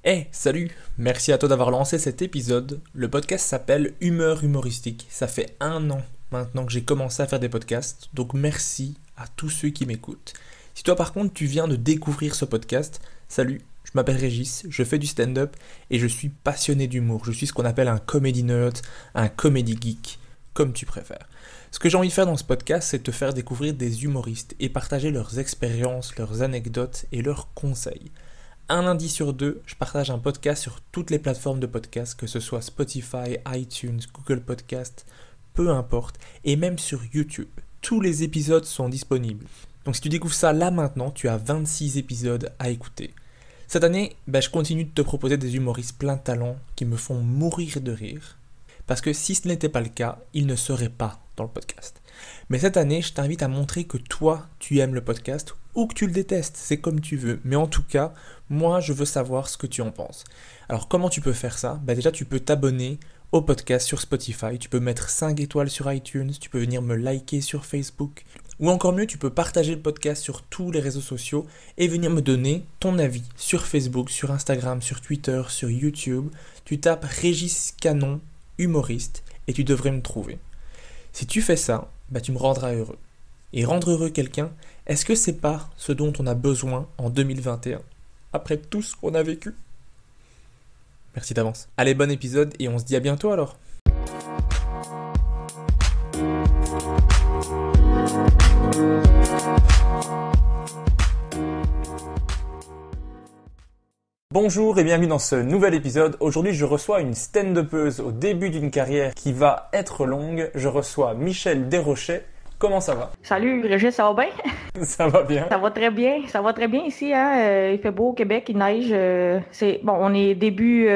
Hey, salut! Merci à toi d'avoir lancé cet épisode. Le podcast s'appelle Humeur humoristique. Ça fait 1 an maintenant que j'ai commencé à faire des podcasts, donc merci à tous ceux qui m'écoutent. Si toi par contre tu viens de découvrir ce podcast, salut, je m'appelle Régis, je fais du stand-up et je suis passionné d'humour. Je suis ce qu'on appelle un comedy nerd, un comedy geek, comme tu préfères. Ce que j'ai envie de faire dans ce podcast, c'est te faire découvrir des humoristes et partager leurs expériences, leurs anecdotes et leurs conseils. Un lundi sur 2, je partage un podcast sur toutes les plateformes de podcast, que ce soit Spotify, iTunes, Google Podcast, peu importe, et même sur YouTube. Tous les épisodes sont disponibles. Donc si tu découvres ça là maintenant, tu as 26 épisodes à écouter. Cette année, je continue de te proposer des humoristes plein de talent qui me font mourir de rire. Parce que si ce n'était pas le cas, ils ne seraient pas dans le podcast. Mais cette année, je t'invite à montrer que toi, tu aimes le podcast ou que tu le détestes, c'est comme tu veux. Mais en tout cas, moi, je veux savoir ce que tu en penses. Alors, comment tu peux faire ça ? Déjà, tu peux t'abonner au podcast sur Spotify, tu peux mettre 5 étoiles sur iTunes, tu peux venir me liker sur Facebook. Ou encore mieux, tu peux partager le podcast sur tous les réseaux sociaux et venir me donner ton avis sur Facebook, sur Instagram, sur Twitter, sur YouTube. Tu tapes Régis Canon, humoriste, et tu devrais me trouver. Si tu fais ça, tu me rendras heureux. Et rendre heureux quelqu'un, est-ce que c'est pas ce dont on a besoin en 2021, après tout ce qu'on a vécu ? Merci d'avance. Allez, bon épisode et on se dit à bientôt alors. Bonjour et bienvenue dans ce nouvel épisode. Aujourd'hui, je reçois une stand-upeuse au début d'une carrière qui va être longue. Je reçois Michèle Desrochers. Comment ça va? Salut Régis, ça va bien? Ça va bien. Ça va très bien ici, hein? Il fait beau au Québec, il neige. On est début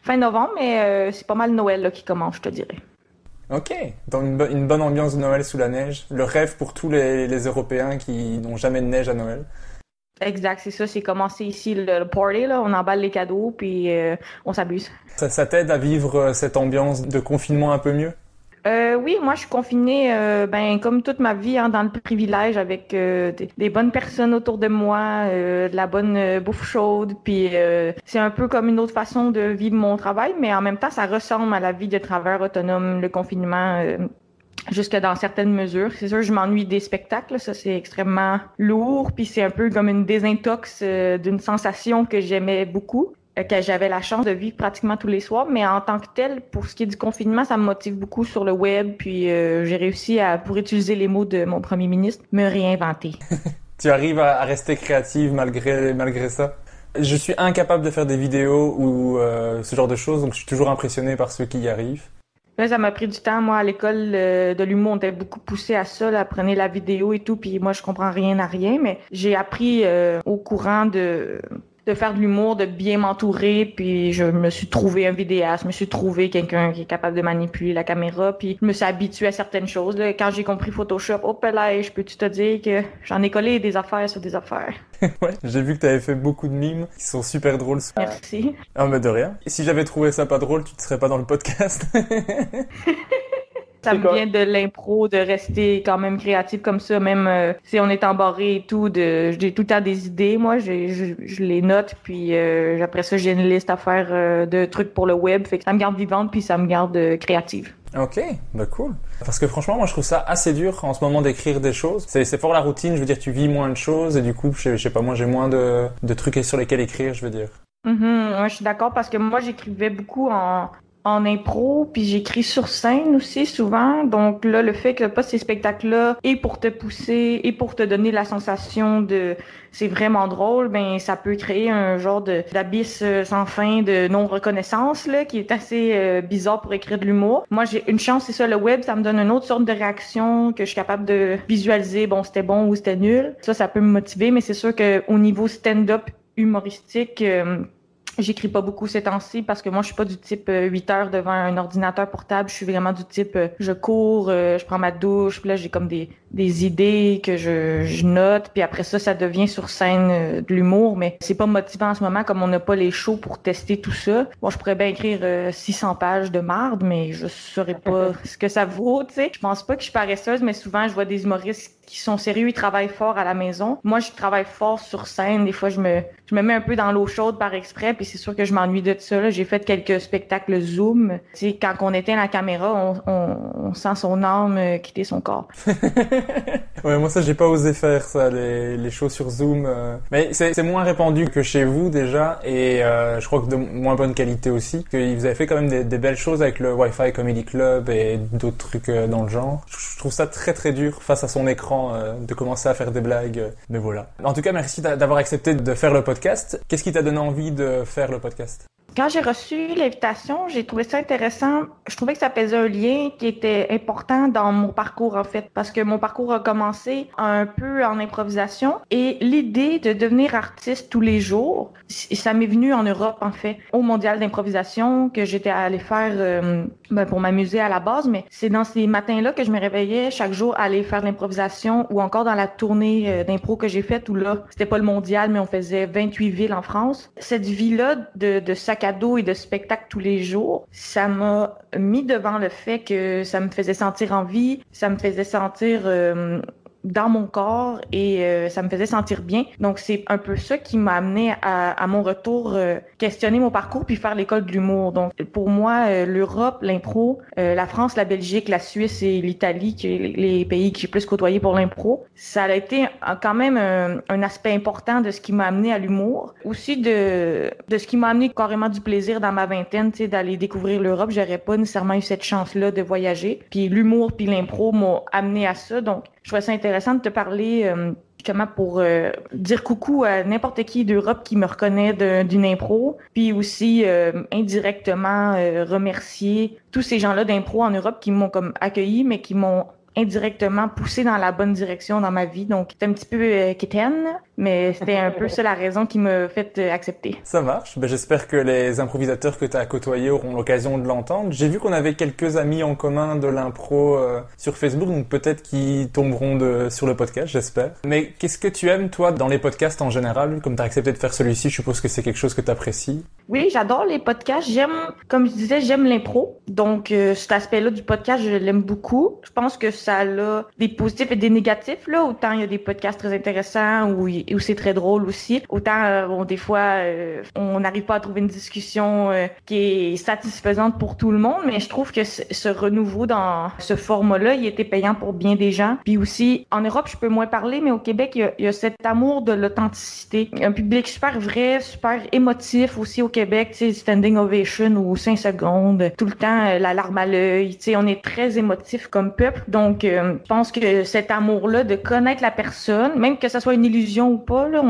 fin novembre, mais c'est pas mal Noël là, qui commence, je te dirais. Ok, donc une bonne ambiance de Noël sous la neige. Le rêve pour tous les Européens qui n'ont jamais de neige à Noël. Exact, c'est ça, c'est commencé ici le party, là, on emballe les cadeaux, puis on s'amuse. Ça t'aide à vivre cette ambiance de confinement un peu mieux? Oui, moi je suis confinée comme toute ma vie dans le privilège avec des bonnes personnes autour de moi, de la bonne bouffe chaude, puis c'est un peu comme une autre façon de vivre mon travail, mais en même temps ça ressemble à la vie de travailleur autonome, le confinement. Jusque dans certaines mesures. C'est sûr, je m'ennuie des spectacles, ça c'est extrêmement lourd, puis c'est un peu comme une désintox d'une sensation que j'aimais beaucoup, que j'avais la chance de vivre pratiquement tous les soirs, mais en tant que tel, pour ce qui est du confinement, ça me motive beaucoup sur le web, puis j'ai réussi à, pour utiliser les mots de mon premier ministre, me réinventer. Tu arrives à rester créative malgré ça? Je suis incapable de faire des vidéos ou ce genre de choses, donc je suis toujours impressionné par ceux qui y arrivent. Là, ça m'a pris du temps. Moi, à l'école de l'humour, on était beaucoup poussé à ça, là, apprenez la vidéo et tout, puis moi, je comprends rien à rien, mais j'ai appris au courant de faire de l'humour, de bien m'entourer, puis je me suis trouvé un vidéaste, je me suis trouvé quelqu'un qui est capable de manipuler la caméra, puis je me suis habituée à certaines choses. Là. Quand j'ai compris Photoshop, là, je peux-tu te dire que j'en ai collé des affaires sur des affaires. Ouais, j'ai vu que tu avais fait beaucoup de mimes qui sont super drôles. Merci. Ah, mais de rien. Et si j'avais trouvé ça pas drôle, tu ne serais pas dans le podcast. Ça me vient de l'impro, de rester quand même créatif comme ça, même si on est embarré et tout, j'ai tout le temps des idées, moi, je les note, puis après ça, j'ai une liste à faire de trucs pour le web, fait que ça me garde vivante, puis ça me garde créative. Ok, cool. Parce que franchement, moi je trouve ça assez dur en ce moment d'écrire des choses. C'est fort la routine, je veux dire, tu vis moins de choses et du coup, je sais pas, moi j'ai moins de trucs sur lesquels écrire, je veux dire. Ouais, je suis d'accord parce que moi j'écrivais beaucoup en impro, puis j'écris sur scène aussi souvent. Donc là, le fait que pas ces spectacles-là et pour te pousser et pour te donner la sensation de c'est vraiment drôle, ça peut créer un genre d'abysse sans fin de non-reconnaissance là, qui est assez bizarre pour écrire de l'humour. Moi, j'ai une chance, c'est ça, le web, ça me donne une autre sorte de réaction que je suis capable de visualiser, c'était bon ou c'était nul. Ça peut me motiver, mais c'est sûr que au niveau stand-up humoristique, j'écris pas beaucoup ces temps-ci parce que moi, je suis pas du type 8 heures devant un ordinateur portable. Je suis vraiment du type je cours, je prends ma douche, puis là, j'ai comme des idées que je note, puis après ça devient sur scène de l'humour, mais c'est pas motivant en ce moment comme on n'a pas les shows pour tester tout ça. Bon, je pourrais bien écrire 600 pages de marde, mais je saurais pas ce que ça vaut, tu sais. Je pense pas que je suis paresseuse, mais souvent, je vois des humoristes qui sont sérieux, ils travaillent fort à la maison. Moi, je travaille fort sur scène. Des fois, je me mets un peu dans l'eau chaude par exprès, puis c'est sûr que je m'ennuie de ça. Là. J'ai fait quelques spectacles Zoom. Tu sais, quand on éteint la caméra, on sent son âme quitter son corps. Ouais, moi ça j'ai pas osé faire ça, les shows sur Zoom. Mais c'est moins répandu que chez vous déjà, et je crois que de moins bonne qualité aussi. Que vous avez fait quand même des belles choses avec le Wi-Fi Comedy Club et d'autres trucs dans le genre. Je trouve ça très très dur face à son écran de commencer à faire des blagues. Mais voilà. En tout cas, merci d'avoir accepté de faire le podcast. Qu'est-ce qui t'a donné envie de faire le podcast? Quand j'ai reçu l'invitation, j'ai trouvé ça intéressant. Je trouvais que ça faisait un lien qui était important dans mon parcours, en fait, parce que mon parcours a commencé un peu en improvisation et l'idée de devenir artiste tous les jours, ça m'est venu en Europe, en fait, au mondial d'improvisation que j'étais allée faire pour m'amuser à la base, mais c'est dans ces matins-là que je me réveillais chaque jour à aller faire de l'improvisation ou encore dans la tournée d'impro que j'ai faite où là, c'était pas le mondial, mais on faisait 28 villes en France. Cette vie-là de sac à dos et de spectacle tous les jours, ça m'a mis devant le fait que ça me faisait sentir en vie, ça me faisait sentir dans mon corps et ça me faisait sentir bien. Donc, c'est un peu ça qui m'a amené à mon retour questionner mon parcours puis faire l'école de l'humour. Donc, pour moi, l'Europe, l'impro, la France, la Belgique, la Suisse et l'Italie, qui les pays que j'ai plus côtoyés pour l'impro, ça a été quand même un aspect important de ce qui m'a amené à l'humour. Aussi de ce qui m'a amené carrément du plaisir dans ma vingtaine, tu sais, d'aller découvrir l'Europe. J'aurais pas nécessairement eu cette chance-là de voyager. Puis l'humour puis l'impro m'ont amené à ça. Donc, je trouvais ça intéressant de te parler justement pour dire coucou à n'importe qui d'Europe qui me reconnaît d'une impro, puis aussi indirectement remercier tous ces gens-là d'impro en Europe qui m'ont comme accueilli, mais qui m'ont indirectement poussé dans la bonne direction dans ma vie. Donc, c'était un petit peu quétaine, mais c'était un peu ça la raison qui m'a fait accepter. Ça marche. Ben, j'espère que les improvisateurs que tu as côtoyés auront l'occasion de l'entendre. J'ai vu qu'on avait quelques amis en commun de l'impro sur Facebook, donc peut-être qu'ils tomberont sur le podcast, j'espère. Mais qu'est-ce que tu aimes, toi, dans les podcasts en général? Comme tu as accepté de faire celui-ci, je suppose que c'est quelque chose que tu apprécies. Oui, j'adore les podcasts. Comme je disais, j'aime l'impro. Donc, cet aspect-là du podcast, je l'aime beaucoup. Je pense que ça a des positifs et des négatifs, là. Autant il y a des podcasts très intéressants où c'est très drôle aussi. Autant, des fois, on n'arrive pas à trouver une discussion qui est satisfaisante pour tout le monde, mais je trouve que ce renouveau dans ce format-là, il était payant pour bien des gens. Puis aussi, en Europe, je peux moins parler, mais au Québec, il y a cet amour de l'authenticité. Un public super vrai, super émotif aussi au Québec, tu sais, standing ovation ou 5 secondes, tout le temps la larme à l'œil, tu sais, on est très émotif comme peuple. Donc, je pense que cet amour-là de connaître la personne, même que ça soit une illusion ou pas, là,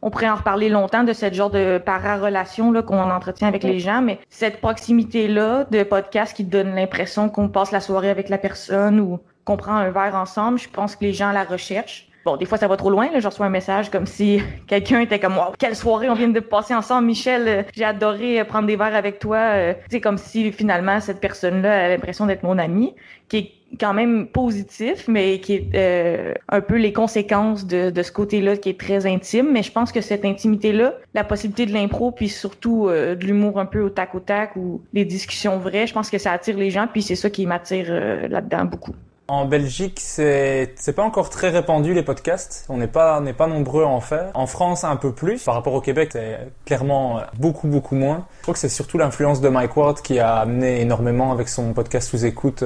on pourrait en reparler longtemps de cette genre de para-relation là, qu'on entretient avec les gens, mais cette proximité-là de podcast qui donne l'impression qu'on passe la soirée avec la personne ou qu'on prend un verre ensemble, je pense que les gens la recherchent. Bon, des fois, ça va trop loin. Là, je reçois un message comme si quelqu'un était comme « Wow, quelle soirée on vient de passer ensemble, Michel. J'ai adoré prendre des verres avec toi. » Tu sais, comme si finalement, cette personne-là a l'impression d'être mon amie, qui est quand même positif, mais qui est un peu les conséquences de ce côté-là qui est très intime. Mais je pense que cette intimité-là, la possibilité de l'impro, puis surtout de l'humour un peu au tac ou des discussions vraies, je pense que ça attire les gens, puis c'est ça qui m'attire là-dedans beaucoup. En Belgique, c'est pas encore très répandu les podcasts. On n'est pas nombreux à en faire. En France, un peu plus. Par rapport au Québec, c'est clairement beaucoup moins. Je crois que c'est surtout l'influence de Mike Ward qui a amené énormément avec son podcast Sous écoute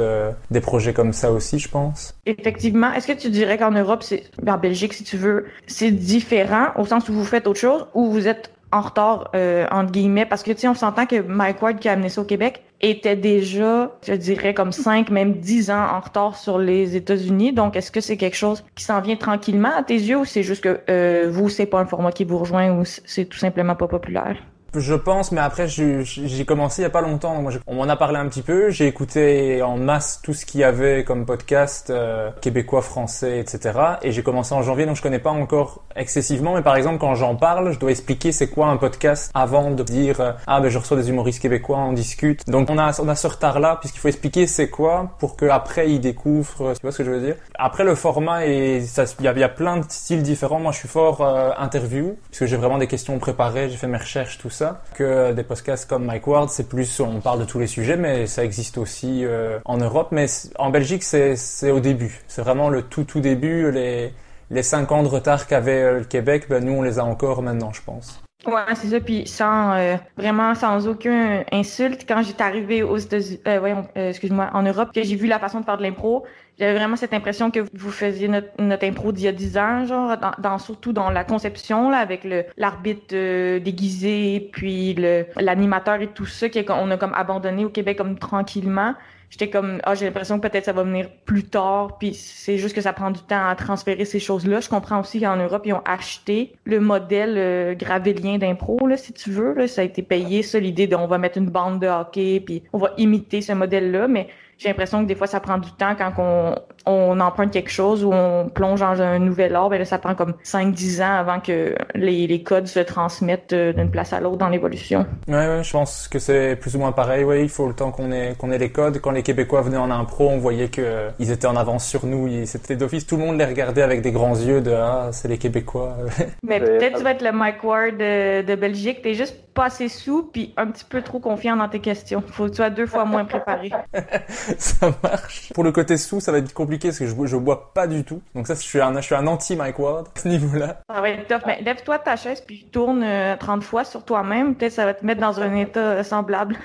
des projets comme ça aussi, je pense. Effectivement. Est-ce que tu dirais qu'en Europe, en Belgique, si tu veux, c'est différent au sens où vous faites autre chose ou vous êtes en retard, entre guillemets, parce que, tu sais, on s'entend que Mike Ward qui a amené ça au Québec était déjà, je dirais, comme 5, même 10 ans en retard sur les États-Unis. Donc, est-ce que c'est quelque chose qui s'en vient tranquillement à tes yeux ou c'est juste que vous, c'est pas un format qui vous rejoint ou c'est tout simplement pas populaire? Je pense, mais après j'ai commencé il y a pas longtemps. On m'en a parlé un petit peu. J'ai écouté en masse tout ce qu'il y avait comme podcast québécois, français, etc. Et j'ai commencé en janvier, donc je connais pas encore excessivement. Mais par exemple, quand j'en parle, je dois expliquer c'est quoi un podcast avant de dire je reçois des humoristes québécois, on discute. Donc on a ce retard-là puisqu'il faut expliquer c'est quoi pour que après ils découvrent. Tu vois ce que je veux dire? Après le format il y a plein de styles différents. Moi je suis fort interview puisque j'ai vraiment des questions préparées, j'ai fait mes recherches, tout ça. Que des podcasts comme Mike Ward, c'est plus, on parle de tous les sujets, mais ça existe aussi en Europe. Mais en Belgique, c'est au début. C'est vraiment le tout début. Les 5 ans de retard qu'avait le Québec, nous on les a encore maintenant, je pense. Ouais, c'est ça. Puis vraiment sans aucun insulte, quand j'étais arrivée aux États-Unis, excuse-moi, en Europe, que j'ai vu la façon de faire de l'impro, j'avais vraiment cette impression que vous faisiez notre impro d'il y a 10 ans, genre, surtout dans la conception, là, avec l'arbitre déguisé, puis l'animateur et tout ça, qu'on a comme abandonné au Québec comme tranquillement. J'étais comme, j'ai l'impression que peut-être ça va venir plus tard, puis c'est juste que ça prend du temps à transférer ces choses-là. Je comprends aussi qu'en Europe, ils ont acheté le modèle gravélien d'impro, là, si tu veux. Là, ça a été payé, ça, l'idée on va mettre une bande de hockey, puis on va imiter ce modèle-là, mais j'ai l'impression que des fois, ça prend du temps quand on emprunte quelque chose ou on plonge dans un nouvel art, ben là, ça prend comme 5-10 ans avant que les codes se transmettent d'une place à l'autre dans l'évolution. Ouais, je pense que c'est plus ou moins pareil. Ouais, il faut le temps qu'on ait les codes. Quand les Québécois venaient en impro, on voyait que ils étaient en avance sur nous. C'était d'office, tout le monde les regardait avec des grands yeux de c'est les Québécois. Mais peut-être tu vas être le Mike Ward de Belgique. T'es juste pas assez sous puis un petit peu trop confiant dans tes questions. Faut que tu sois 2 fois moins préparé. Ça marche. Pour le côté sous, ça va être compliqué parce que je bois pas du tout. Donc ça, je suis un anti Mike Ward à ce niveau-là. Ça va être tough. Mais lève-toi de ta chaise puis tourne 30 fois sur toi-même. Peut-être ça va te mettre dans un état semblable.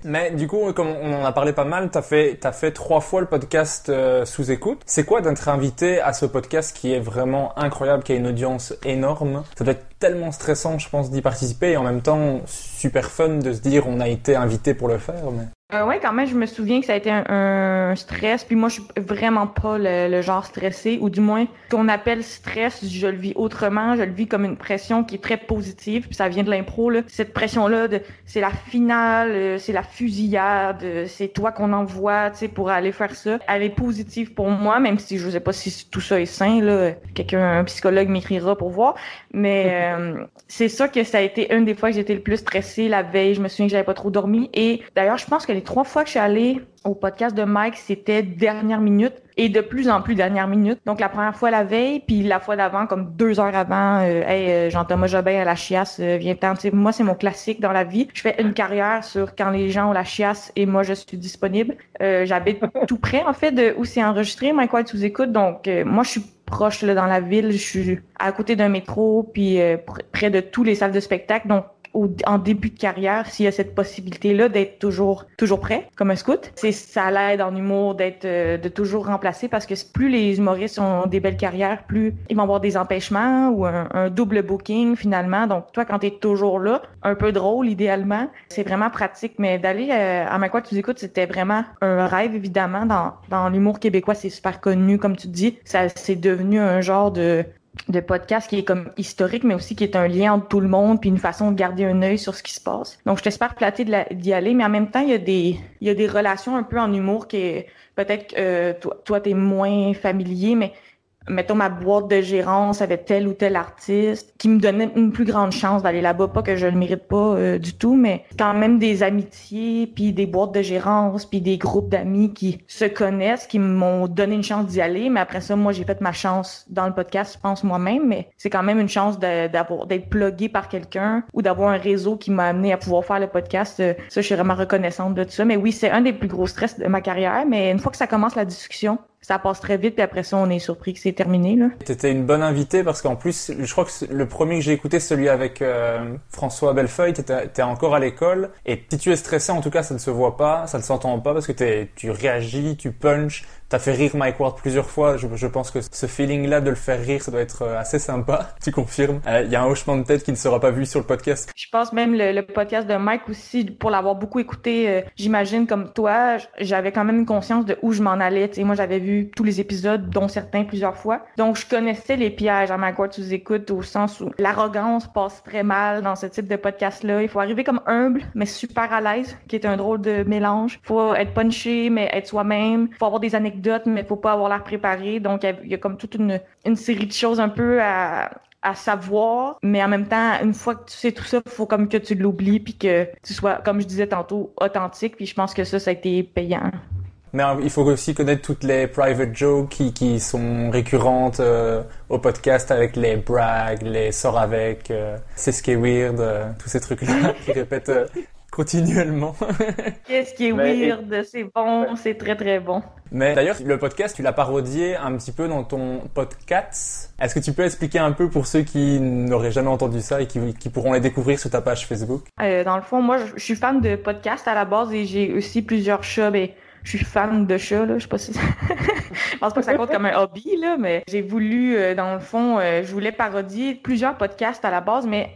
Mais du coup, comme on en a parlé pas mal, t'as fait 3 fois le podcast sous écoute. C'est quoi d'être invité à ce podcast qui est vraiment incroyable, qui a une audience énorme? Ça doit être tellement stressant, je pense, d'y participer et en même temps super fun de se dire on a été invité pour le faire. Mais... Ouais, quand même, je me souviens que ça a été un stress. Puis moi, je suis vraiment pas le genre stressé, ou du moins, qu'on appelle stress, je le vis autrement. Je le vis comme une pression qui est très positive. Puis ça vient de l'impro, là. Cette pression-là, c'est la finale, c'est la fusillade, c'est toi qu'on envoie, tu sais, pour aller faire ça. Elle est positive pour moi, même si je sais pas si tout ça est sain, là. Un psychologue m'écrira pour voir. Mais c'est ça que ça a été une des fois que j'étais le plus stressée la veille. Je me souviens que j'avais pas trop dormi. Et d'ailleurs, je pense que les 3 fois que je suis allée au podcast de Mike, c'était dernière minute et de plus en plus dernière minute. Donc la première fois la veille, puis la fois d'avant, comme 2 heures avant, Jean-Thomas Jobin à la chiasse, viens-t'en. Moi, c'est mon classique dans la vie. Je fais une carrière sur quand les gens ont la chiasse et moi, je suis disponible. J'habite tout près, en fait, de où c'est enregistré, Mike Ward sous écoute. Donc, moi, je suis proche là, dans la ville. Je suis à côté d'un métro, puis près de tous les salles de spectacle. Donc, en début de carrière, s'il y a cette possibilité-là d'être toujours prêt, comme un scout, ça l'aide en humour de toujours remplacer parce que plus les humoristes ont des belles carrières, plus ils vont avoir des empêchements ou un double booking finalement. Donc toi, quand t'es toujours là, un peu drôle idéalement, c'est vraiment pratique. Mais d'aller à Mike Ward, tu écoutes, c'était vraiment un rêve évidemment. Dans l'humour québécois, c'est super connu, comme tu dis. Ça c'est devenu un genre de podcast qui est comme historique, mais aussi qui est un lien entre tout le monde, puis une façon de garder un œil sur ce qui se passe. Donc, je t'espère flattée d'y aller, mais en même temps, il y a des relations un peu en humour qui est peut-être toi, t'es moins familier, mais mettons ma boîte de gérance avec tel ou tel artiste qui me donnait une plus grande chance d'aller là-bas, pas que je le mérite pas du tout, mais quand même des amitiés puis des boîtes de gérance puis des groupes d'amis qui se connaissent, qui m'ont donné une chance d'y aller, mais après ça, moi j'ai fait ma chance dans le podcast, je pense moi-même, mais c'est quand même une chance d'être plugué par quelqu'un ou d'avoir un réseau qui m'a amené à pouvoir faire le podcast. Ça, je suis vraiment reconnaissante de tout ça, mais oui, c'est un des plus gros stress de ma carrière, mais une fois que ça commence la discussion, ça passe très vite, puis après ça, on est surpris que c'est terminé, là. T'étais une bonne invitée parce qu'en plus, je crois que le premier que j'ai écouté, celui avec François Bellefeuille, t'es encore à l'école. Et si tu es stressé, en tout cas, ça ne se voit pas, ça ne s'entend pas parce que tu réagis, tu punches. T'as fait rire Mike Ward plusieurs fois. Je pense que ce feeling-là de le faire rire, ça doit être assez sympa. Tu confirmes? Il y a un hochement de tête qui ne sera pas vu sur le podcast. Je pense même le podcast de Mike aussi, pour l'avoir beaucoup écouté, j'imagine comme toi, j'avais quand même une conscience de où je m'en allais. Tu sais, moi, j'avais vu tous les épisodes, dont certains plusieurs fois. Donc, je connaissais les pièges à Mike Ward sous écoute au sens où l'arrogance passe très mal dans ce type de podcast-là. Il faut arriver comme humble, mais super à l'aise, qui est un drôle de mélange. Faut être punché, mais être soi-même. Faut avoir des anecdotes, mais faut pas avoir l'air préparé. Donc, il y a comme toute une série de choses un peu à savoir, mais en même temps, une fois que tu sais tout ça, faut comme que tu l'oublies puis que tu sois, comme je disais tantôt, authentique. Puis je pense que ça a été payant. Mais il faut aussi connaître toutes les private jokes qui sont récurrentes au podcast avec les brags, les sort avec, c'est ce qui est weird, tous ces trucs-là qui répètent continuellement. Qu'est-ce qui est weird? C'est bon, c'est très très bon. Mais d'ailleurs, le podcast, tu l'as parodié un petit peu dans ton podcast. Est-ce que tu peux expliquer un peu pour ceux qui n'auraient jamais entendu ça et qui pourront les découvrir sur ta page Facebook? Dans le fond, moi, je suis fan de podcasts à la base et j'ai aussi plusieurs chats. Je suis fan de chats, là. Je sais pas si je pense pas que ça compte comme un hobby, là, mais j'ai voulu, dans le fond, je voulais parodier plusieurs podcasts à la base, mais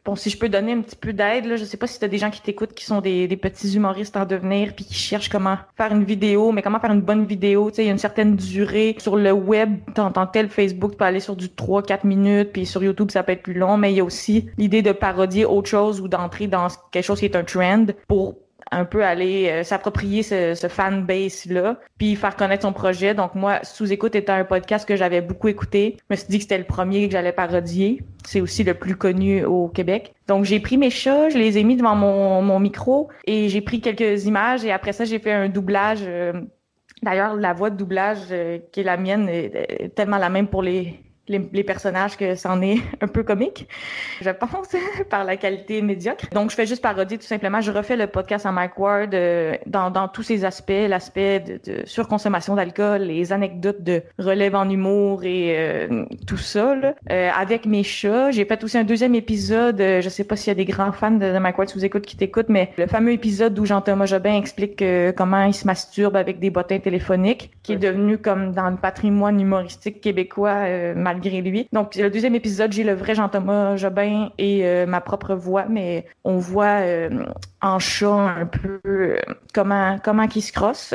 bon, si je peux donner un petit peu d'aide, là, je sais pas si t'as des gens qui t'écoutent qui sont des petits humoristes en devenir puis qui cherchent comment faire une vidéo, mais comment faire une bonne vidéo, tu sais, il y a une certaine durée sur le web, en tant que tel, Facebook, tu peux aller sur du 3-4 minutes, puis sur YouTube, ça peut être plus long, mais il y a aussi l'idée de parodier autre chose ou d'entrer dans quelque chose qui est un trend pour un peu aller s'approprier ce fan base-là, puis faire connaître son projet. Donc moi, Sous-Écoute était un podcast que j'avais beaucoup écouté. Je me suis dit que c'était le premier que j'allais parodier. C'est aussi le plus connu au Québec. Donc j'ai pris mes chats, je les ai mis devant mon micro et j'ai pris quelques images et après ça, j'ai fait un doublage. D'ailleurs, la voix de doublage qui est la mienne est tellement la même pour les personnages que c'en est un peu comique, je pense, par la qualité médiocre. Donc, je fais juste parodier tout simplement. Je refais le podcast à Mike Ward dans tous ses aspects, l'aspect de surconsommation d'alcool, les anecdotes de relève en humour et tout ça, là. Avec mes chats, j'ai fait aussi un deuxième épisode, je sais pas s'il y a des grands fans de Mike Ward Sous-Écoute qui t'écoutent, mais le fameux épisode où Jean-Thomas Jobin explique comment il se masturbe avec des bottins téléphoniques, qui est devenu comme dans le patrimoine humoristique québécois malgré lui. Donc, le deuxième épisode, j'ai le vrai Jean-Thomas Jobin et ma propre voix, mais on voit en chat un peu comment qu'il se crosse,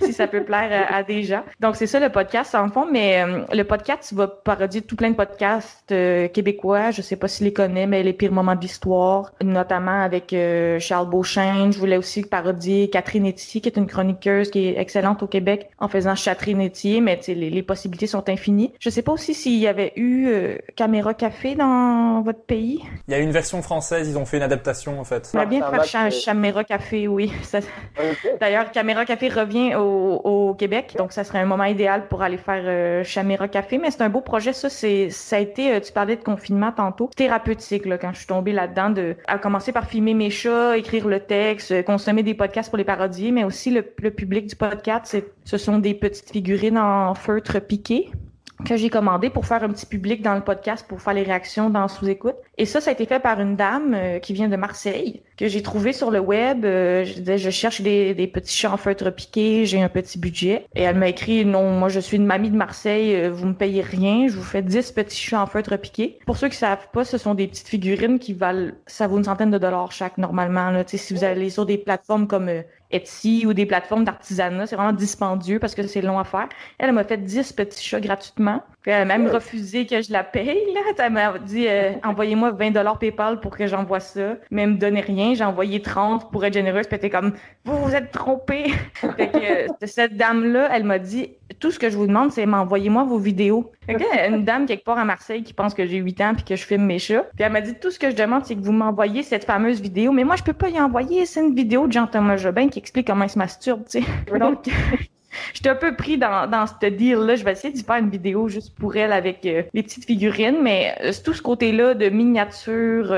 si ça peut plaire à des gens. Donc, c'est ça le podcast, en fond, mais le podcast va parodier tout plein de podcasts québécois. Je sais pas si les connais, mais Les Pires Moments de l'Histoire, notamment avec Charles Beauchesne. Je voulais aussi parodier Catherine Etier, qui est une chroniqueuse qui est excellente au Québec en faisant Catherine Etier, mais les possibilités sont infinies. Je sais pas aussi s'il y avait eu Caméra Café dans votre pays. Il y a une version française, ils ont fait une adaptation en fait. On va bien faire Caméra Café, oui. Ça... Okay. D'ailleurs, Caméra Café revient au Québec, donc ça serait un moment idéal pour aller faire Caméra Café, mais c'est un beau projet, ça a été, tu parlais de confinement tantôt, thérapeutique, là, quand je suis tombée là-dedans, à commencer par filmer mes chats, écrire le texte, consommer des podcasts pour les parodier, mais aussi le public du podcast, ce sont des petites figurines en feutre piqué que j'ai commandé pour faire un petit public dans le podcast pour faire les réactions dans Sous-Écoute. Et ça a été fait par une dame qui vient de Marseille, que j'ai trouvé sur le web. Je disais, je cherche des petits chats en feutre piqué, j'ai un petit budget. Et elle m'a écrit, non, moi je suis une mamie de Marseille, vous me payez rien, je vous fais 10 petits chats en feutre piqué. Pour ceux qui savent pas, ce sont des petites figurines qui valent, ça vaut une centaine de dollars chaque normalement. Là. Si vous allez sur des plateformes comme Etsy ou des plateformes d'artisanat, c'est vraiment dispendieux parce que c'est long à faire. Elle m'a fait 10 petits chats gratuitement. Puis elle a même refusé que je la paye, là. Elle m'a dit, envoyez-moi 20$ PayPal pour que j'envoie ça. Mais elle me donnait rien. J'ai envoyé 30 pour être généreuse. Puis elle était comme, vous êtes trompés. Fait que cette dame-là, elle m'a dit, tout ce que je vous demande, c'est m'envoyez-moi vos vidéos. Fait que une dame quelque part à Marseille qui pense que j'ai 8 ans puis que je filme mes chats. Puis elle m'a dit, tout ce que je demande, c'est que vous m'envoyez cette fameuse vidéo. Mais moi, je peux pas y envoyer. C'est une vidéo de Jean-Thomas Jobin qui explique comment il se masturbe, tu sais. Donc, j'étais un peu pris dans ce deal-là. Je vais essayer d'y faire une vidéo juste pour elle avec les petites figurines. Mais c'est tout ce côté-là de miniature,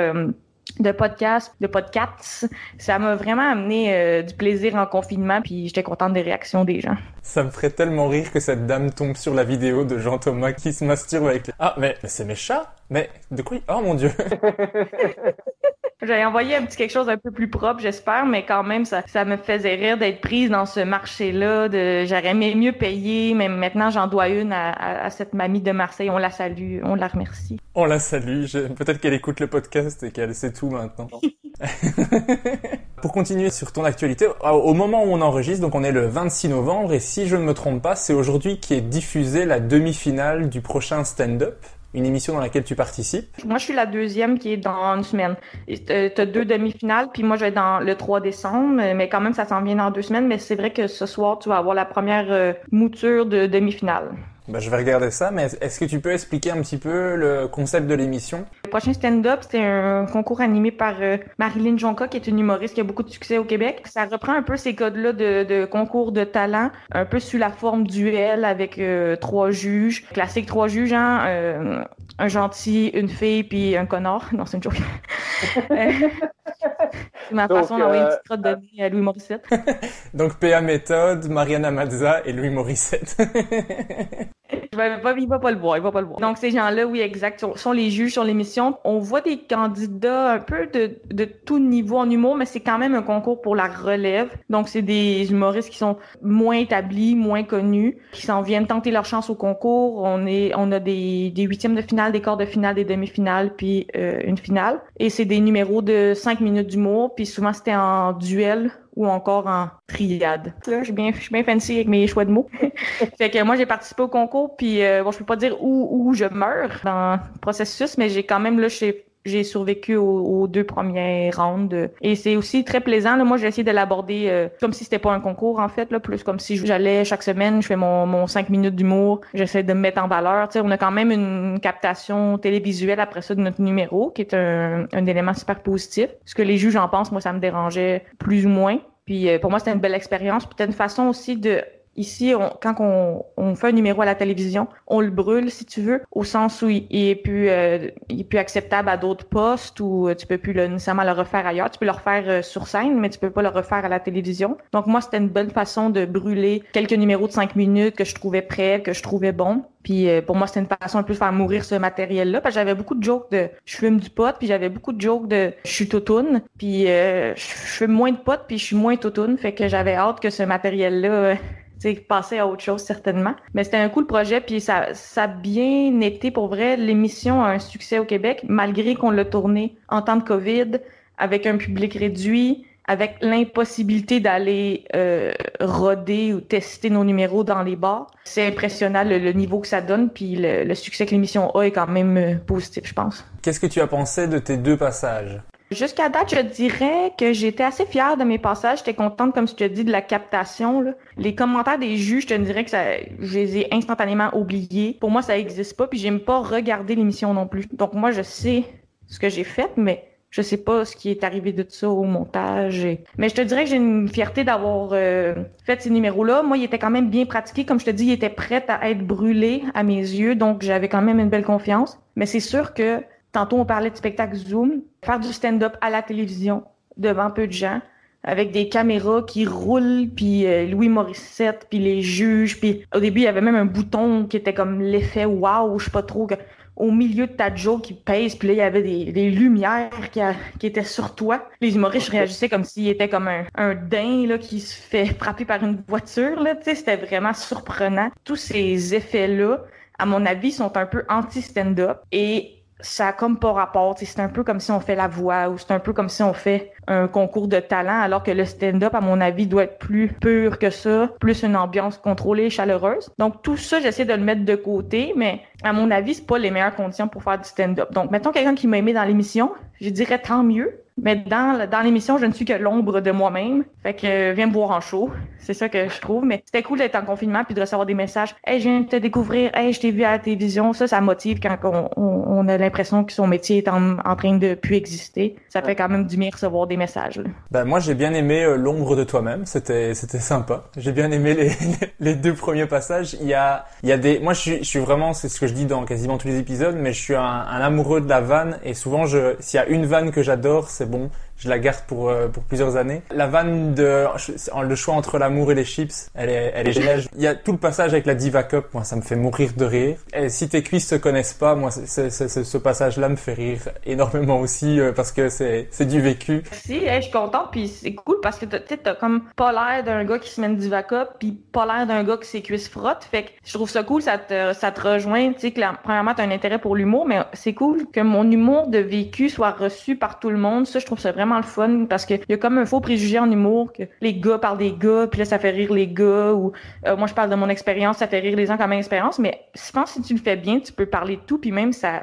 de podcasts, ça m'a vraiment amené du plaisir en confinement. Puis j'étais contente des réactions des gens. Ça me ferait tellement rire que cette dame tombe sur la vidéo de Jean-Thomas qui se masturbe avec... Ah, mais c'est mes chats? Mais de quoi? Oh mon Dieu! J'avais envoyé un petit quelque chose un peu plus propre, j'espère, mais quand même, ça me faisait rire d'être prise dans ce marché-là. J'aurais aimé mieux payer, mais maintenant, j'en dois une à cette mamie de Marseille. On la salue, on la remercie. On la salue. Peut-être qu'elle écoute le podcast et qu'elle sait tout maintenant. Pour continuer sur ton actualité, au moment où on enregistre, donc on est le 26 novembre, et si je ne me trompe pas, c'est aujourd'hui qu'est diffusée la demi-finale du prochain stand-up. Une émission dans laquelle tu participes? Moi, je suis la deuxième qui est dans une semaine. T'as 2 demi-finales, puis moi, je vais être dans le 3 décembre, mais quand même, ça s'en vient dans 2 semaines. Mais c'est vrai que ce soir, tu vas avoir la première mouture de demi-finale. Ben, je vais regarder ça, mais est-ce que tu peux expliquer un petit peu le concept de l'émission? Le prochain stand-up, c'est un concours animé par Marilyn Jonca, qui est une humoriste qui a beaucoup de succès au Québec. Ça reprend un peu ces codes-là de concours de talent, un peu sous la forme duel avec 3 juges. Classique 3 juges, hein? Un gentil, une fille, puis un connard. Non, c'est une joke. C'est ma Donc, façon d'envoyer une petite crotte de nez à Louis Morissette. Donc PA Méthode, Mariana Mazza et Louis Morissette. Il va pas le voir. Donc, ces gens-là, oui, exact, sont les juges sur l'émission. On voit des candidats un peu de tout niveau en humour, mais c'est quand même un concours pour la relève. Donc, c'est des humoristes qui sont moins établis, moins connus, qui s'en viennent tenter leur chance au concours. On a des huitièmes de finale, des quarts de finale, des demi-finales, puis une finale. Et c'est des numéros de 5 minutes d'humour, puis souvent, c'était en duel ou encore en triade. Là, je suis bien fancy avec mes choix de mots. Fait que moi, j'ai participé au concours, puis bon, je peux pas dire où je meurs dans le processus, mais j'ai quand même, là, j'ai survécu aux 2 premiers rounds. Et c'est aussi très plaisant. Là. Moi, j'ai essayé de l'aborder comme si c'était pas un concours, en fait, là, plus comme si j'allais chaque semaine, je fais mon 5 minutes d'humour, j'essaie de me mettre en valeur. T'sais, on a quand même une captation télévisuelle après ça de notre numéro, qui est un élément super positif. Ce que les juges en pensent, moi, ça me dérangeait plus ou moins. Puis pour moi, c'était une belle expérience. Puis c'était une façon aussi de... Ici, quand on fait un numéro à la télévision, on le brûle, si tu veux, au sens où il est plus acceptable à d'autres postes, ou tu peux plus nécessairement le refaire ailleurs. Tu peux le refaire sur scène, mais tu peux pas le refaire à la télévision. Donc moi, c'était une bonne façon de brûler quelques numéros de 5 minutes que je trouvais prêts, que je trouvais bons. Puis pour moi, c'était une façon un peu de faire mourir ce matériel-là, parce que j'avais beaucoup de jokes de je fume du pot, puis j'avais beaucoup de jokes de je suis toutoune, puis je fume moins de pot, puis je suis moins toutoune, fait que j'avais hâte que ce matériel-là passer à autre chose, certainement. Mais c'était un cool projet, puis ça a bien été, pour vrai. L'émission a un succès au Québec, malgré qu'on l'a tourné en temps de COVID, avec un public réduit, avec l'impossibilité d'aller roder ou tester nos numéros dans les bars. C'est impressionnant le niveau que ça donne, puis le succès que l'émission a est quand même positif, je pense. Qu'est-ce que tu as pensé de tes 2 passages? Jusqu'à date, je dirais que j'étais assez fière de mes passages. J'étais contente, comme je te dis, de la captation. Là. Les commentaires des juges, je te dirais que je les ai instantanément oubliés. Pour moi, ça n'existe pas, puis j'aime pas regarder l'émission non plus. Donc moi, je sais ce que j'ai fait, mais je sais pas ce qui est arrivé de ça au montage. Mais je te dirais que j'ai une fierté d'avoir fait ces numéros-là. Moi, ils étaient quand même bien pratiqués. Comme je te dis, ils étaient prêts à être brûlés à mes yeux, donc j'avais quand même une belle confiance. Mais c'est sûr que tantôt, on parlait de spectacle Zoom. Faire du stand-up à la télévision, devant peu de gens, avec des caméras qui roulent, puis Louis Morissette, puis les juges, puis au début, il y avait même un bouton qui était comme l'effet « wow », je sais pas trop, au milieu de ta joke qui pèse, puis là, il y avait des lumières qui étaient sur toi. Les humoristes réagissaient comme s'ils étaient comme un daim là, qui se fait frapper par une voiture. Là, c'était vraiment surprenant. Tous ces effets-là, à mon avis, sont un peu anti-stand-up, et ça a comme pas rapport, c'est un peu comme si on fait la voix, ou c'est un peu comme si on fait un concours de talent, alors que le stand-up, à mon avis, doit être plus pur que ça, plus une ambiance contrôlée et chaleureuse. Donc tout ça, j'essaie de le mettre de côté, mais à mon avis, c'est pas les meilleures conditions pour faire du stand-up. Donc mettons quelqu'un qui m'a aimé dans l'émission, je dirais tant mieux. Mais dans l'émission, je ne suis que l'ombre de moi-même. Fait que viens me voir en show. C'est ça que je trouve. Mais c'était cool d'être en confinement puis de recevoir des messages. « Hey, je viens de te découvrir. Hey, je t'ai vu à la télévision. » Ça motive quand on a l'impression que son métier est en train de plus exister. Ça fait quand même du bien recevoir des messages. Là. Ben moi, j'ai bien aimé l'ombre de toi-même. C'était sympa. J'ai bien aimé les 2 premiers passages. Il y a des, moi, je suis vraiment, c'est ce que je dis dans quasiment tous les épisodes, mais je suis un amoureux de la vanne, et souvent s'il y a une vanne que j'adore, c'est bon, je la garde pour plusieurs années. La vanne le choix entre l'amour et les chips, elle est géniale. Il y a tout le passage avec la Diva Cup, moi ça me fait mourir de rire. Et si tes cuisses se connaissent pas, moi ce passage-là me fait rire énormément aussi, parce que c'est du vécu. Si, je suis contente, puis c'est cool parce que t'as comme pas l'air d'un gars qui se met une Diva Cup, puis pas l'air d'un gars qui ses cuisses frottent. Fait que je trouve ça cool, ça te rejoint, tu sais que premièrement t'as un intérêt pour l'humour, mais c'est cool que mon humour de vécu soit reçu par tout le monde. Ça, je trouve ça vraiment le fun, parce qu'il y a comme un faux préjugé en humour que les gars parlent des gars, puis là ça fait rire les gars, ou moi je parle de mon expérience, ça fait rire les gens comme expérience, mais je pense que si tu le fais bien, tu peux parler de tout, puis même ça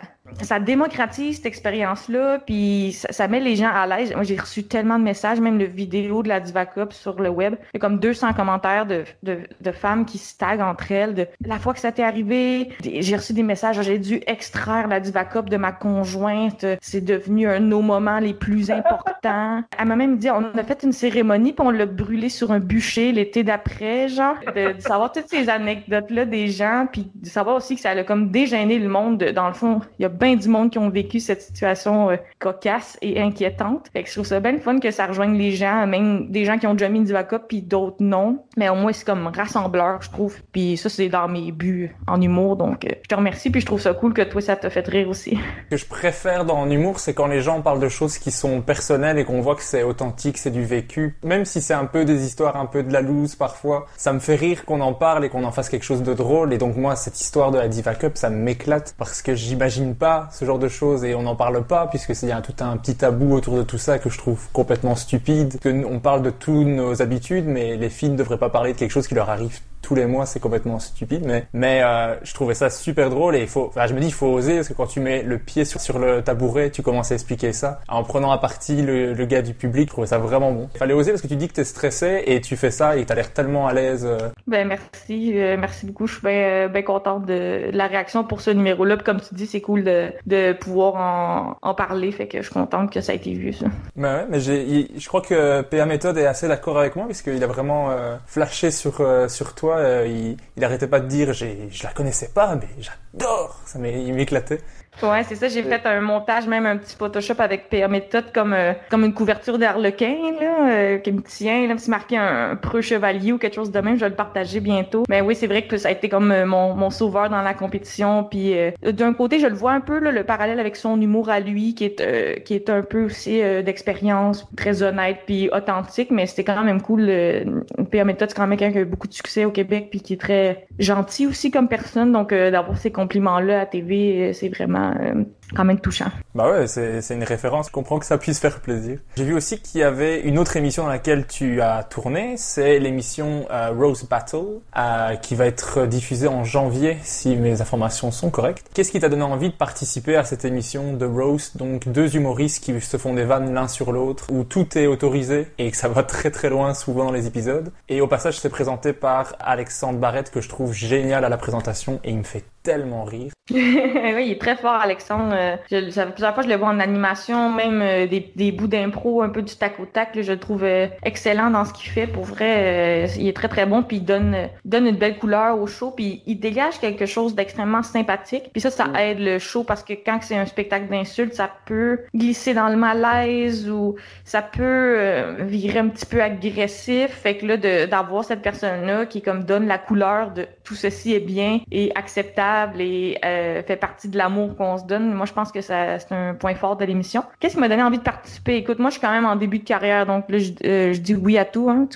démocratise cette expérience-là, puis ça met les gens à l'aise. Moi, j'ai reçu tellement de messages, même de vidéos de la Diva Cup sur le web. Il y a comme 200 commentaires de femmes qui se taguent entre elles de la fois que ça t'est arrivé. J'ai reçu des messages, j'ai dû extraire la Diva Cup de ma conjointe. C'est devenu un de nos moments les plus importants. Elle m'a même dit, on a fait une cérémonie, puis on l'a brûlé sur un bûcher l'été d'après, genre. De savoir toutes ces anecdotes-là des gens, puis de savoir aussi que ça a comme dégêné le monde. Dans le fond, il y a bien du monde qui ont vécu cette situation cocasse et inquiétante. Fait que je trouve ça bien le fun que ça rejoigne les gens, même des gens qui ont déjà mis une diva cup puis d'autres non. Mais au moins, c'est comme rassembleur, je trouve. Puis ça, c'est dans mes buts en humour. Donc, je te remercie puis je trouve ça cool que toi, ça t'a fait rire aussi. Ce que je préfère dans l'humour, c'est quand les gens parlent de choses qui sont personnelles et qu'on voit que c'est authentique, c'est du vécu. Même si c'est un peu des histoires, un peu de la loose parfois, ça me fait rire qu'on en parle et qu'on en fasse quelque chose de drôle. Et donc moi, cette histoire de la Diva Cup, ça m'éclate parce que j'imagine pas ce genre de choses et on n'en parle pas puisque il y a tout un petit tabou autour de tout ça que je trouve complètement stupide. On parle de toutes nos habitudes, mais les filles ne devraient pas parler de quelque chose qui leur arrive tous les mois, c'est complètement stupide. Mais je trouvais ça super drôle et je me dis, il faut oser parce que quand tu mets le pied sur le tabouret, tu commences à expliquer ça en prenant à partie le gars du public. Je trouvais ça vraiment bon. Il fallait oser parce que tu dis que t'es stressé et tu fais ça et t'as l'air tellement à l'aise. Ben merci beaucoup. Je suis bien contente de la réaction pour ce numéro-là. Puis comme tu dis, c'est cool de pouvoir en parler. Fait que je suis contente que ça a été vu, ça. Ben ouais, mais je crois que PA Méthode est assez d'accord avec moi puisqu'il a vraiment flashé sur toi. Il arrêtait pas de dire je la connaissais pas, mais j'adore. Il m'éclatait. Ouais, c'est ça. J'ai fait un montage, même un petit Photoshop avec PA Méthode comme une couverture d'Harlequin, là, qui me tient, là, c'est marqué un preux chevalier ou quelque chose de même. Je vais le partager bientôt. Mais oui, c'est vrai que ça a été comme mon sauveur dans la compétition. Puis d'un côté, je le vois un peu, là, le parallèle avec son humour à lui, qui est un peu aussi d'expérience, très honnête puis authentique. Mais c'était quand même cool. PA Méthode, c'est quand même quelqu'un qui a eu beaucoup de succès au Québec puis qui est très gentil aussi comme personne. Donc d'avoir ces compliments-là à TV, c'est vraiment quand même touchant. Bah ouais, c'est une référence. Je comprends que ça puisse faire plaisir. J'ai vu aussi qu'il y avait une autre émission dans laquelle tu as tourné. C'est l'émission Roast Battle qui va être diffusée en janvier si mes informations sont correctes. Qu'est-ce qui t'a donné envie de participer à cette émission de Roast? Donc deux humoristes qui se font des vannes l'un sur l'autre où tout est autorisé et que ça va très très loin souvent dans les épisodes. Et au passage, c'est présenté par Alexandre Barrette que je trouve génial à la présentation et il me fait tellement rire. Oui, il est très fort, Alexandre. Ça fait plusieurs fois que je le vois en animation, même des bouts d'impro, un peu du tac au tac. Là, je le trouve excellent dans ce qu'il fait. Pour vrai, il est très très bon. Puis il donne une belle couleur au show. Puis il dégage quelque chose d'extrêmement sympathique. Puis ça aide le show parce que quand c'est un spectacle d'insultes, ça peut glisser dans le malaise ou ça peut virer un petit peu agressif. Fait que là, d'avoir cette personne-là qui comme donne la couleur de tout ceci est bien et acceptable et fait partie de l'amour qu'on se donne. Moi, je pense que c'est un point fort de l'émission. Qu'est-ce qui m'a donné envie de participer? Écoute, moi, je suis quand même en début de carrière, donc là, je dis oui à tout. Hein,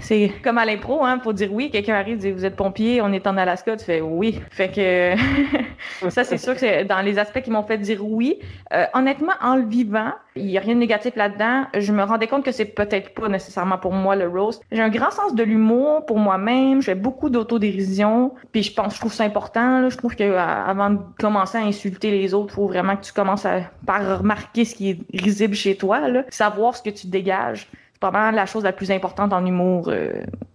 c'est comme à l'impro, hein, faut dire oui. Quelqu'un arrive, dit vous êtes pompier, on est en Alaska, tu fais oui. Fait que ça, c'est sûr que c'est dans les aspects qui m'ont fait dire oui. Honnêtement, en le vivant, il y a rien de négatif là-dedans. Je me rendais compte que c'est peut-être pas nécessairement pour moi le roast. J'ai un grand sens de l'humour pour moi-même. Je fais beaucoup d'autodérision. Puis je trouve ça important. Là. Je trouve que avant de commencer à insulter les autres, faut vraiment que tu commences par remarquer ce qui est risible chez toi, là. Savoir ce que tu dégages. C'est probablement la chose la plus importante en humour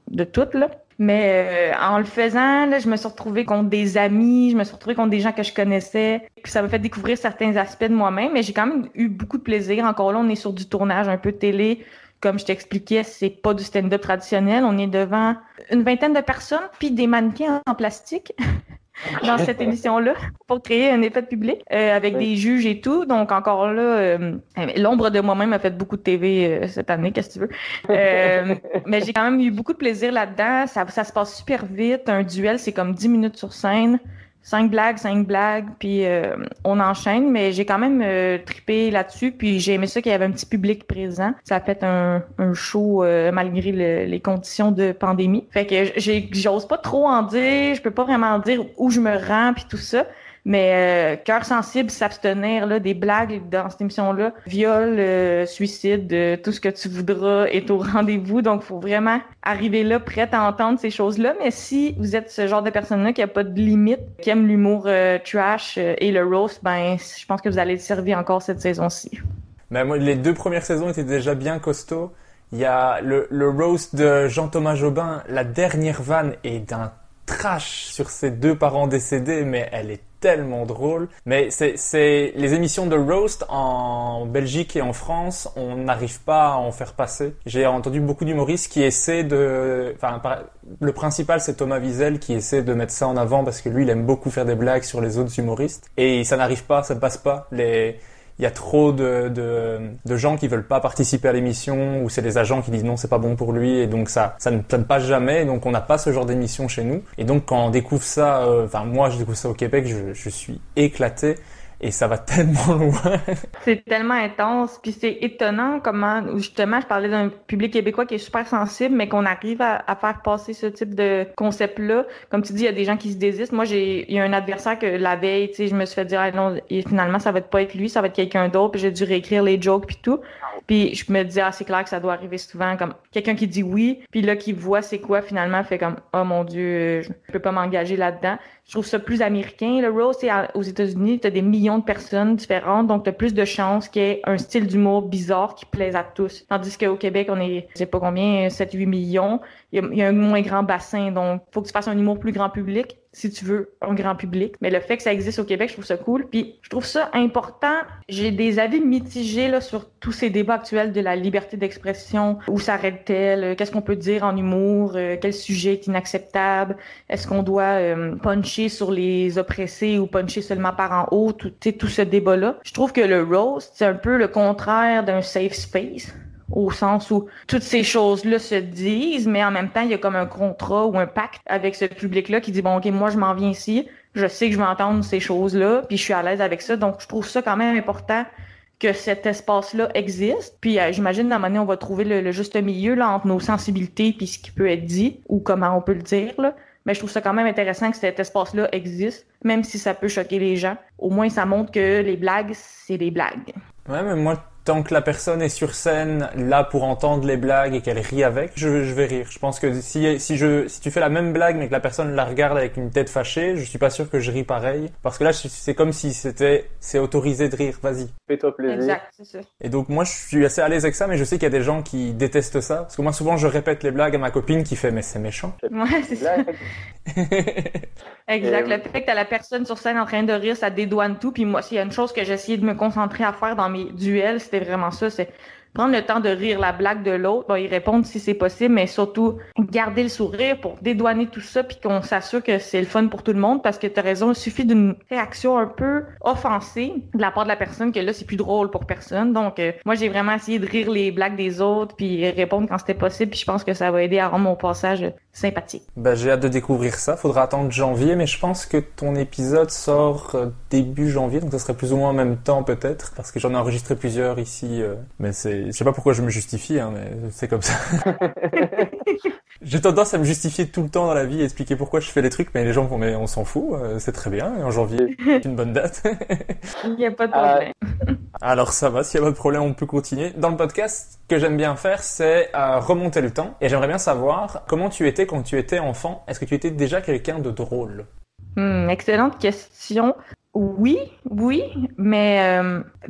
de toutes, là. Mais en le faisant, là, je me suis retrouvée contre des amis, je me suis retrouvée contre des gens que je connaissais. Puis ça m'a fait découvrir certains aspects de moi-même, mais j'ai quand même eu beaucoup de plaisir. Encore là, on est sur du tournage un peu télé. Comme je t'expliquais, c'est pas du stand-up traditionnel. On est devant une vingtaine de personnes, puis des mannequins en plastique dans cette émission-là pour créer un effet de public avec des juges et tout. Donc encore là, l'ombre de moi-même a fait beaucoup de TV cette année, qu'est-ce que tu veux. Mais j'ai quand même eu beaucoup de plaisir là-dedans. Ça se passe super vite. Un duel, c'est comme 10 minutes sur scène. 5 blagues, puis on enchaîne, mais j'ai quand même trippé là-dessus, puis j'ai aimé ça qu'il y avait un petit public présent. Ça a fait un show malgré les conditions de pandémie. Fait que j'ose pas trop en dire, je peux pas vraiment dire où je me rends puis tout ça. Mais cœur sensible, s'abstenir là des blagues dans cette émission-là, viol, suicide, tout ce que tu voudras est au rendez-vous. Donc, faut vraiment arriver là prête à entendre ces choses-là. Mais si vous êtes ce genre de personne-là qui a pas de limite, qui aime l'humour trash et le roast, ben, je pense que vous allez le servir encore cette saison-ci. Ben moi, les 2 premières saisons étaient déjà bien costauds. Il y a le roast de Jean-Thomas Jobin. La dernière vanne est d'un trash sur ses 2 parents décédés, mais elle est tellement drôle. Mais c'est les émissions de roast en Belgique et en France, on n'arrive pas à en faire passer. J'ai entendu beaucoup d'humoristes qui essaient le principal, c'est Thomas Wiesel qui essaie de mettre ça en avant parce que lui, il aime beaucoup faire des blagues sur les autres humoristes. Et ça n'arrive pas, ça ne passe pas. Il y a trop de gens qui veulent pas participer à l'émission, ou c'est des agents qui disent non, c'est pas bon pour lui, et donc ça ne passe jamais, donc on n'a pas ce genre d'émission chez nous. Et donc quand on découvre ça, moi je découvre ça au Québec, je suis éclaté. Et ça va tellement loin. C'est tellement intense, puis c'est étonnant comment, justement, je parlais d'un public québécois qui est super sensible, mais qu'on arrive à faire passer ce type de concept-là. Comme tu dis, il y a des gens qui se désistent. Moi, il y a un adversaire que la veille, tu sais, je me suis fait dire, ah non, et finalement, ça va pas être lui, ça va être quelqu'un d'autre, puis j'ai dû réécrire les jokes puis tout. Puis je me disais, ah, c'est clair que ça doit arriver souvent, comme quelqu'un qui dit oui, puis là, qui voit c'est quoi, finalement, fait comme, oh mon Dieu, je peux pas m'engager là-dedans. Je trouve ça plus américain. Le roast, c'est aux États-Unis, t'as des millions de personnes différentes, donc t'as plus de chances qu'il y ait un style d'humour bizarre qui plaise à tous. Tandis qu'au Québec, on est, je sais pas combien, 7-8 millions. Il y a un moins grand bassin, donc faut que tu fasses un humour plus grand public si tu veux un grand public. Mais le fait que ça existe au Québec, je trouve ça cool. Puis je trouve ça important. J'ai des avis mitigés là sur tous ces débats actuels de la liberté d'expression. Où s'arrête-t-elle? Qu'est-ce qu'on peut dire en humour? Quel sujet est inacceptable? Est-ce qu'on doit puncher sur les oppressés ou puncher seulement par en haut? Tout ce débat-là. Je trouve que le roast, c'est un peu le contraire d'un safe space. Au sens où toutes ces choses-là se disent, mais en même temps, il y a comme un contrat ou un pacte avec ce public-là qui dit, bon, OK, moi, je m'en viens ici, je sais que je vais entendre ces choses-là, puis je suis à l'aise avec ça, donc je trouve ça quand même important que cet espace-là existe. Puis j'imagine, à un moment donné, on va trouver le juste milieu là entre nos sensibilités puis ce qui peut être dit, ou comment on peut le dire, là. Mais je trouve ça quand même intéressant que cet espace-là existe, même si ça peut choquer les gens. Au moins, ça montre que les blagues, c'est des blagues. Ouais, mais moi, tant que la personne est sur scène, là pour entendre les blagues et qu'elle rit avec, je vais rire. Je pense que si tu fais la même blague mais que la personne la regarde avec une tête fâchée, je suis pas sûr que je ris pareil. Parce que là, c'est comme si c'est autorisé de rire. Vas-y, fais-toi plaisir. Exact, c'est ça. Et donc moi, je suis assez à l'aise avec ça, mais je sais qu'il y a des gens qui détestent ça. Parce que moi, souvent, je répète les blagues à ma copine qui fait « mais c'est méchant ». Ouais, c'est ça. Exact. Le fait que t'as la personne sur scène en train de rire, ça dédouane tout. Puis moi, s'il y a une chose que j'essayais de me concentrer à faire dans mes duels, c'était vraiment ça, c'est prendre le temps de rire la blague de l'autre, y répondre si c'est possible, mais surtout garder le sourire pour dédouaner tout ça puis qu'on s'assure que c'est le fun pour tout le monde parce que t'as raison, il suffit d'une réaction un peu offensée de la part de la personne que là, c'est plus drôle pour personne. Donc, moi, j'ai vraiment essayé de rire les blagues des autres puis répondre quand c'était possible puis je pense que ça va aider à rendre mon passage sympathique. Ben, j'ai hâte de découvrir ça. Faudra attendre janvier, mais je pense que ton épisode sort début janvier, donc ça serait plus ou moins en même temps peut-être, parce que j'en ai enregistré plusieurs ici, mais je sais pas pourquoi je me justifie, hein, mais c'est comme ça. J'ai tendance à me justifier tout le temps dans la vie et expliquer pourquoi je fais les trucs, mais les gens vont, mais on s'en fout, c'est très bien, en janvier, c'est une bonne date. Il n'y a pas de problème. Alors ça va, s'il n'y a pas de problème, on peut continuer. Dans le podcast, ce que j'aime bien faire, c'est remonter le temps, et j'aimerais bien savoir comment tu étais quand tu étais enfant. Est-ce que tu étais déjà quelqu'un de drôle? Excellente question. Oui, mais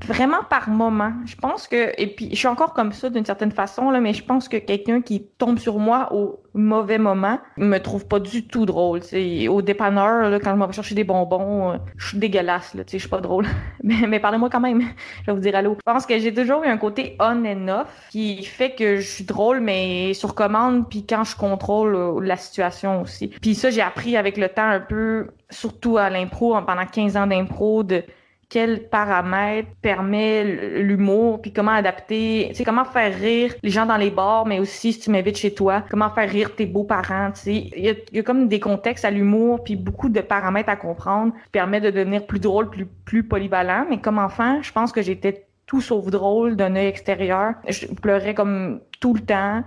vraiment par moment. Je pense que, et puis je suis encore comme ça d'une certaine façon, là, mais je pense que quelqu'un qui tombe sur moi au mauvais moment me trouve pas du tout drôle. T'sais. Au dépanneur, là, quand je m'en vais chercher des bonbons, je suis dégueulasse, là, je suis pas drôle. mais parlez-moi quand même, je vais vous dire allô. Je pense que j'ai toujours eu un côté on and off qui fait que je suis drôle, mais sur commande, puis quand je contrôle la situation aussi. Puis ça, j'ai appris avec le temps un peu, surtout à l'impro, pendant 15 ans d'impro, de quel paramètre permet l'humour, puis comment adapter, tu sais, comment faire rire les gens dans les bars, mais aussi si tu m'invites chez toi, comment faire rire tes beaux-parents, tu sais. Il y a comme des contextes à l'humour, puis beaucoup de paramètres à comprendre, qui permet de devenir plus drôle, plus polyvalent. Mais comme enfant, je pense que j'étais tout sauf drôle d'un œil extérieur. Je pleurais comme tout le temps.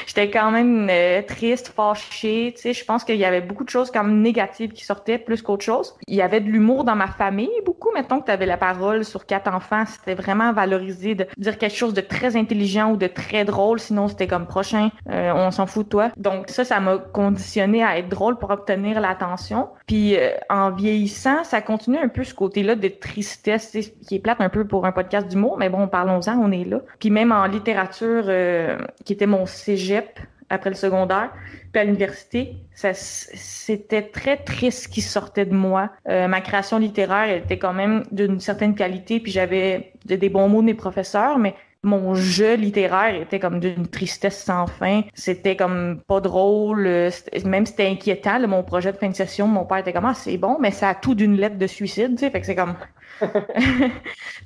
J'étais quand même triste, fâchée, tu sais, je pense qu'il y avait beaucoup de choses comme négatives qui sortaient plus qu'autre chose. Il y avait de l'humour dans ma famille, beaucoup. Mettons que tu avais la parole sur 4 enfants, c'était vraiment valorisé de dire quelque chose de très intelligent ou de très drôle, sinon c'était comme prochain, on s'en fout de toi. Donc ça m'a conditionné à être drôle pour obtenir l'attention. Puis en vieillissant, ça continue un peu ce côté-là de tristesse, qui est plate un peu pour un podcast d'humour, mais bon, parlons-en, on est là. Puis même en littérature, qui était mon cégep, après le secondaire. Puis à l'université, c'était très triste ce qui sortait de moi. Ma création littéraire elle était quand même d'une certaine qualité, puis j'avais des bons mots de mes professeurs, mais mon jeu littéraire était comme d'une tristesse sans fin. C'était comme pas drôle, même c'était inquiétant. Là, mon projet de fin de session, mon père était comme « Ah, c'est bon, mais ça a tout d'une lettre de suicide. » Tu sais, fait que c'est comme... tu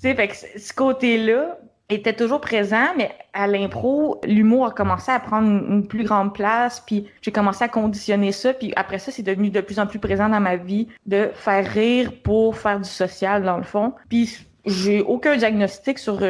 sais, fait que ce côté-là était toujours présent, mais à l'impro, l'humour a commencé à prendre une plus grande place, puis j'ai commencé à conditionner ça, puis après ça, c'est devenu de plus en plus présent dans ma vie de faire rire pour faire du social, dans le fond. Puis j'ai aucun diagnostic sur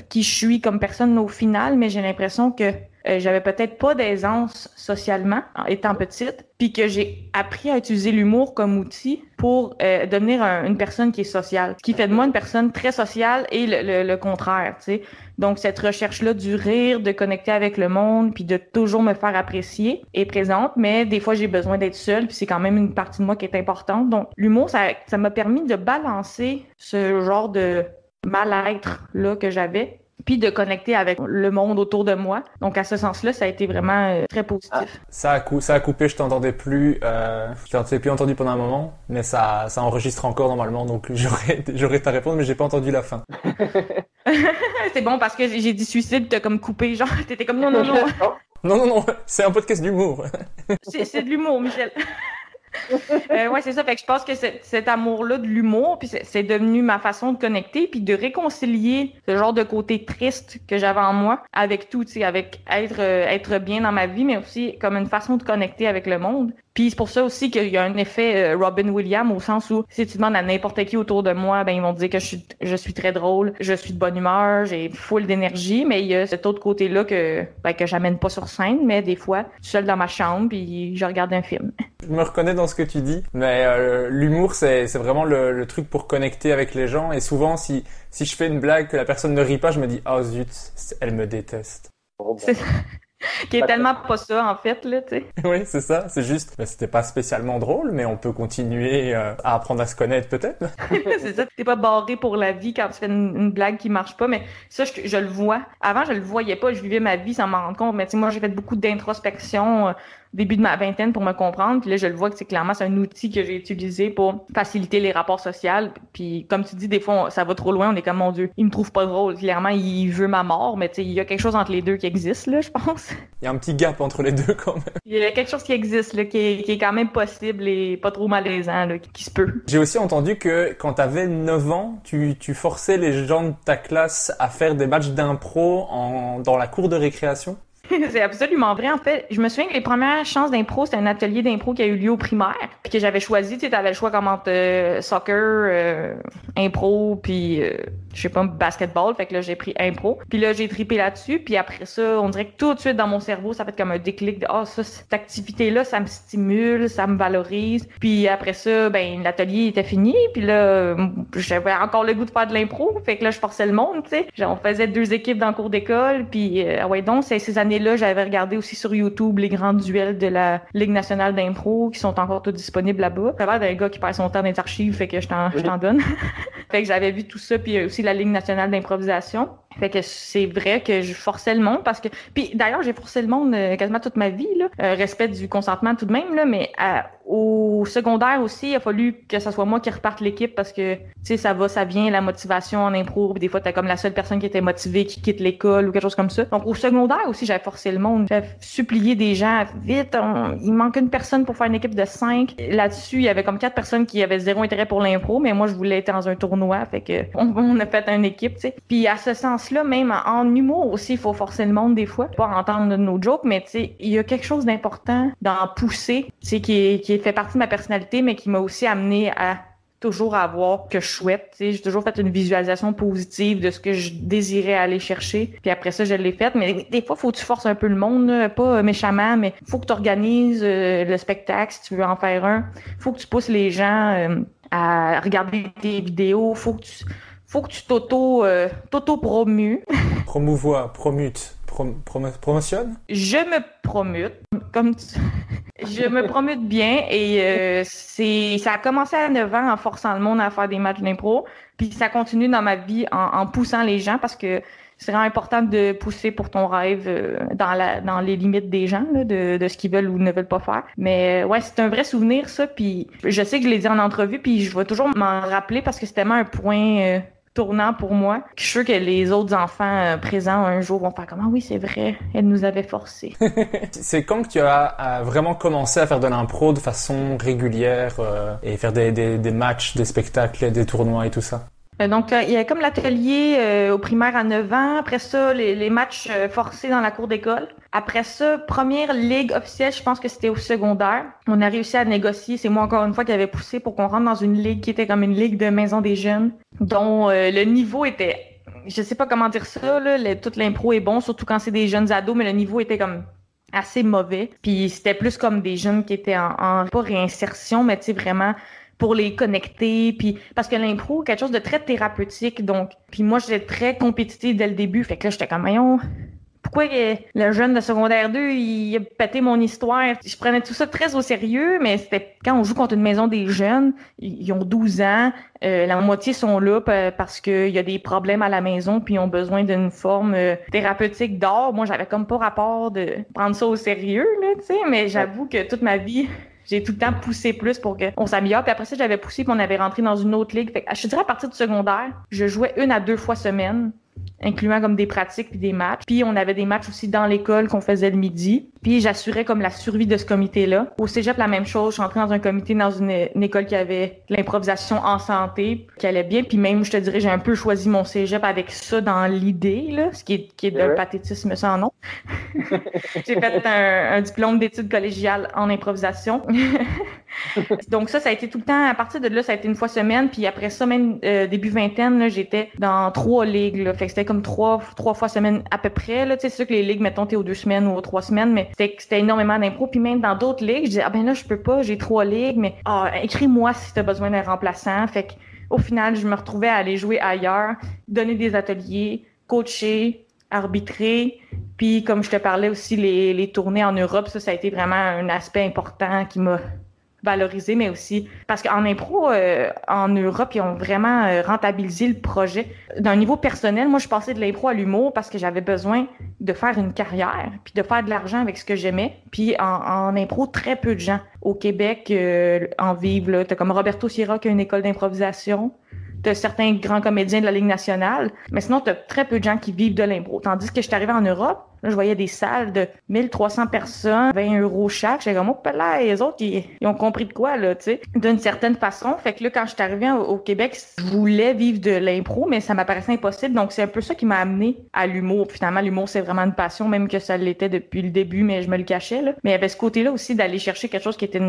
qui je suis comme personne au final, mais j'ai l'impression que j'avais peut-être pas d'aisance socialement en étant petite, puis que j'ai appris à utiliser l'humour comme outil pour devenir une personne qui est sociale, ce qui fait de moi une personne très sociale et le contraire, tu sais. Donc cette recherche-là du rire, de connecter avec le monde, puis de toujours me faire apprécier est présente, mais des fois j'ai besoin d'être seule, puis c'est quand même une partie de moi qui est importante. Donc l'humour, ça m'a permis de balancer ce genre de mal-être-là que j'avais, puis de connecter avec le monde autour de moi. Donc, à ce sens-là, ça a été vraiment très positif. Ça a coupé, je t'entendais plus. Je t'ai plus entendu pendant un moment, mais ça enregistre encore normalement, donc j'aurais ta réponse, mais j'ai pas entendu la fin. C'est bon parce que j'ai dit suicide, t'as comme coupé, genre, t'étais comme non. Non, c'est un podcast d'humour. C'est de l'humour, Michel. Ouais, c'est ça. Fait que je pense que cet amour-là de l'humour, puis c'est devenu ma façon de connecter, puis de réconcilier ce genre de côté triste que j'avais en moi avec tout, tu sais, avec être bien dans ma vie, mais aussi comme une façon de connecter avec le monde. Puis c'est pour ça aussi qu'il y a un effet Robin Williams, au sens où si tu demandes à n'importe qui autour de moi, ben ils vont te dire que je suis très drôle, je suis de bonne humeur, j'ai full d'énergie, mais il y a cet autre côté-là que j'amène pas sur scène, mais des fois, je suis seule dans ma chambre puis je regarde un film. Je me reconnais dans ce que tu dis, mais l'humour c'est vraiment le truc pour connecter avec les gens, et souvent si je fais une blague que la personne ne rit pas, je me dis oh zut, elle me déteste. C'est ça. Qui est tellement pas ça, en fait, là, tu sais. Oui, c'est ça. C'est juste, c'était pas spécialement drôle, mais on peut continuer à apprendre à se connaître, peut-être. C'est ça. T'es pas barré pour la vie quand tu fais une blague qui marche pas, mais ça, je le vois. Avant, je le voyais pas. Je vivais ma vie sans m'en rendre compte. Mais tu sais, moi, j'ai fait beaucoup d'introspection début de ma vingtaine pour me comprendre. Puis là, je le vois que c'est un outil que j'ai utilisé pour faciliter les rapports sociaux. Puis comme tu dis, des fois, ça va trop loin. On est comme, mon Dieu, il me trouve pas drôle. Clairement, il veut ma mort. Mais tu sais, il y a quelque chose entre les deux qui existe, là, je pense. Il y a un petit gap entre les deux, quand même. Il y a quelque chose qui existe, là, qui est quand même possible et pas trop malaisant, là, qui se peut. J'ai aussi entendu que quand t'avais 9 ans, tu forçais les gens de ta classe à faire des matchs d'impro dans la cour de récréation. C'est absolument vrai. En fait, je me souviens que les premières chances d'impro, c'était un atelier d'impro qui a eu lieu au primaire, puis que j'avais choisi. Tu sais, t'avais le choix comme entre soccer, impro, puis je sais pas, basketball. Fait que là, j'ai pris impro. Puis là, j'ai trippé là-dessus. Puis après ça, on dirait que tout de suite dans mon cerveau, ça fait comme un déclic de ça, cette activité-là, ça me stimule, ça me valorise. Puis après ça, ben l'atelier était fini. Puis là, j'avais encore le goût de faire de l'impro. Fait que là, je forçais le monde, tu sais. On faisait 2 équipes dans le cours d'école. Puis ouais, donc ces années-là, j'avais regardé aussi sur YouTube les grands duels de la Ligue nationale d'impro qui sont encore tous disponibles là-bas. Ça va d'un gars qui perd son temps dans les archives, fait que je t'en donne. Fait que j'avais vu tout ça, puis aussi la Ligue nationale d'improvisation. Fait que c'est vrai que je forçais le monde parce que... Puis d'ailleurs, j'ai forcé le monde quasiment toute ma vie, là. Respect du consentement tout de même, là, mais au secondaire aussi, il a fallu que ça soit moi qui reparte l'équipe parce que, tu sais, ça vient, la motivation en impro. Puis des fois, t'as comme la seule personne qui était motivée qui quitte l'école ou quelque chose comme ça. Donc au secondaire aussi, j'avais forcé le monde. J'avais supplié des gens, vite, il manque une personne pour faire une équipe de 5. Là-dessus, il y avait comme 4 personnes qui avaient 0 intérêt pour l'impro, mais moi, je voulais être dans un tournoi. Fait que on a fait une équipe, tu sais. Puis à ce sens-là, même en humour aussi, il faut forcer le monde des fois. Pas entendre nos jokes, mais tu sais, il y a quelque chose d'important d'en pousser, tu sais, qui fait partie de ma personnalité, mais qui m'a aussi amené à toujours avoir que je souhaite. Tu sais, j'ai toujours fait une visualisation positive de ce que je désirais aller chercher. Puis après ça, je l'ai faite. Mais des fois, faut que tu forces un peu le monde, là, pas méchamment, mais faut que tu organises le spectacle si tu veux en faire un. Faut que tu pousses les gens à regarder tes vidéos. Faut que tu t'auto-promues. Promouvoir, promotionne? Je me promute, je me promute bien et ça a commencé à 9 ans en forçant le monde à faire des matchs d'impro, puis ça continue dans ma vie en poussant les gens parce que c'est vraiment important de pousser pour ton rêve dans les limites des gens, là, de ce qu'ils veulent ou ne veulent pas faire. Mais ouais, c'est un vrai souvenir, ça. Puis je sais que je l'ai dit en entrevue, puis je vais toujours m'en rappeler parce que c'est tellement un point tournant pour moi. Je suis sûre que les autres enfants présents un jour vont faire comme ah oui, c'est vrai, elle nous avait forcés. C'est quand que tu as vraiment commencé à faire de l'impro de façon régulière et faire des matchs, des spectacles, des tournois et tout ça? Donc, il y a comme l'atelier au primaire à 9 ans. Après ça, les matchs forcés dans la cour d'école. Après ça, première ligue officielle, je pense que c'était au secondaire. On a réussi à négocier. C'est moi, encore une fois, qui avait poussé pour qu'on rentre dans une ligue qui était comme une ligue de maison des jeunes, dont le niveau était... Je sais pas comment dire ça, là. Toute l'impro est bon, surtout quand c'est des jeunes ados, mais le niveau était comme assez mauvais. Puis c'était plus comme des jeunes qui étaient en pas réinsertion, mais tu sais, vraiment... pour les connecter, puis parce que l'impro, quelque chose de très thérapeutique, donc, puis moi, j'étais très compétitive dès le début, fait que là, j'étais comme, voyons, pourquoi le jeune de secondaire 2, il a pété mon histoire? Je prenais tout ça très au sérieux, mais c'était quand on joue contre une maison des jeunes, ils ont 12 ans, la moitié sont là parce qu'il y a des problèmes à la maison, puis ils ont besoin d'une forme thérapeutique d'art. Moi, j'avais comme pas rapport de prendre ça au sérieux, là, tu sais, mais j'avoue que toute ma vie... j'ai tout le temps poussé plus pour qu'on s'améliore. Puis après ça, j'avais poussé puis on avait rentré dans une autre ligue. Fait que, je te dirais, à partir du secondaire, je jouais 1 à 2 fois semaine, incluant comme des pratiques puis des matchs. Puis on avait des matchs aussi dans l'école qu'on faisait le midi. Puis j'assurais comme la survie de ce comité-là. Au cégep, la même chose. Je suis entrée dans un comité dans une école qui avait l'improvisation en santé, qui allait bien. Puis même, je te dirais, j'ai un peu choisi mon cégep avec ça dans l'idée, là, ce qui est d'un pathétisme sans nom. J'ai fait un diplôme d'études collégiales en improvisation. Donc ça a été tout le temps, à partir de là, ça a été 1 fois semaine, puis après ça, même début vingtaine, là, j'étais dans 3 ligues, là. Fait que c'était comme 3 fois semaine à peu près, là. Tu sais, c'est sûr que les ligues, mettons, t'es aux 2 semaines ou aux 3 semaines, mais c'était énormément d'impro, puis même dans d'autres ligues, je disais, ah ben là, je peux pas, j'ai 3 ligues, mais écris-moi si t'as besoin d'un remplaçant. Fait que au final, je me retrouvais à aller jouer ailleurs, donner des ateliers, coacher, arbitrer, puis comme je te parlais aussi, les tournées en Europe, ça a été vraiment un aspect important qui m'a valorisé, mais aussi parce qu'en impro, en Europe, ils ont vraiment rentabilisé le projet. D'un niveau personnel, moi, je passais de l'impro à l'humour parce que j'avais besoin de faire une carrière, puis de faire de l'argent avec ce que j'aimais. Puis en impro, très peu de gens au Québec en vivent. Là. T'as comme Roberto Sierra qui a une école d'improvisation. T'as certains grands comédiens de la Ligue nationale, mais sinon, t'as très peu de gens qui vivent de l'impro. Tandis que je suis arrivée en Europe, là, je voyais des salles de 1300 personnes, 20 € chaque. J'étais comme, oh, là, les autres, ils ont compris de quoi, là, tu sais, d'une certaine façon. Fait que là, quand je suis arrivée au Québec, je voulais vivre de l'impro, mais ça m'apparaissait impossible. Donc, c'est un peu ça qui m'a amenée à l'humour. Puis, finalement, l'humour, c'est vraiment une passion, même que ça l'était depuis le début, mais je me le cachais, là. Mais il y avait ce côté-là aussi d'aller chercher quelque chose qui était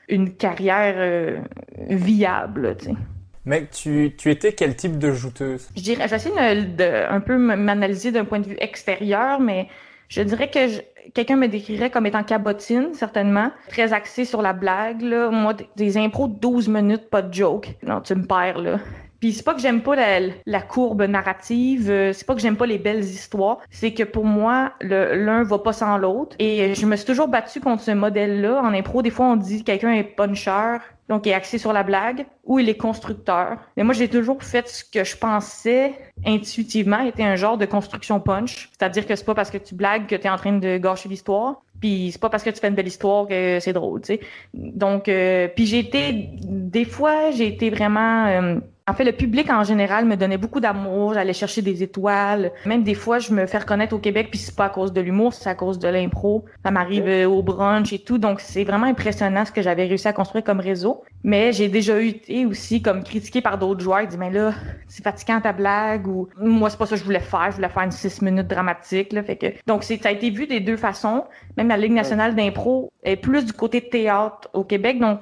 une carrière viable, tu sais. Mais tu étais quel type de jouteuse? Je dirais, j'essaie de un peu m'analyser d'un point de vue extérieur, mais je dirais que quelqu'un me décrirait comme étant cabotine, certainement. Très axée sur la blague, là. Moi, des impros de 12 minutes, pas de joke. Non, tu me perds, là. Puis c'est pas que j'aime pas la courbe narrative, c'est pas que j'aime pas les belles histoires, c'est que pour moi, l'un va pas sans l'autre. Et je me suis toujours battue contre ce modèle-là. En impro, des fois, on dit que quelqu'un est puncher, donc il est axé sur la blague, ou il est constructeur. Mais moi, j'ai toujours fait ce que je pensais intuitivement était un genre de construction punch. C'est-à-dire que c'est pas parce que tu blagues que t'es en train de gâcher l'histoire. Puis c'est pas parce que tu fais une belle histoire que c'est drôle, tu sais. Donc, puis des fois, j'ai été vraiment... en fait, le public en général me donnait beaucoup d'amour. J'allais chercher des étoiles. Même des fois, je me fais reconnaître au Québec, puis c'est pas à cause de l'humour, c'est à cause de l'impro. Ça m'arrive au brunch et tout. Donc, c'est vraiment impressionnant ce que j'avais réussi à construire comme réseau. Mais j'ai déjà été aussi comme critiquée par d'autres joueurs. Ils disent, mais là, c'est fatigant ta blague. Ou moi, c'est pas ça que je voulais faire. Je voulais faire une 6 minutes dramatique. Là. Fait que... Donc, ça a été vu des deux façons. Même la Ligue nationale d'impro est plus du côté théâtre au Québec. Donc,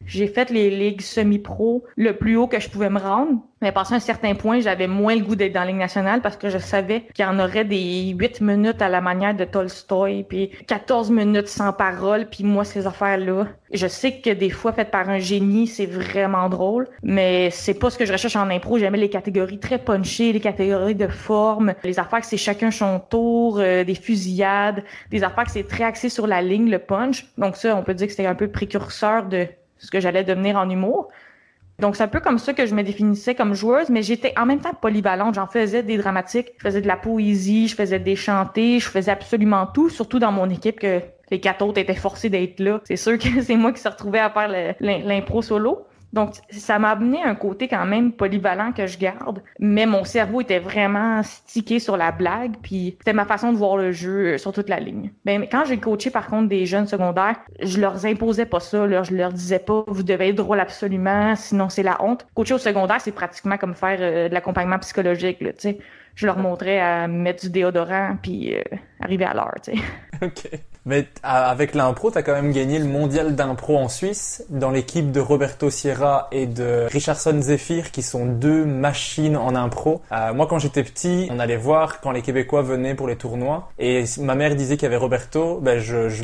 j'ai fait les ligues semi-pro le plus haut que je pouvais me rendre. Mais passé un certain point, j'avais moins le goût d'être dans la Ligue nationale parce que je savais qu'il y en aurait des 8 minutes à la manière de Tolstoï, puis 14 minutes sans parole, puis moi, ces affaires-là. Je sais que des fois, faites par un génie, c'est vraiment drôle, mais c'est pas ce que je recherche en impro. J'aimais les catégories très punchées, les catégories de forme, les affaires que c'est chacun son tour, des fusillades, des affaires que c'est très axé sur la ligne, le punch. Donc ça, on peut dire que c'était un peu précurseur de ce que j'allais devenir en humour. Donc, c'est un peu comme ça que je me définissais comme joueuse, mais j'étais en même temps polyvalente. J'en faisais des dramatiques, je faisais de la poésie, je faisais des chantés, je faisais absolument tout, surtout dans mon équipe que les 4 autres étaient forcés d'être là. C'est sûr que c'est moi qui se retrouvais à faire l'impro solo. Donc, ça m'a amené un côté quand même polyvalent que je garde, mais mon cerveau était vraiment stické sur la blague, puis c'était ma façon de voir le jeu sur toute la ligne. Ben, quand j'ai coaché par contre des jeunes secondaires, je leur imposais pas ça, là, je leur disais pas vous devez être drôle absolument, sinon c'est la honte. Coacher au secondaire, c'est pratiquement comme faire de l'accompagnement psychologique, là, tu sais. Je leur montrais à mettre du déodorant puis arriver à l'heure, tu sais. Ok. Mais avec l'impro, t'as quand même gagné le mondial d'impro en Suisse dans l'équipe de Roberto Sierra et de Richardson Zephyr qui sont 2 machines en impro. Moi, quand j'étais petit, on allait voir quand les Québécois venaient pour les tournois et ma mère disait qu'il y avait Roberto, ben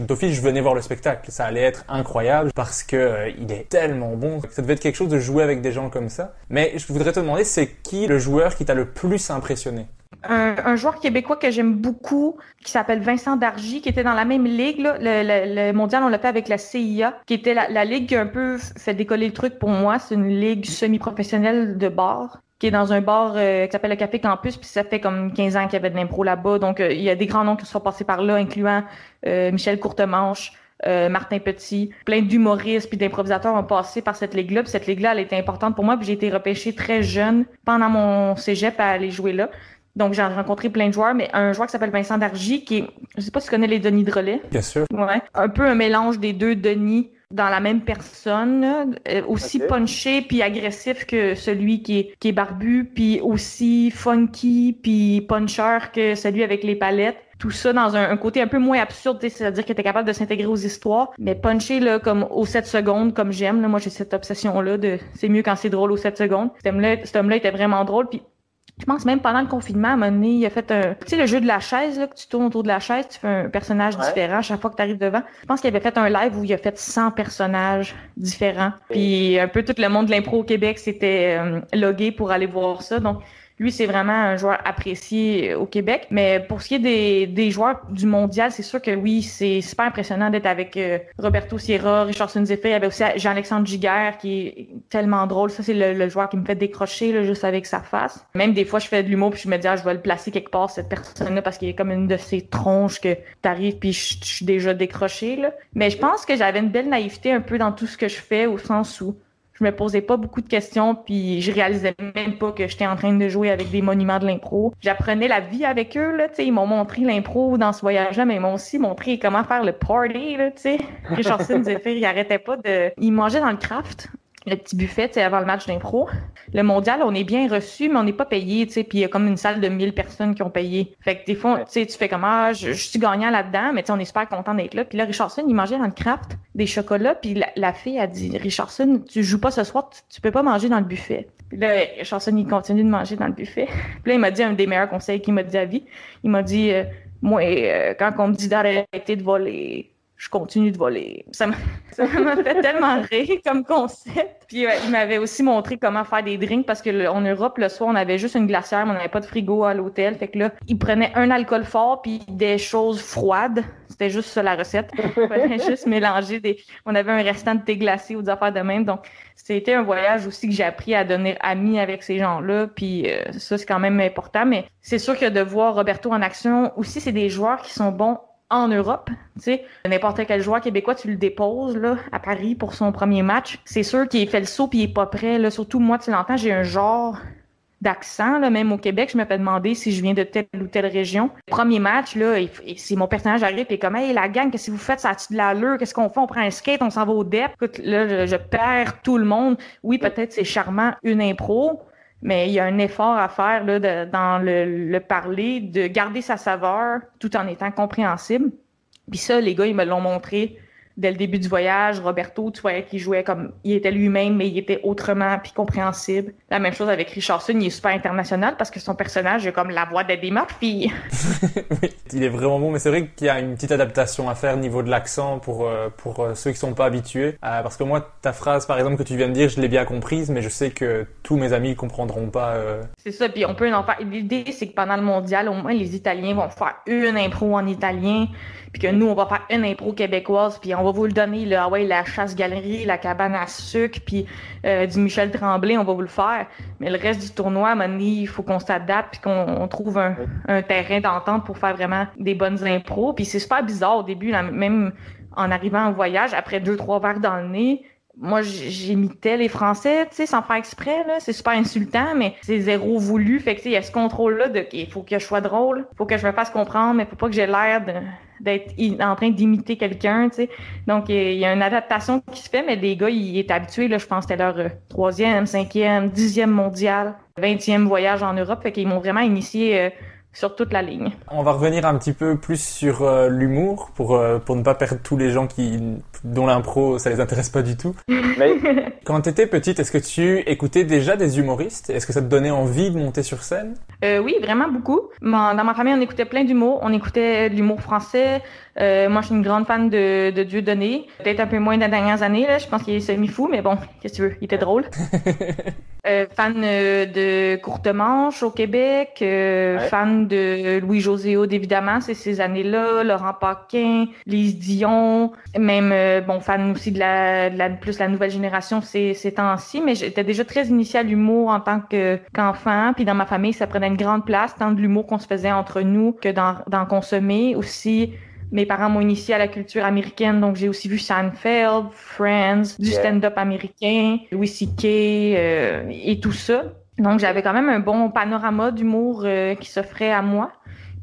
d'office je venais voir le spectacle. Ça allait être incroyable parce que il est tellement bon. Ça devait être quelque chose de jouer avec des gens comme ça. Mais je voudrais te demander, c'est qui le joueur qui t'a le plus impressionné? Un joueur québécois que j'aime beaucoup, qui s'appelle Vincent Dargy, qui était dans la même ligue, là. Le mondial, on l'a fait avec la CIA, qui était la ligue qui a un peu fait décoller le truc pour moi. C'est une ligue semi-professionnelle de bar, qui est dans un bar qui s'appelle le Café Campus, puis ça fait comme 15 ans qu'il y avait de l'impro là-bas. Donc, il y a des grands noms qui sont passés par là, incluant Michel Courtemanche, Martin Petit, plein d'humoristes puis d'improvisateurs ont passé par cette ligue-là. Puis cette ligue-là, elle était importante pour moi, puis j'ai été repêchée très jeune pendant mon cégep à aller jouer là. Donc, j'ai rencontré plein de joueurs, mais un joueur qui s'appelle Vincent Dargy, qui est, je sais pas si tu connais les Denis Drolet. Bien sûr. Ouais. Un peu un mélange des 2 Denis dans la même personne, là. Aussi punché puis agressif que celui qui est barbu, puis aussi funky puis puncher que celui avec les palettes. Tout ça dans un côté un peu moins absurde, c'est-à-dire qu'il était capable de s'intégrer aux histoires, mais punché là comme aux 7 secondes, comme j'aime. Là, moi, j'ai cette obsession-là de c'est mieux quand c'est drôle aux 7 secondes. Cet homme-là était vraiment drôle, puis je pense même pendant le confinement, à un moment donné, il a fait tu sais, le jeu de la chaise, là, que tu tournes autour de la chaise, tu fais un personnage différent à chaque fois que tu arrives devant. Je pense qu'il avait fait un live où il a fait 100 personnages différents. Puis un peu tout le monde de l'impro au Québec s'était logué pour aller voir ça. Donc, lui, c'est vraiment un joueur apprécié au Québec. Mais pour ce qui est des joueurs du mondial, c'est sûr que oui, c'est super impressionnant d'être avec Roberto Sierra, Richardson Zephyr. Il y avait aussi Jean-Alexandre Giguère qui est tellement drôle. Ça, c'est le joueur qui me fait décrocher là, juste avec sa face. Même des fois, je fais de l'humour puis je me dis je vais le placer quelque part, cette personne-là, parce qu'il est comme une de ces tronches que t'arrives puis je suis déjà décroché. Là. Mais je pense que j'avais une belle naïveté un peu dans tout ce que je fais, au sens où je me posais pas beaucoup de questions, puis je réalisais même pas que j'étais en train de jouer avec des monuments de l'impro. J'apprenais la vie avec eux, là, tu sais, ils m'ont montré l'impro dans ce voyage-là, mais ils m'ont aussi montré comment faire le party, là, tu sais. Richardson Zephyr, il arrêtait pas il mangeait dans le craft, le petit buffet, tu sais, avant le match d'impro. Le mondial, on est bien reçu, mais on n'est pas payé, tu sais, puis il y a comme une salle de 1000 personnes qui ont payé. Fait que des fois, tu sais, tu fais comme, je suis gagnant là-dedans, mais tu sais, on est super content d'être là. Puis là, Richardson, il mangeait dans le craft des chocolats, puis la fille a dit, Richardson, tu joues pas ce soir, tu peux pas manger dans le buffet. Puis là, Richardson, il continue de manger dans le buffet. Puis là, il m'a dit un des meilleurs conseils qu'il m'a dit à vie. Il m'a dit, moi, quand on me dit d'arrêter de voler, je continue de voler. Ça m'a fait tellement rire comme concept. Puis il m'avait aussi montré comment faire des drinks parce que en Europe, le soir, on avait juste une glacière, mais on n'avait pas de frigo à l'hôtel. Fait que là, il prenait un alcool fort puis des choses froides. C'était juste ça la recette. Il fallait juste mélanger On avait un restant de thé glacé ou des affaires de même. Donc, c'était un voyage aussi que j'ai appris à devenir ami avec ces gens-là. Puis ça, c'est quand même important. Mais c'est sûr que de voir Roberto en action aussi, c'est des joueurs qui sont bons en Europe, tu sais, n'importe quel joueur québécois, tu le déposes là à Paris pour son premier match. C'est sûr qu'il fait le saut puis il est pas prêt là. Surtout moi, tu l'entends, j'ai un genre d'accent là, même au Québec, je me fais demander si je viens de telle ou telle région. Le premier match là, c'est mon personnage arrive et comme hey la gang, qu'est-ce que vous faites, ça a-tu de l'allure, qu'est-ce qu'on fait, on prend un skate, on s'en va au dep. Écoute, là, je perds tout le monde. Oui, peut-être c'est charmant une impro. Mais il y a un effort à faire là, dans le parler, de garder sa saveur tout en étant compréhensible. Puis ça, les gars, ils me l'ont montré dès le début du voyage. Roberto, tu voyais qu'il jouait comme... Il était lui-même, mais il était autrement puis compréhensible. La même chose avec Richardson, il est super international parce que son personnage a comme la voix d'Eddie Murphy. Oui, il est vraiment bon, mais c'est vrai qu'il y a une petite adaptation à faire au niveau de l'accent pour ceux qui sont pas habitués. Parce que moi, ta phrase, par exemple, que tu viens de dire, je l'ai bien comprise, mais je sais que tous mes amis ne comprendront pas. C'est ça, puis on peut en faire... L'idée, c'est que pendant le mondial, au moins, les Italiens vont faire une impro en italien, puis que nous, on va faire une impro québécoise, puis on va vous le donner, là. Ah ouais, la chasse-galerie, la cabane à sucre, puis du Michel Tremblay, on va vous le faire. Mais le reste du tournoi, à un moment donné, il faut qu'on s'adapte puis qu'on trouve un terrain d'entente pour faire vraiment des bonnes impros. Puis c'est super bizarre au début, là, même en arrivant en voyage, après 2-3 verres dans le nez, moi, j'imitais les Français, tu sais, sans faire exprès, là. C'est super insultant, mais c'est zéro voulu. Fait que, tu sais, il y a ce contrôle-là de, il faut que je sois drôle, faut que je me fasse comprendre, mais faut pas que j'ai l'air d'être en train d'imiter quelqu'un, tu sais. Donc, il y a une adaptation qui se fait, mais les gars, ils étaient habitués, là. Je pense que c'était leur 3e, 5e, 10e mondial, 20e voyage en Europe. Fait qu'ils m'ont vraiment initié sur toute la ligne. On va revenir un petit peu plus sur l'humour pour ne pas perdre tous les gens dont l'impro ça les intéresse pas du tout. Mais quand t'étais petite, est-ce que tu écoutais déjà des humoristes? Est-ce que ça te donnait envie de monter sur scène? Oui, vraiment beaucoup. Dans ma famille, on écoutait plein d'humour. On écoutait de l'humour français. Moi, je suis une grande fan de Dieudonné. Peut-être un peu moins dans les dernières années, là. Je pense qu'il est semi-fou, mais bon, qu'est-ce que tu veux? Il était drôle. Fan de Courte Manche au Québec. Fan de Louis-José Hood, évidemment. C'est ces années-là. Laurent Paquin, Lise Dion. Même, fan aussi de la nouvelle génération ces temps-ci. Mais j'étais déjà très initiée à l'humour en tant qu'enfant. Puis dans ma famille, ça prenait une grande place, tant de l'humour qu'on se faisait entre nous que d'en consommer. Aussi, mes parents m'ont initié à la culture américaine, donc j'ai aussi vu Seinfeld, Friends, du stand-up américain, Louis C.K. Et tout ça. Donc j'avais quand même un bon panorama d'humour qui s'offrait à moi.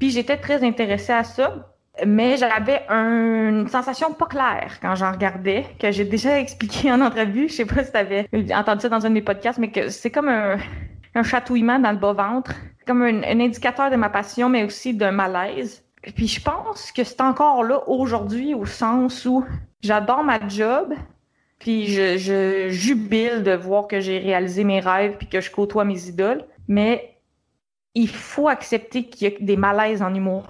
Puis j'étais très intéressée à ça, mais j'avais une sensation pas claire quand j'en regardais, que j'ai déjà expliqué en entrevue. Je sais pas si t'avais entendu ça dans un de mes podcasts, mais que c'est comme un chatouillement dans le bas-ventre, comme un indicateur de ma passion, mais aussi d'un malaise. Puis je pense que c'est encore là aujourd'hui, au sens où j'adore ma job, puis je jubile de voir que j'ai réalisé mes rêves puis que je côtoie mes idoles, mais il faut accepter qu'il y a des malaises en humour.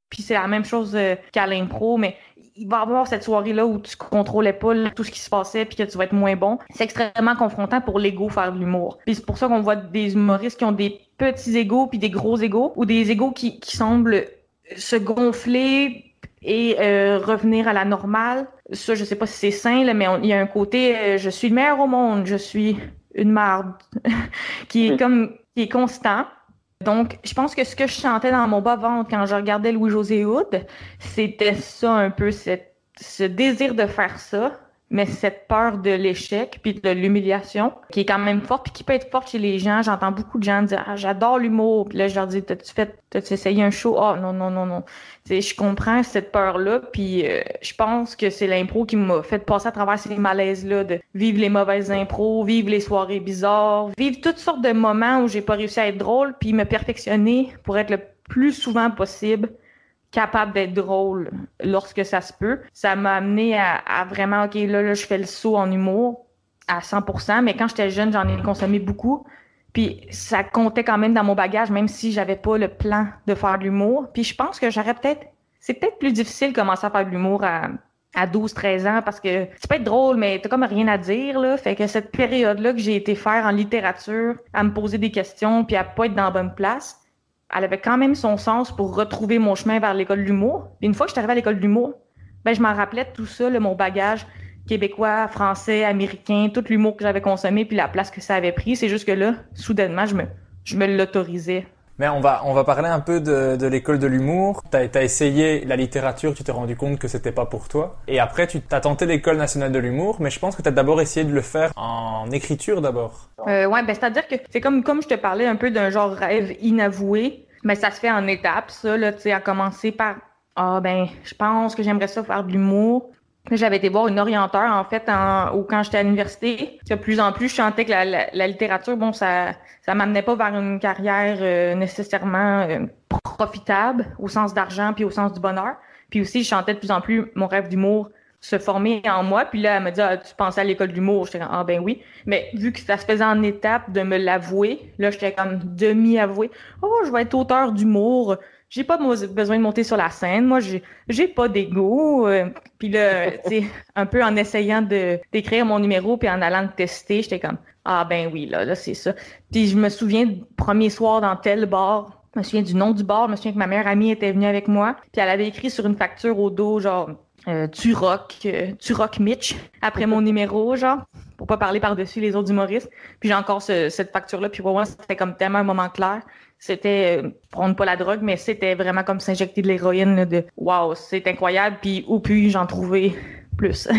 Puis c'est la même chose qu'à l'impro, mais il va y avoir cette soirée-là où tu contrôlais pas tout ce qui se passait puis que tu vas être moins bon. C'est extrêmement confrontant pour l'ego faire de l'humour. Puis c'est pour ça qu'on voit des humoristes qui ont des petits égos puis des gros égos, ou des égos qui semblent se gonfler et revenir à la normale. Ça, je sais pas si c'est sain, là, mais il y a un côté je suis le meilleur au monde, je suis une marde qui est constant. Donc, je pense que ce que je chantais dans mon bas-ventre quand je regardais Louis-José Hood, c'était ça un peu, ce désir de faire ça, mais cette peur de l'échec puis de l'humiliation qui est quand même forte puis qui peut être forte chez les gens. J'entends beaucoup de gens dire « Ah, j'adore l'humour ». Puis là, je leur dis « T'as-tu essayé un show? » « Ah, non. » Tu sais, je comprends cette peur-là, puis je pense que c'est l'impro qui m'a fait passer à travers ces malaises-là, de vivre les mauvaises impros, vivre les soirées bizarres, vivre toutes sortes de moments où j'ai pas réussi à être drôle, puis me perfectionner pour être le plus souvent possible capable d'être drôle lorsque ça se peut. Ça m'a amené à vraiment, OK, là, je fais le saut en humour à 100%, mais quand j'étais jeune, j'en ai consommé beaucoup. Puis ça comptait quand même dans mon bagage, même si j'avais pas le plan de faire de l'humour. Puis je pense que c'est peut-être plus difficile de commencer à faire de l'humour à 12-13 ans, parce que tu peux être drôle, mais t'as comme rien à dire, là. Fait que cette période-là que j'ai été faire en littérature, à me poser des questions, puis à pas être dans la bonne place, elle avait quand même son sens pour retrouver mon chemin vers l'école de l'humour. Puis une fois que je suis arrivée à l'école de l'humour, je m'en rappelais de tout ça, là, mon bagage québécois, français, américain, tout l'humour que j'avais consommé, puis la place que ça avait pris. C'est juste que là, soudainement, je me l'autorisais. Mais on va parler un peu de l'école de l'humour. T'as essayé la littérature, tu t'es rendu compte que c'était pas pour toi. Et après, tu t'as tenté l'école nationale de l'humour, mais je pense que t'as d'abord essayé de le faire en écriture d'abord. C'est-à-dire que c'est comme je te parlais un peu d'un genre rêve inavoué, mais ça se fait en étapes, ça, là, tu sais, à commencer par, je pense que j'aimerais ça faire de l'humour. J'avais été voir une orienteur, en fait, quand j'étais à l'université. De plus en plus, je sentais que la littérature, ça m'amenait pas vers une carrière nécessairement profitable, au sens d'argent puis au sens du bonheur. Puis aussi, je sentais de plus en plus mon rêve d'humour se former en moi. Puis là, elle m'a dit « tu pensais à l'école d'humour? » J'étais comme « ben oui. » Mais vu que ça se faisait en étapes de me l'avouer, là, j'étais comme demi-avouée. « Oh, je vais être auteur d'humour. » J'ai pas besoin de monter sur la scène. Moi, j'ai pas d'ego. Puis là, tu sais, un peu en essayant d'écrire mon numéro puis en allant le tester, j'étais comme, ah ben oui, là, c'est ça. Puis je me souviens, premier soir dans tel bar, Je me souviens du nom du bar. Je me souviens que ma meilleure amie était venue avec moi. Puis elle avait écrit sur une facture au dos, genre, tu rock Mitch, après mon numéro, genre, pour pas parler par-dessus les autres humoristes. Puis j'ai encore cette facture-là. Puis pour moi, c'était comme tellement un moment clair. C'était, prendre pas la drogue, mais c'était vraiment comme s'injecter de l'héroïne, là, de waouh, c'est incroyable. Puis où puis-je en trouver plus?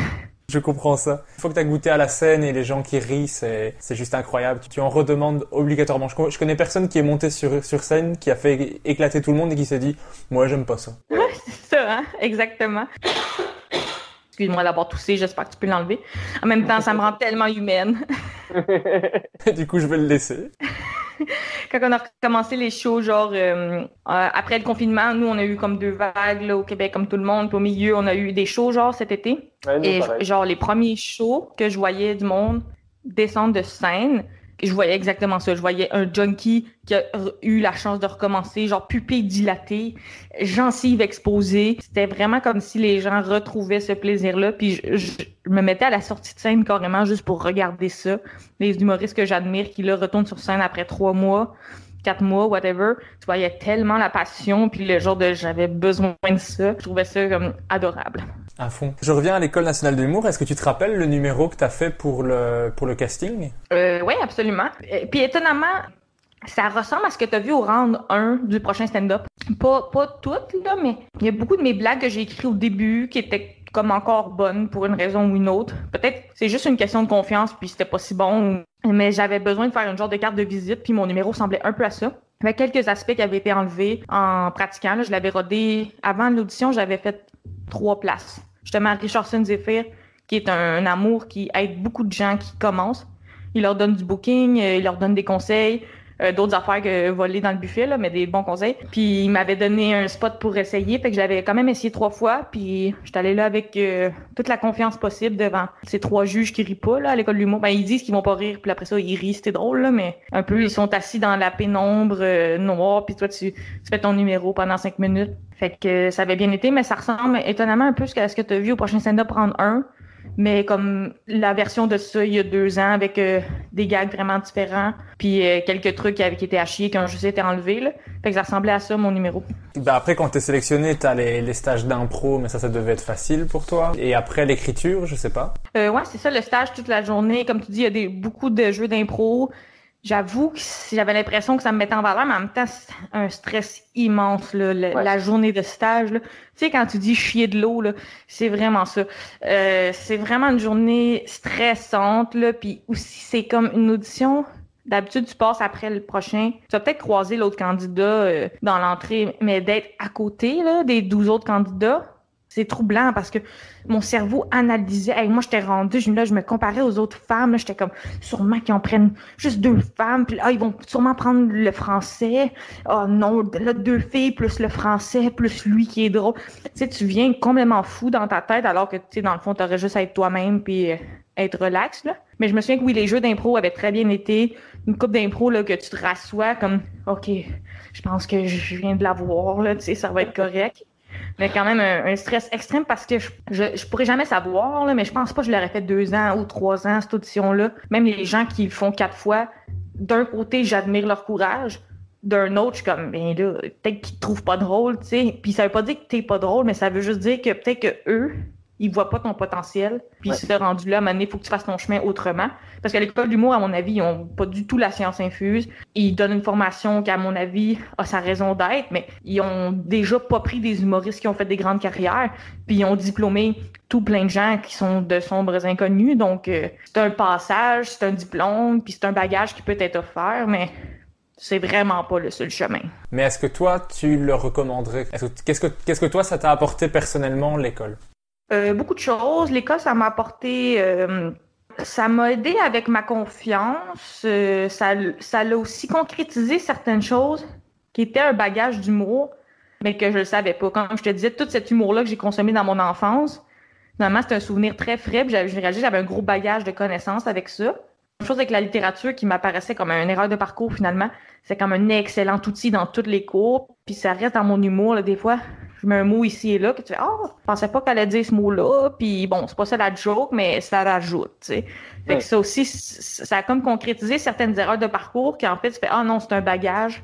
Je comprends ça. Il faut que tu as goûté à la scène et les gens qui rient, c'est juste incroyable. Tu en redemandes obligatoirement. Je connais personne qui est monté sur scène, qui a fait éclater tout le monde et qui s'est dit « Moi, j'aime pas ça. » Ouais, c'est ça, hein? Exactement. Excuse-moi d'avoir toussé, j'espère que tu peux l'enlever. En même temps, ça me rend tellement humaine. Du coup, je vais le laisser. Quand on a recommencé les shows, genre, après le confinement, nous, on a eu comme 2 vagues là, au Québec, comme tout le monde. Puis au milieu, on a eu des shows, genre, cet été. Ouais, nous, Et pareil. genre, les premiers shows que je voyais du monde descendre de scène, je voyais exactement ça. Je voyais un junkie qui a eu la chance de recommencer, genre pupille dilatée, gencive exposée. C'était vraiment comme si les gens retrouvaient ce plaisir-là. Puis je me mettais à la sortie de scène carrément juste pour regarder ça. Les humoristes que j'admire qui là retournent sur scène après 3 mois, 4 mois, whatever. Tu voyais tellement la passion, puis le genre de j'avais besoin de ça. Je trouvais ça comme adorable. À fond. Je reviens à l'École nationale de l'humour. Est-ce que tu te rappelles le numéro que tu as fait pour le casting? Oui, absolument. Puis étonnamment, ça ressemble à ce que tu as vu au round 1 du prochain stand-up. Pas toutes, là, mais il y a beaucoup de mes blagues que j'ai écrites au début qui étaient comme encore bonnes pour une raison ou une autre. Peut-être c'est juste une question de confiance, puis c'était pas si bon. Mais j'avais besoin de faire une genre de carte de visite, puis mon numéro semblait un peu à ça. Il y avait quelques aspects qui avaient été enlevés en pratiquant. Là, je l'avais rodé. Avant l'audition, j'avais fait 3 places. Justement, Richardson Zephyr, qui est un amour qui aide beaucoup de gens qui commencent. Il leur donne du booking, il leur donne des conseils, d'autres affaires que voler dans le buffet, là, mais des bons conseils. Puis il m'avait donné un spot pour essayer, fait que j'avais quand même essayé 3 fois, puis j'étais allée là avec toute la confiance possible devant ces 3 juges qui rient pas là, à l'école de l'humour. Ben, ils disent qu'ils vont pas rire, puis après ça, ils rient, c'était drôle, là, mais un peu, ils sont assis dans la pénombre noire, puis toi, tu fais ton numéro pendant 5 minutes. Fait que ça avait bien été, mais ça ressemble étonnamment un peu à ce que tu as vu au prochain stand-up round 1. Mais comme la version de ça il y a 2 ans avec des gags vraiment différents, puis quelques trucs qui étaient à chier qui ont juste été enlevés, là. Fait que ça ressemblait à ça, mon numéro. Ben après, quand t'es sélectionné, t'as les stages d'impro, mais ça devait être facile pour toi. Et après, l'écriture, je sais pas. Ouais, c'est ça, le stage toute la journée. Comme tu dis, il y a beaucoup de jeux d'impro. J'avoue que j'avais l'impression que ça me mettait en valeur, mais en même temps, c'est un stress immense, là, la journée de stage, là. Tu sais, quand tu dis chier de l'eau, là, c'est vraiment ça. C'est vraiment une journée stressante, là, puis aussi, c'est comme une audition. D'habitude, tu passes après le prochain. Tu vas peut-être croiser l'autre candidat dans l'entrée, mais d'être à côté, là, des 12 autres candidats, c'est troublant parce que mon cerveau analysait. Hey, moi, j'étais rendue, je me comparais aux autres femmes. Là, j'étais comme, sûrement qu'ils en prennent juste 2 femmes. Puis là, ils vont sûrement prendre le français. Oh non, là, 2 filles plus le français, plus lui qui est drôle. Tu sais, tu viens complètement fou dans ta tête alors que, tu sais, dans le fond, t'aurais juste à être toi-même puis être relax, là. Mais je me souviens que oui, les jeux d'impro avaient très bien été. Une coupe d'impro, là, que tu te rassois comme, OK, je pense que je viens de la voir, là, tu sais, ça va être correct. Mais quand même un stress extrême parce que je pourrais jamais savoir, là, mais je pense pas que je l'aurais fait 2 ans ou 3 ans, cette audition-là. Même les gens qui le font 4 fois, d'un côté, j'admire leur courage. D'un autre, je suis comme, ben là, peut-être qu'ils te trouvent pas drôle, tu sais. Puis ça veut pas dire que t'es pas drôle, mais ça veut juste dire que peut-être que eux, ils voient pas ton potentiel. Puis si t'es rendu là, à un moment donné, il faut que tu fasses ton chemin autrement. Parce qu'à l'école d'humour, à mon avis, ils ont pas du tout la science infuse. Ils donnent une formation qui, à mon avis, a sa raison d'être, mais ils ont déjà pas pris des humoristes qui ont fait des grandes carrières. Puis ils ont diplômé tout plein de gens qui sont de sombres inconnus. Donc, c'est un passage, c'est un diplôme, puis c'est un bagage qui peut être offert, mais c'est vraiment pas le seul chemin. Mais est-ce que toi, tu le recommanderais? Qu'est-ce que toi, ça t'a apporté personnellement, l'école? Beaucoup de choses. L'école, ça m'a apporté... ça m'a aidé avec ma confiance. Ça l'a aussi concrétisé certaines choses qui étaient un bagage d'humour, mais que je le savais pas. Comme je te disais, tout cet humour-là que j'ai consommé dans mon enfance, finalement, c'est un souvenir très frais. J'ai réalisé que j'avais un gros bagage de connaissances avec ça. Une chose avec la littérature qui m'apparaissait comme une erreur de parcours, finalement. C'est comme un excellent outil dans tous les cours. Puis ça reste dans mon humour, là, des fois. Je mets un mot ici et là que tu fais « Ah, je pensais pas qu'elle allait dire ce mot-là. » Puis bon, c'est pas ça la joke, mais ça rajoute, tu sais. Fait que ça aussi, ça a comme concrétisé certaines erreurs de parcours qui en fait, tu fais « Ah non, c'est un bagage. »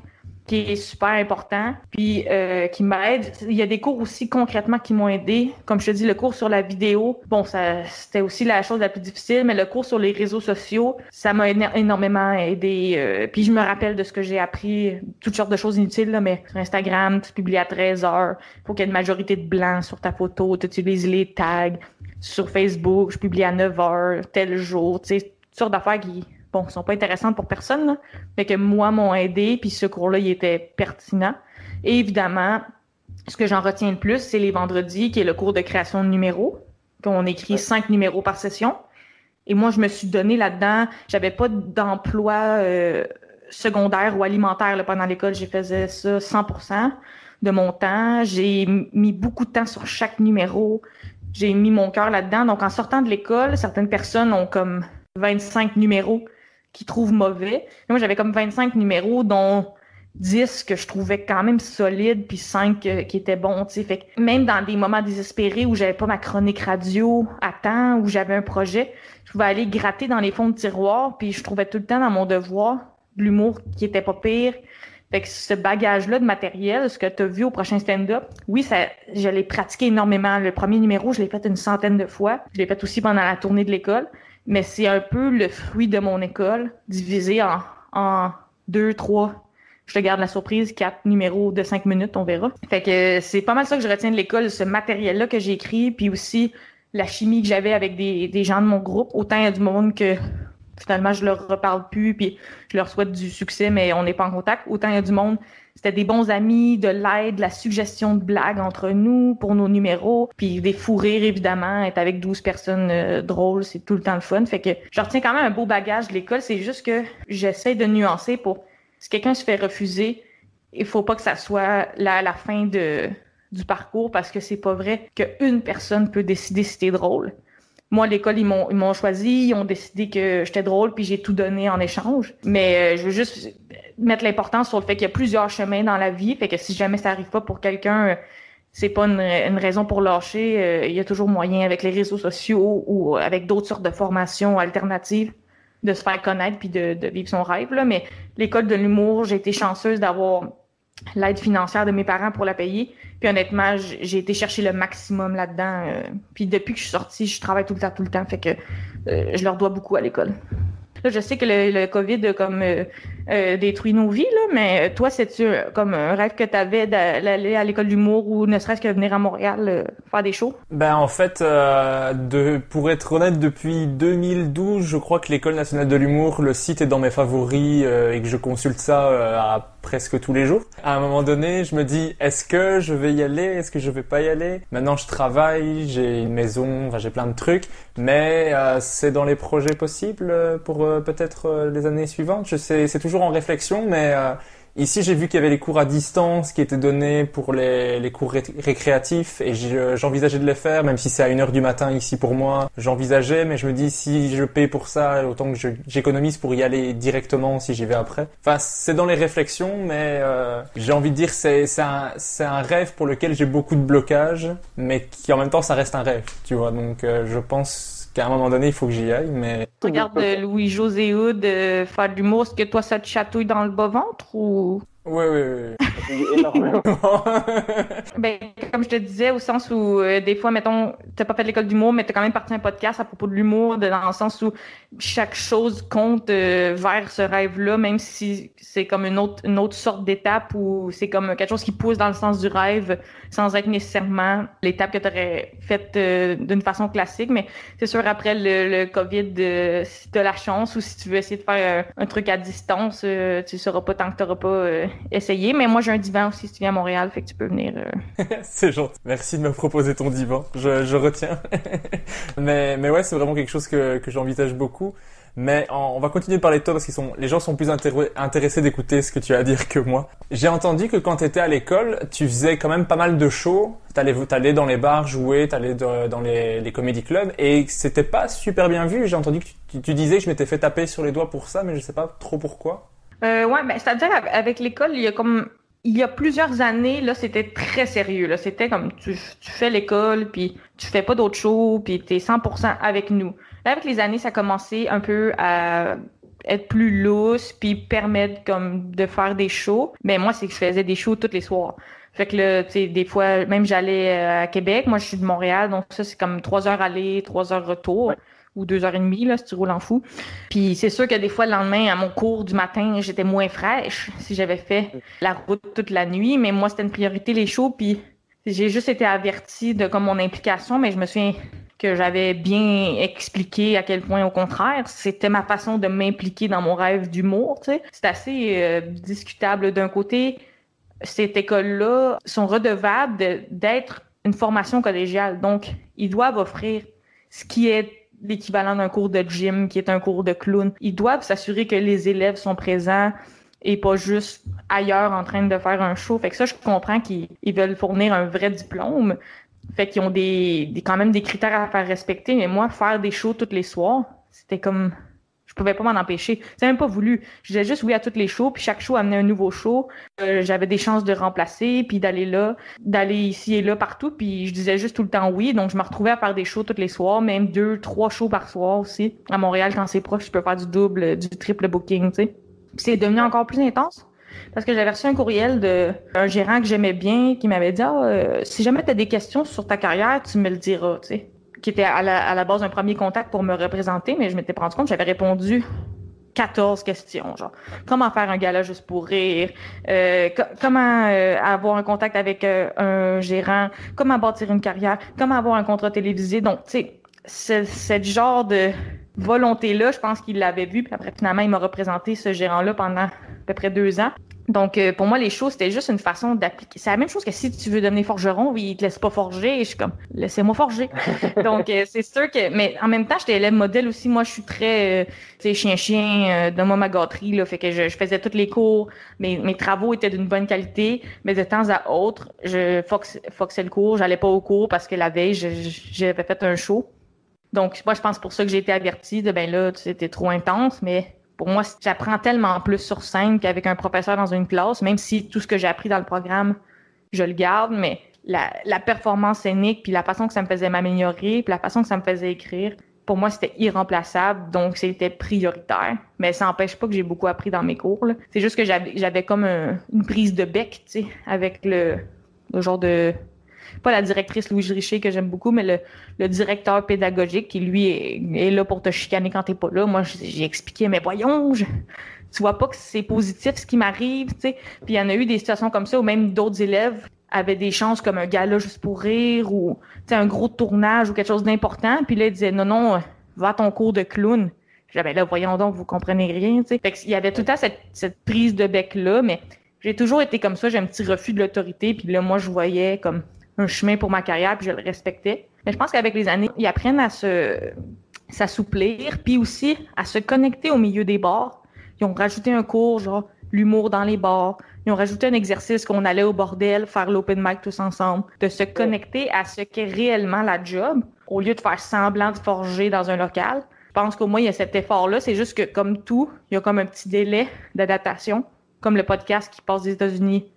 qui est super important, puis qui m'aide. Il y a des cours aussi concrètement qui m'ont aidé. Comme je te dis, le cours sur la vidéo, bon, ça c'était aussi la chose la plus difficile, mais le cours sur les réseaux sociaux, ça m'a énormément aidé. Puis je me rappelle de ce que j'ai appris, toutes sortes de choses inutiles, là, mais sur Instagram, tu publies à 13 heures, il faut qu'il y ait une majorité de blanc sur ta photo, tu utilises les tags. Sur Facebook, je publie à 9 heures, tel jour, tu sais, toutes sortes d'affaires qui sont pas intéressantes pour personne, là, mais que moi m'ont aidé, puis ce cours-là, il était pertinent. Et évidemment, ce que j'en retiens le plus, c'est les vendredis, qui est le cours de création de numéros, qu'on écrit 5 numéros par session. Et moi, je me suis donné là-dedans, j'avais pas d'emploi secondaire ou alimentaire là, pendant l'école, j'ai faisais ça 100% de mon temps. J'ai mis beaucoup de temps sur chaque numéro. J'ai mis mon cœur là-dedans. Donc, en sortant de l'école, certaines personnes ont comme 25 numéros qu'ils trouvent mauvais. Et moi, j'avais comme 25 numéros, dont 10 que je trouvais quand même solides, puis 5 qui étaient bons, tu sais. Fait que même dans des moments désespérés où j'avais pas ma chronique radio à temps, où j'avais un projet, je pouvais aller gratter dans les fonds de tiroir, puis je trouvais tout le temps dans mon devoir de l'humour qui était pas pire. Fait que ce bagage-là de matériel, ce que tu as vu au prochain stand-up, oui, je l'ai pratiqué énormément. Le premier numéro, je l'ai fait une centaine de fois. Je l'ai fait aussi pendant la tournée de l'école. Mais c'est un peu le fruit de mon école, divisé en 2, 3, je te garde la surprise, 4 numéros de 5 minutes, on verra. Fait que c'est pas mal ça que je retiens de l'école, ce matériel-là que j'ai écrit, puis aussi la chimie que j'avais avec des gens de mon groupe. Autant il y a du monde que finalement je leur reparle plus, puis je leur souhaite du succès, mais on n'est pas en contact. Autant il y a du monde, c'était des bons amis, de l'aide, de la suggestion de blagues entre nous pour nos numéros, puis des fous rires évidemment, être avec 12 personnes drôles, c'est tout le temps le fun. Fait que je retiens quand même un beau bagage de l'école, c'est juste que j'essaie de nuancer pour si quelqu'un se fait refuser, il faut pas que ça soit la fin du parcours, parce que c'est pas vrai qu'une personne peut décider si t'es drôle. Moi, à l'école, ils m'ont choisi, ils ont décidé que j'étais drôle, puis j'ai tout donné en échange. Mais je veux juste mettre l'importance sur le fait qu'il y a plusieurs chemins dans la vie, fait que si jamais ça arrive pas pour quelqu'un, c'est pas une raison pour lâcher. Il y a toujours moyen avec les réseaux sociaux ou avec d'autres sortes de formations alternatives de se faire connaître puis de vivre son rêve, là. Mais l'école de l'humour, j'ai été chanceuse d'avoir l'aide financière de mes parents pour la payer. Puis honnêtement, j'ai été chercher le maximum là-dedans. Puis depuis que je suis sortie, je travaille tout le temps. Fait que je leur dois beaucoup à l'école. Là, je sais que le COVID a comme détruit nos vies, là, mais toi, c'est-tu comme un rêve que tu avais d'aller à l'école d'humour ou ne serait-ce que venir à Montréal faire des shows? Ben en fait, pour être honnête, depuis 2012, je crois que l'École nationale de l'humour, le site est dans mes favoris et que je consulte ça à presque tous les jours. À un moment donné, je me dis, est-ce que je vais y aller? Est-ce que je vais pas y aller? Maintenant, je travaille, j'ai une maison, enfin, j'ai plein de trucs, mais c'est dans les projets possibles pour peut-être les années suivantes. Je sais, c'est toujours en réflexion, mais ici, j'ai vu qu'il y avait les cours à distance qui étaient donnés pour les cours récréatifs et j'envisageais de les faire, même si c'est à 1h du matin ici pour moi. J'envisageais, mais je me dis, si je paye pour ça, autant que j'économise pour y aller directement si j'y vais après. Enfin, c'est dans les réflexions, mais j'ai envie de dire, c'est un rêve pour lequel j'ai beaucoup de blocages, mais qui en même temps, ça reste un rêve, tu vois. Donc, je pense qu'à un moment donné, il faut que j'y aille, mais... Regarde Louis-José Hood faire de l'humour, est-ce que toi, ça te chatouille dans le bas-ventre ou... Oui. Énormément. Ben, comme je te disais, au sens où des fois, mettons, t'as pas fait l'école d'humour, mais t'as quand même parti un podcast à propos de l'humour, dans le sens où chaque chose compte vers ce rêve-là, même si c'est comme une autre sorte d'étape ou c'est comme quelque chose qui pousse dans le sens du rêve sans être nécessairement l'étape que t'aurais faite d'une façon classique. Mais c'est sûr, après le COVID, si t'as la chance ou si tu veux essayer de faire un truc à distance, tu sauras pas tant que t'auras pas essayé. Mais moi, j'ai un divan aussi si tu viens à Montréal, fait que tu peux venir. C'est gentil. Merci de me proposer ton divan. Je retiens. mais ouais, c'est vraiment quelque chose que j'envisage beaucoup. Mais on va continuer de parler de toi parce que les gens sont plus intéressés d'écouter ce que tu as à dire que moi. J'ai entendu que quand tu étais à l'école, tu faisais quand même pas mal de shows. T'allais dans les bars jouer, t'allais dans les comedy clubs et c'était pas super bien vu. J'ai entendu que tu disais que je m'étais fait taper sur les doigts pour ça, mais je sais pas trop pourquoi. Ouais, ben c'est-à-dire avec l'école, il y a plusieurs années, là, c'était très sérieux. Là, c'était comme tu fais l'école, puis tu fais pas d'autres shows, puis t'es 100% avec nous. Là, avec les années, ça a commencé un peu à être plus lousse puis permettre comme de faire des shows. Mais moi, c'est que je faisais des shows tous les soirs. Fait que là, tu sais, des fois, même j'allais à Québec. Moi, je suis de Montréal, donc ça, c'est comme 3 heures aller, 3 heures retour. Ou 2h30, là, si tu roules en fou. Puis c'est sûr que des fois, le lendemain, à mon cours du matin, j'étais moins fraîche si j'avais fait la route toute la nuit. Mais moi, c'était une priorité, les shows. Puis j'ai juste été avertie de comme mon implication, mais je me souviens que j'avais bien expliqué à quel point, au contraire, c'était ma façon de m'impliquer dans mon rêve d'humour, tu sais. C'est assez discutable. D'un côté, cette école-là sont redevables d'être une formation collégiale. Donc, ils doivent offrir ce qui est l'équivalent d'un cours de gym, qui est un cours de clown. Ils doivent s'assurer que les élèves sont présents et pas juste ailleurs en train de faire un show. Fait que ça, je comprends qu'ils veulent fournir un vrai diplôme. Fait qu'ils ont quand même des critères à faire respecter. Mais moi, faire des shows tous les soirs, c'était comme... Je pouvais pas m'en empêcher. J'ai même pas voulu. Je disais juste oui à tous les shows, puis chaque show amenait un nouveau show. J'avais des chances de remplacer, puis d'aller là, d'aller ici et là, partout, puis je disais juste tout le temps oui. Donc, je me retrouvais à faire des shows tous les soirs, même 2, 3 shows par soir aussi. À Montréal, quand c'est proche, je peux faire du double, du triple booking, tu sais. Puis c'est devenu encore plus intense, parce que j'avais reçu un courriel d'un gérant que j'aimais bien, qui m'avait dit « Ah, si jamais t'as des questions sur ta carrière, tu me le diras, tu sais. » Qui était à la base un premier contact pour me représenter, mais je m'étais rendu compte que j'avais répondu 14 questions, genre comment faire un gala juste pour rire, comment avoir un contact avec un gérant, comment bâtir une carrière, comment avoir un contrat télévisé. Donc, tu sais, ce genre de volonté-là, je pense qu'il l'avait vu, puis après, finalement, il m'a représenté ce gérant-là pendant à peu près 2 ans. Donc, pour moi, les shows, c'était juste une façon d'appliquer. C'est la même chose que si tu veux devenir forgeron, ils te laissent pas forger. Et je suis comme, laissez-moi forger. Donc, c'est sûr que... Mais en même temps, j'étais élève modèle aussi. Moi, je suis très, tu sais, chien-chien, donne-moi ma gâterie, là. Fait que je faisais tous les cours. Mes travaux étaient d'une bonne qualité. Mais de temps à autre, je foxais le cours. J'allais pas au cours parce que la veille, j'avais fait un show. Donc, moi, je pense pour ça que j'ai été avertie de, ben là, c'était trop intense, mais... Pour moi, j'apprends tellement plus sur scène qu'avec un professeur dans une classe, même si tout ce que j'ai appris dans le programme, je le garde, mais la performance scénique, puis la façon que ça me faisait m'améliorer, puis la façon que ça me faisait écrire, pour moi, c'était irremplaçable, donc c'était prioritaire. Mais ça n'empêche pas que j'ai beaucoup appris dans mes cours, là. C'est juste que j'avais comme une prise de bec, tu sais, avec le genre de... Pas la directrice Louise Richer que j'aime beaucoup, mais le directeur pédagogique qui, lui, est là pour te chicaner quand t'es pas là. Moi, j'ai expliqué, mais voyons, tu vois pas que c'est positif ce qui m'arrive, tu sais. Puis il y en a eu des situations comme ça où même d'autres élèves avaient des chances comme un gala juste pour rire ou, tu sais, un gros tournage ou quelque chose d'important. Puis là, ils disaient, non, va à ton cours de clown. J'avais là, voyons donc, vous comprenez rien, tu sais. Fait qu'il y avait tout le temps cette prise de bec-là, mais j'ai toujours été comme ça. J'ai un petit refus de l'autorité. Puis là, moi, je voyais comme un chemin pour ma carrière, puis je le respectais. Mais je pense qu'avec les années, ils apprennent à s'assouplir, puis aussi à se connecter au milieu des bars. Ils ont rajouté un cours, genre l'humour dans les bars. Ils ont rajouté un exercice qu'on allait au bordel, faire l'open mic tous ensemble, de se connecter à ce qu'est réellement la job, au lieu de faire semblant de forger dans un local. Je pense qu'au moins, il y a cet effort-là. C'est juste que, comme tout, il y a comme un petit délai d'adaptation, comme le podcast qui passe des États-Unis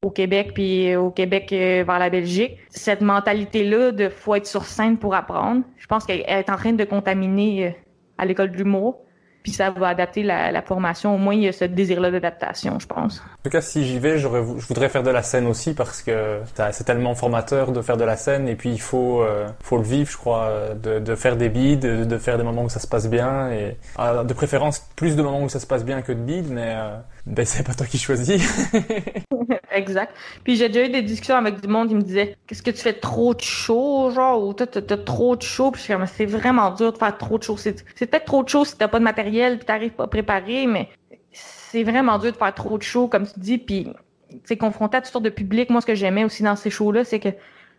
au Québec, puis au Québec vers la Belgique. Cette mentalité-là de faut être sur scène pour apprendre, je pense qu'elle est en train de contaminer à l'école de l'humour, puis ça va adapter la formation. Au moins, il y a ce désir-là d'adaptation, je pense. En tout cas, si j'y vais, je voudrais faire de la scène aussi parce que c'est tellement formateur de faire de la scène et puis il faut le vivre, je crois, de faire des bides, de faire des moments où ça se passe bien et de préférence plus de moments où ça se passe bien que de bides, mais ben c'est pas toi qui choisis. Exact. Puis j'ai déjà eu des discussions avec du monde qui me disait qu'est-ce que tu fais trop de show, genre, ou t'as trop de show, puis je suis comme c'est vraiment dur de faire trop de show. C'est peut-être trop de show si t'as pas de matériel puis t'arrives pas à préparer, mais c'est vraiment dur de faire trop de show, comme tu dis, puis c'est confronté à toutes sortes de publics. Moi, ce que j'aimais aussi dans ces shows-là, c'est que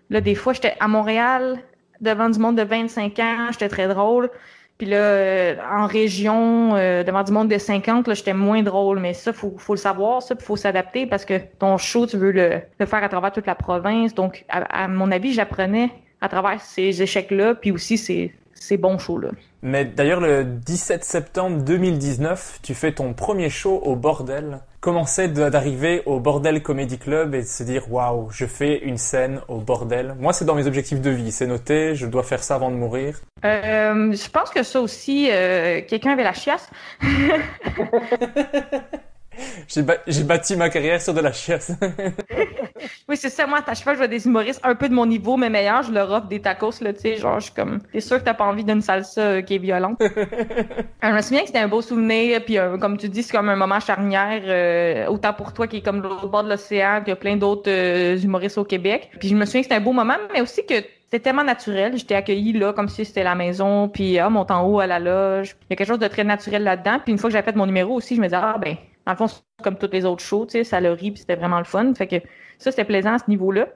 là, des fois, j'étais à Montréal, devant du monde de 25 ans, j'étais très drôle. Puis là, en région, devant du monde de 50, là, j'étais moins drôle. Mais ça, faut le savoir, ça, puis faut s'adapter parce que ton show, tu veux le faire à travers toute la province. Donc, à mon avis, j'apprenais à travers ces échecs-là, puis aussi ces bons shows-là. Mais d'ailleurs, le 17 septembre 2019, tu fais ton premier show au Bordel. comment c'est d'arriver au Bordel Comedy Club et de se dire waouh, je fais une scène au bordel. Moi, c'est dans mes objectifs de vie, c'est noté, je dois faire ça avant de mourir. Je pense que ça aussi, quelqu'un avait la chiasse. J'ai bâti ma carrière sur de la chiasse. Oui, c'est ça. Moi, à chaque fois que je vois des humoristes un peu de mon niveau, mais meilleurs, je leur offre des tacos, là, tu sais, genre, je suis comme, t'es sûr que t'as pas envie d'une salsa qui est violente. Je me souviens que c'était un beau souvenir, puis comme tu dis, c'est comme un moment charnière, autant pour toi qui est comme l'autre bord de l'océan, qu'il y a plein d'autres humoristes au Québec. Puis je me souviens que c'était un beau moment, mais aussi que c'était tellement naturel. J'étais accueillie là comme si c'était la maison, puis monte en haut à la loge. Il y a quelque chose de très naturel là-dedans. Puis une fois que j'avais fait mon numéro aussi, je me disais, ah ben, dans le fond, c'est comme toutes les autres shows, tu sais, ça le rit, puis c'était vraiment le fun. Fait que ça, c'était plaisant à ce niveau-là.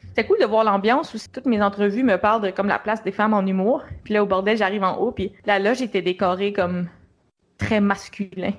C'était cool de voir l'ambiance aussi. Toutes mes entrevues me parlent de comme la place des femmes en humour. Puis là, au bordel, j'arrive en haut, puis la loge était décorée comme très masculin.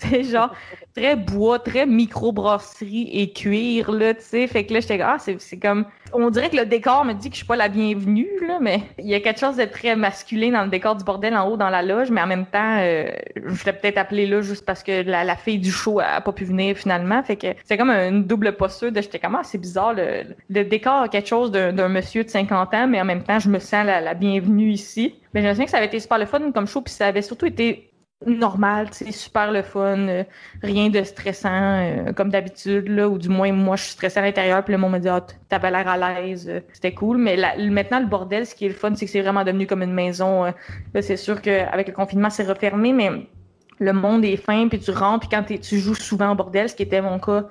Tu sais, genre, très bois, très microbrasserie et cuir, là, tu sais. Fait que là, j'étais, c'est comme, on dirait que le décor me dit que je suis pas la bienvenue, là, mais il y a quelque chose de très masculin dans le décor du bordel en haut dans la loge, mais en même temps, je l'ai peut-être appelée là juste parce que la fille du show a pas pu venir finalement. Fait que c'est comme une double posture de, j'étais comme, c'est bizarre, le décor a quelque chose d'un monsieur de 50 ans, mais en même temps, je me sens la bienvenue ici. Mais je me souviens que ça avait été super le fun comme show, puis ça avait surtout été normal, tu sais, super le fun, rien de stressant comme d'habitude, là, ou du moins moi je suis stressée à l'intérieur, puis le monde me dit t'avais l'air à l'aise, c'était cool, mais maintenant le bordel, ce qui est le fun, c'est que c'est vraiment devenu comme une maison, là c'est sûr qu'avec le confinement c'est refermé, mais le monde est fin, puis tu rentres, puis quand tu joues souvent au bordel, ce qui était mon cas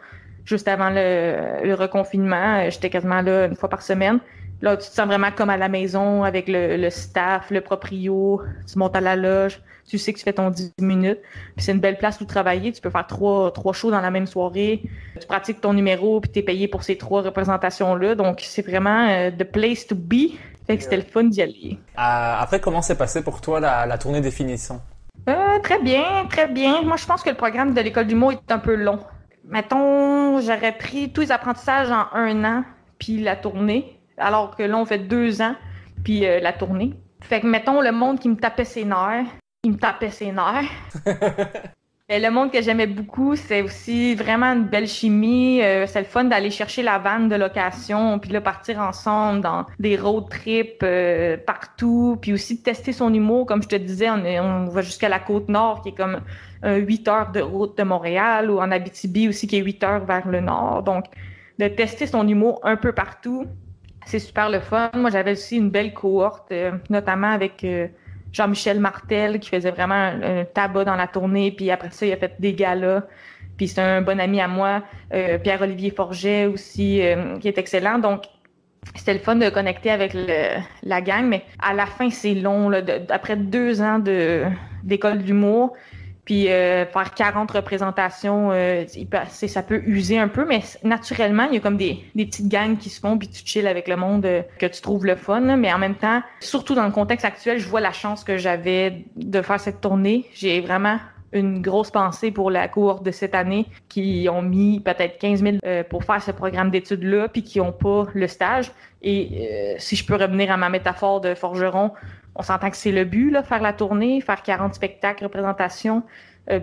juste avant le reconfinement, j'étais quasiment là une fois par semaine. Là, tu te sens vraiment comme à la maison avec le staff, le proprio, tu montes à la loge, tu sais que tu fais ton 10 minutes, puis c'est une belle place où travailler, tu peux faire trois shows dans la même soirée, tu pratiques ton numéro, puis t'es payé pour ces 3 représentations-là, donc c'est vraiment the place to be, fait que c'était le fun d'y aller. Après, comment s'est passé pour toi la tournée des finissants? Très bien, très bien. Moi, je pense que le programme de l'école d'humour est un peu long. Mettons, j'aurais pris tous les apprentissages en 1 an, puis la tournée, alors que là, on fait 2 ans, puis la tournée. Fait que, mettons, le monde qui me tapait ses nerfs, il me tapait ses nerfs. Et le monde que j'aimais beaucoup, c'est aussi vraiment une belle chimie. C'est le fun d'aller chercher la vanne de location, puis là, partir ensemble dans des road trips partout, puis aussi de tester son humour. Comme je te disais, on va jusqu'à la Côte-Nord, qui est comme 8 heures de route de Montréal, ou en Abitibi aussi, qui est 8 heures vers le nord. Donc, de tester son humour un peu partout, c'est super le fun. Moi, j'avais aussi une belle cohorte, notamment avec Jean-Michel Martel, qui faisait vraiment un tabac dans la tournée, puis après ça, il a fait des galas. Puis c'est un bon ami à moi, Pierre-Olivier Forget aussi, qui est excellent. Donc, c'était le fun de connecter avec la gang, mais à la fin, c'est long. Là, après 2 ans d'école d'humour, puis faire 40 représentations, ça peut user un peu, mais naturellement, il y a comme des petites gangs qui se font, puis tu chill avec le monde que tu trouves le fun. Là, mais en même temps, surtout dans le contexte actuel, je vois la chance que j'avais de faire cette tournée. J'ai vraiment une grosse pensée pour la cohorte de cette année qui ont mis peut-être 15 000 pour faire ce programme d'études-là, puis qui n'ont pas le stage. Et si je peux revenir à ma métaphore de forgeron, on s'entend que c'est le but, là, faire la tournée, faire 40 spectacles, représentations,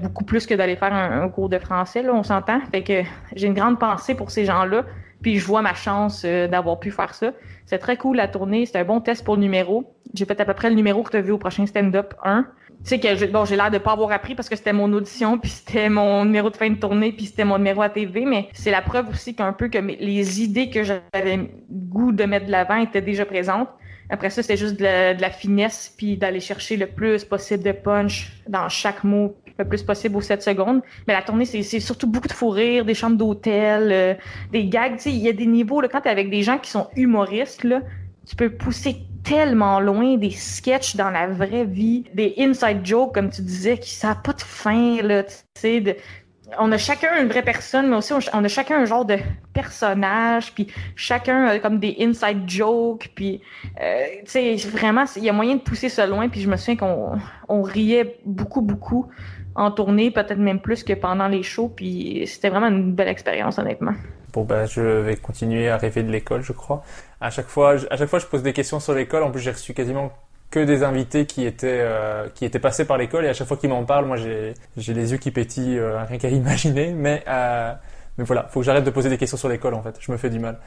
beaucoup plus que d'aller faire un cours de français, là, on s'entend. Fait que j'ai une grande pensée pour ces gens-là, puis je vois ma chance d'avoir pu faire ça. C'est très cool la tournée, c'est un bon test pour le numéro. J'ai fait à peu près le numéro que tu as vu au prochain stand-up 1. Tu sais que j'ai l'air de pas avoir appris parce que c'était mon audition, puis c'était mon numéro de fin de tournée, puis c'était mon numéro à TV, mais c'est la preuve aussi qu'un peu que les idées que j'avais le goût de mettre de l'avant étaient déjà présentes. Après ça, c'était juste de la finesse, puis d'aller chercher le plus possible de punch dans chaque mot, le plus possible aux 7 secondes. Mais la tournée, c'est surtout beaucoup de fou rire, des chambres d'hôtel, des gags. Tu sais, il y a des niveaux, là, quand t'es avec des gens qui sont humoristes, là, tu peux pousser tellement loin des sketchs dans la vraie vie, des inside jokes, comme tu disais, qui ça n'a pas de fin, là, tu sais, on a chacun une vraie personne, mais aussi on a chacun un genre de personnage, puis chacun a comme des inside jokes, puis tu sais, vraiment, il y a moyen de pousser ça loin, puis je me souviens qu'on riait beaucoup en tournée, peut-être même plus que pendant les shows, puis c'était vraiment une belle expérience, honnêtement. Bon, ben, je vais continuer à rêver de l'école, je crois. À chaque fois, je pose des questions sur l'école. En plus, j'ai reçu quasiment que des invités qui étaient passés par l'école, et à chaque fois qu'ils m'en parlent, moi j'ai les yeux qui pétillent, rien qu'à imaginer, mais voilà, faut que j'arrête de poser des questions sur l'école en fait, je me fais du mal.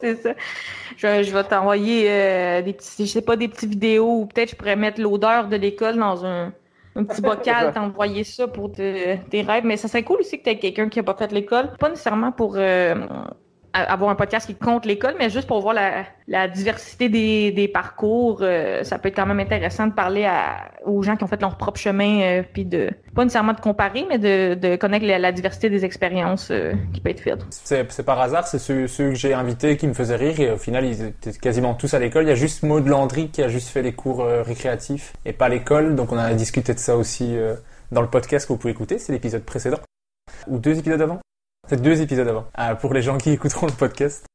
C'est ça. Je vais t'envoyer des petits, je sais pas, des petites vidéos, ou peut-être je pourrais mettre l'odeur de l'école dans un petit bocal, t'envoyer ça pour tes rêves. Mais ça serait cool aussi que tu aies quelqu'un qui a pas fait l'école. Pas nécessairement pour avoir un podcast qui compte l'école, mais juste pour voir la diversité des parcours. Ça peut être quand même intéressant de parler aux gens qui ont fait leur propre chemin, puis pas nécessairement de comparer, mais de connaître la diversité des expériences qui peut être faites. C'est par hasard, c'est ceux que j'ai invités qui me faisaient rire, et au final ils étaient quasiment tous à l'école. Il y a juste Maud Landry qui a juste fait les cours récréatifs et pas l'école, donc on a discuté de ça aussi dans le podcast que vous pouvez écouter, c'est l'épisode précédent ou 2 épisodes avant. C'est 2 épisodes avant, pour les gens qui écouteront le podcast.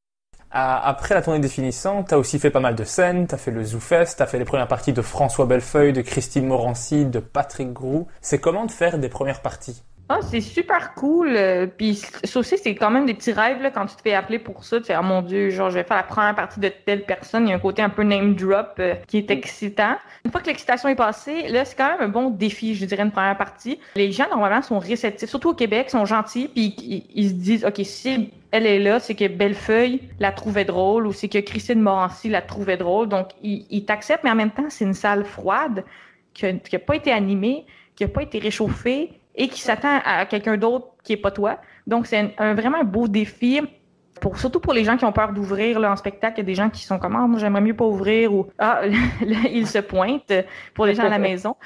Après la tournée des finissants, t'as aussi fait pas mal de scènes, t'as fait le ZooFest, t'as fait les premières parties de François Bellefeuille, de Christine Morancy, de Patrick Groux. C'est comment de faire des premières parties? Ah, c'est super cool. Puis ça aussi, c'est quand même des petits rêves là, quand tu te fais appeler pour ça. Tu fais, oh mon Dieu, genre, je vais faire la première partie de telle personne. Il y a un côté un peu name drop qui est excitant. Une fois que l'excitation est passée, là, c'est quand même un bon défi, je dirais, une première partie. Les gens, normalement, sont réceptifs, surtout au Québec, sont gentils, puis ils se disent, OK, si elle est là, c'est que Bellefeuille la trouvait drôle, ou c'est que Christine Morancy la trouvait drôle. Donc, ils t'acceptent, mais en même temps, c'est une salle froide qui a pas été animée, qui a pas été réchauffée, et qui s'attend à quelqu'un d'autre qui est pas toi. Donc, c'est vraiment un beau défi. Surtout pour les gens qui ont peur d'ouvrir là, en spectacle, il y a des gens qui sont comme « Ah, moi, j'aimerais mieux pas ouvrir » ou « Ah, là, ils se pointent » pour les gens à la maison.